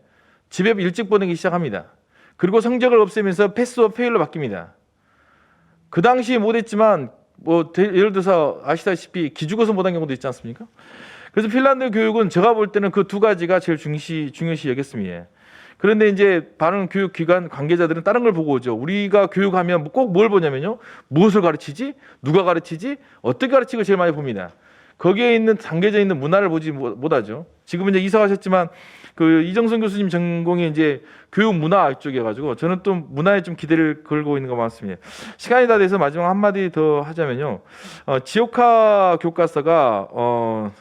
집에 일찍 보내기 시작합니다. 그리고 성적을 없애면서 패스와 페일로 바뀝니다. 그 당시에 못했지만 예를 들어서 아시다시피 기죽어서 못한 경우도 있지 않습니까? 그래서 핀란드 교육은 제가 볼 때는 그 두 가지가 제일 중요시 여겼습니다. 그런데 이제 많은 교육기관 관계자들은 다른 걸 보고 오죠. 우리가 교육하면 꼭 뭘 보냐면요. 무엇을 가르치지? 누가 가르치지? 어떻게 가르치고 제일 많이 봅니다. 거기에 있는 담겨져 있는 문화를 보지 못하죠. 지금 이제 이사 가셨지만 그 이정선 교수님 전공이 이제 교육 문화 쪽이어가지고 저는 또 문화에 좀 기대를 걸고 있는 것 같습니다. 시간이 다 돼서 마지막 한마디 더 하자면요. 지역화 교과서가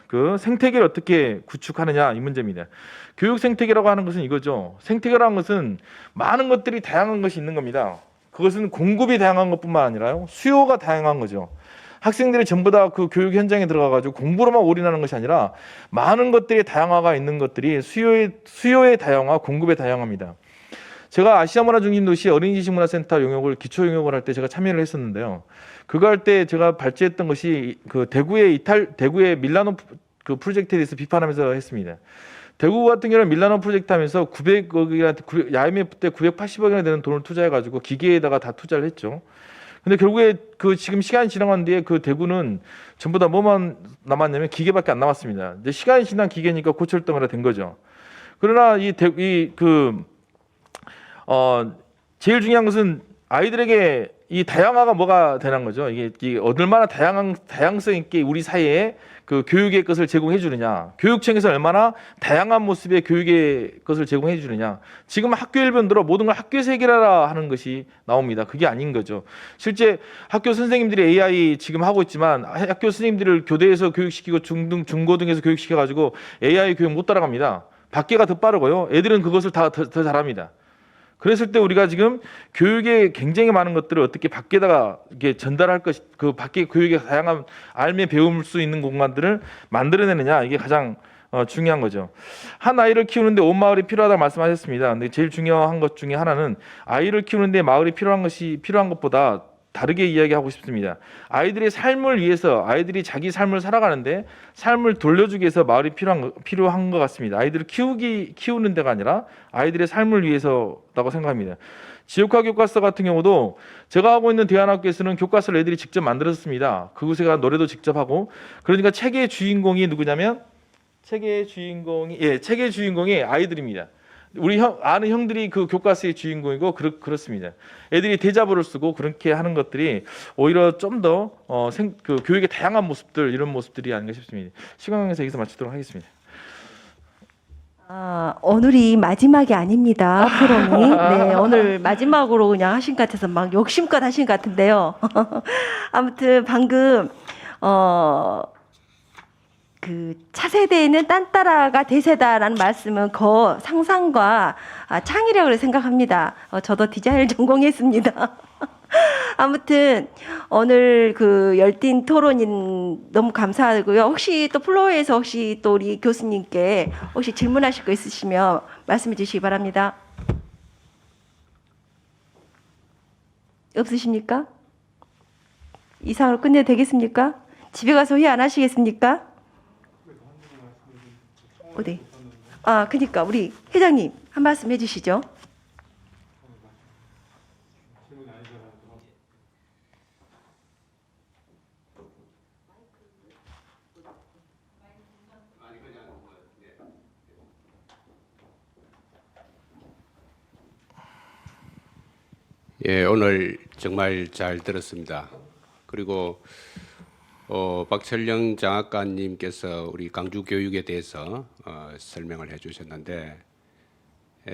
그 생태계를 어떻게 구축하느냐 이 문제입니다. 교육 생태계라고 하는 것은 이거죠. 생태계라는 것은 많은 것들이 다양한 것이 있는 겁니다. 그것은 공급이 다양한 것뿐만 아니라요. 수요가 다양한 거죠. 학생들이 전부 다 그 교육 현장에 들어가가지고 공부로만 올인하는 것이 아니라 많은 것들이 다양화가 있는 것들이 수요의 다양화, 공급의 다양화입니다. 제가 아시아문화중심도시 어린이지식문화센터 용역을 기초 용역을 할 때 제가 참여를 했었는데요. 그거 할 때 제가 발제했던 것이 그 대구의 밀라노 그 프로젝트에 대해서 비판하면서 했습니다. 대구 같은 경우는 밀라노 프로젝트 하면서 900억이나 IMF 때 980억이나 되는 돈을 투자해가지고 기계에다가 다 투자를 했죠. 근데 결국에 그 지금 시간이 지나간 뒤에 그 대구는 전부 다 뭐만 남았냐면 기계밖에 안 남았습니다. 이제 시간이 지난 기계니까 고철덩이라 된 거죠. 그러나 제일 중요한 것은 아이들에게 이 다양화가 뭐가 되는 거죠. 이게 얼마나 다양성 있게 우리 사회에 그 교육의 것을 제공해 주느냐. 교육청에서 얼마나 다양한 모습의 교육의 것을 제공해 주느냐. 지금 학교 일변도로 모든 걸 학교에서 해결하라 하는 것이 나옵니다. 그게 아닌 거죠. 실제 학교 선생님들이 AI 지금 하고 있지만 학교 선생님들을 교대에서 교육시키고 중고등에서 교육시켜 가지고 AI 교육 못 따라갑니다. 밖에가 더 빠르고요. 애들은 그것을 더 잘합니다. 그랬을 때 우리가 지금 교육에 굉장히 많은 것들을 어떻게 밖에다가 이렇게 전달할 것이 그 밖에 교육의 다양한 알매 배울 수 있는 공간들을 만들어내느냐 이게 가장 중요한 거죠. 한 아이를 키우는데 온 마을이 필요하다고 말씀하셨습니다. 근데 제일 중요한 것 중에 하나는 아이를 키우는데 마을이 필요한 것보다 다르게 이야기하고 싶습니다. 아이들의 삶을 위해서 아이들이 자기 삶을 살아가는데 삶을 돌려주기 위해서 마을이 필요한 것 같습니다. 아이들을 키우는 데가 아니라 아이들의 삶을 위해서라고 생각합니다. 지역화 교과서 같은 경우도 제가 하고 있는 대안학교에서는 교과서를 애들이 직접 만들었습니다. 그곳에 가 노래도 직접 하고 그러니까 책의 주인공이 누구냐면 책의 주인공이 아이들입니다. 우리 아는 형들이 그 교과서의 주인공이고 그렇습니다. 애들이 대자보를 쓰고 그렇게 하는 것들이 오히려 좀 더 그 교육의 다양한 모습들 이런 모습들이 아닌가 싶습니다. 시간 관계에서 여기서 마치도록 하겠습니다. 오늘이 마지막이 아닙니다. 토론이. 네, 오늘 마지막으로 그냥 하신 것 같아서 막 욕심껏 하신 것 같은데요. 아무튼 방금 그 차세대에는 딴따라가 대세다라는 말씀은 상상과 창의력을 생각합니다. 저도 디자인을 전공했습니다. 아무튼 오늘 그 열띤 토론인 너무 감사하고요. 혹시 또 플로어에서 혹시 또 우리 교수님께 혹시 질문하실 거 있으시면 말씀해 주시기 바랍니다. 없으십니까? 이상으로 끝내도 되겠습니까? 집에 가서 후회 안 하시겠습니까? 어디? 그러니까 우리 회장님 한 말씀 해주시죠. 예, 오늘 정말 잘 들었습니다. 그리고 박철영 장학관님께서 우리 강주 교육에 대해서 설명을 해주셨는데,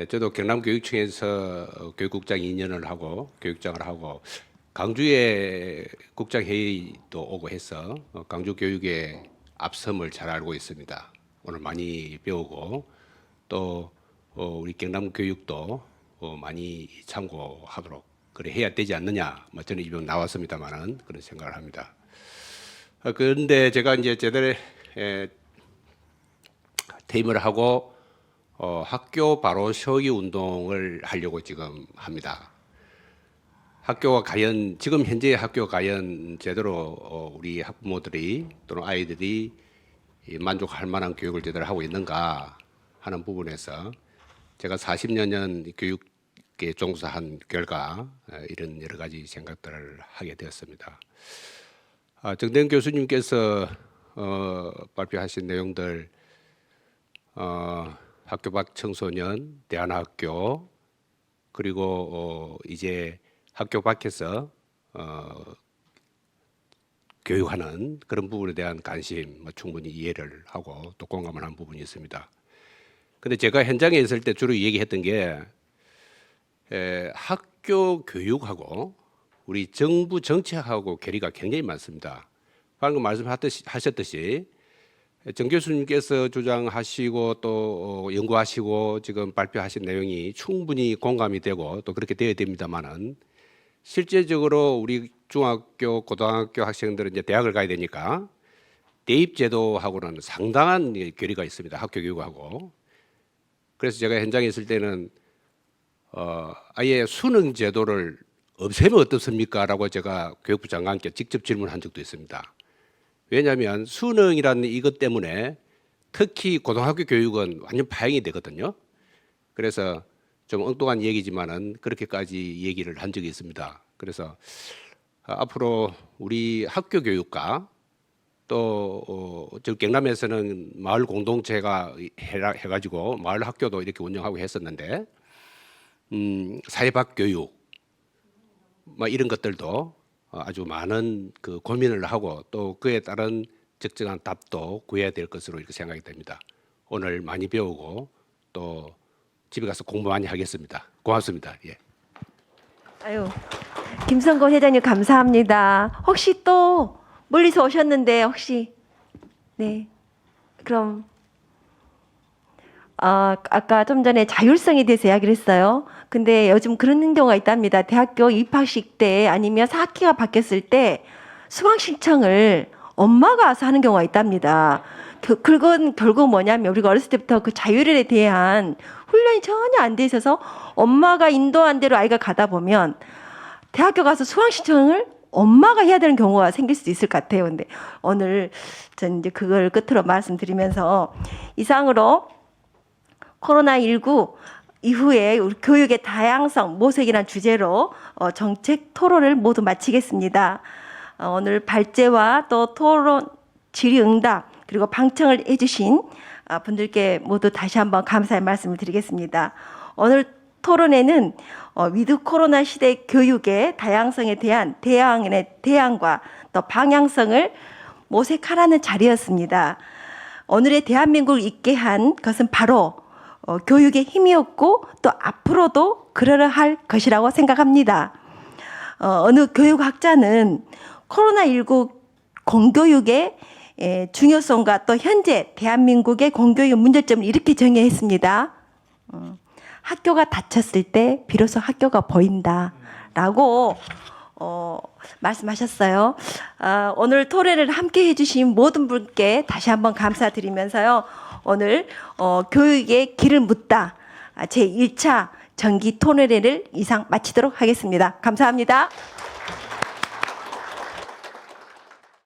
저도 경남교육청에서 교육국장 2년을 하고 교육장을 하고 강주에 국장회의도 오고 해서 강주 교육의 앞섬을 잘 알고 있습니다. 오늘 많이 배우고 또 우리 경남교육도 많이 참고하도록 그래 해야 되지 않느냐. 저는 이번 나왔습니다만은 그런 생각을 합니다. 그런데 제가 이제 제대로 퇴임을 하고 학교 바로 서기 운동을 하려고 지금 합니다. 학교가 과연 지금 현재 학교가 과연 제대로 우리 학부모들이 또는 아이들이 만족할 만한 교육을 제대로 하고 있는가 하는 부분에서 제가 40년 교육에 종사한 결과 이런 여러 가지 생각들을 하게 되었습니다. 정대현 교수님께서 발표하신 내용들 학교 밖 청소년, 대안학교 그리고 이제 학교 밖에서 교육하는 그런 부분에 대한 관심 충분히 이해를 하고 또 공감을 한 부분이 있습니다. 근데 제가 현장에 있을 때 주로 얘기했던 게 학교 교육하고 우리 정부 정책하고 괴리가 굉장히 많습니다. 방금 말씀하셨듯이 정 교수님께서 주장하시고 또 연구하시고 지금 발표하신 내용이 충분히 공감이 되고 또 그렇게 되어야 됩니다만은 실제적으로 우리 중학교, 고등학교 학생들은 이제 대학을 가야 되니까 대입 제도하고는 상당한 괴리가 있습니다. 학교 교육하고. 그래서 제가 현장에 있을 때는 아예 수능 제도를 없애면 어떻습니까? 라고 제가 교육부 장관께 직접 질문한 적도 있습니다. 왜냐하면 수능이라는 이것 때문에 특히 고등학교 교육은 완전 파행이 되거든요. 그래서 좀 엉뚱한 얘기지만은 그렇게까지 얘기를 한 적이 있습니다. 그래서 앞으로 우리 학교 교육과 또 저 경남에서는 마을 공동체가 해가지고 마을 학교도 이렇게 운영하고 했었는데 사회 밖 교육 이런 것들도 아주 많은 그 고민을 하고 또 그에 따른 적정한 답도 구해야 될 것으로 이렇게 생각이 됩니다. 오늘 많이 배우고 또 집에 가서 공부 많이 하겠습니다. 고맙습니다. 예. 아유, 김성곤 회장님 감사합니다. 혹시 또 멀리서 오셨는데 혹시 네 그럼 아까 좀 전에 자율성에 대해서 이야기를 했어요. 근데 요즘 그런 경우가 있답니다. 대학교 입학식 때 아니면 4학기가 바뀌었을 때 수강 신청을 엄마가 와서 하는 경우가 있답니다. 그건 결국 뭐냐면 우리가 어렸을 때부터 그 자율에 대한 훈련이 전혀 안 돼 있어서 엄마가 인도한 대로 아이가 가다 보면 대학교 가서 수강 신청을 엄마가 해야 되는 경우가 생길 수도 있을 것 같아요. 근데 오늘 전 이제 그걸 끝으로 말씀드리면서 이상으로 코로나19 이후에 우리 교육의 다양성, 모색이라는 주제로 정책 토론을 모두 마치겠습니다. 오늘 발제와 또 토론 질의응답 그리고 방청을 해주신 분들께 모두 다시 한번 감사의 말씀을 드리겠습니다. 오늘 토론회는 위드 코로나 시대 교육의 다양성에 대한 대안과 또 방향성을 모색하라는 자리였습니다. 오늘의 대한민국을 있게 한 것은 바로 교육의 힘이었고 또 앞으로도 그러려 할 것이라고 생각합니다. 어느 교육학자는 코로나19 공교육의 중요성과 또 현재 대한민국의 공교육 문제점을 이렇게 정의했습니다. 학교가 닫혔을 때 비로소 학교가 보인다라고 말씀하셨어요. 오늘 토론을 함께 해주신 모든 분께 다시 한번 감사드리면서요. 오늘 교육의 길을 묻다 제1차 정기 토론회를 이상 마치도록 하겠습니다. 감사합니다.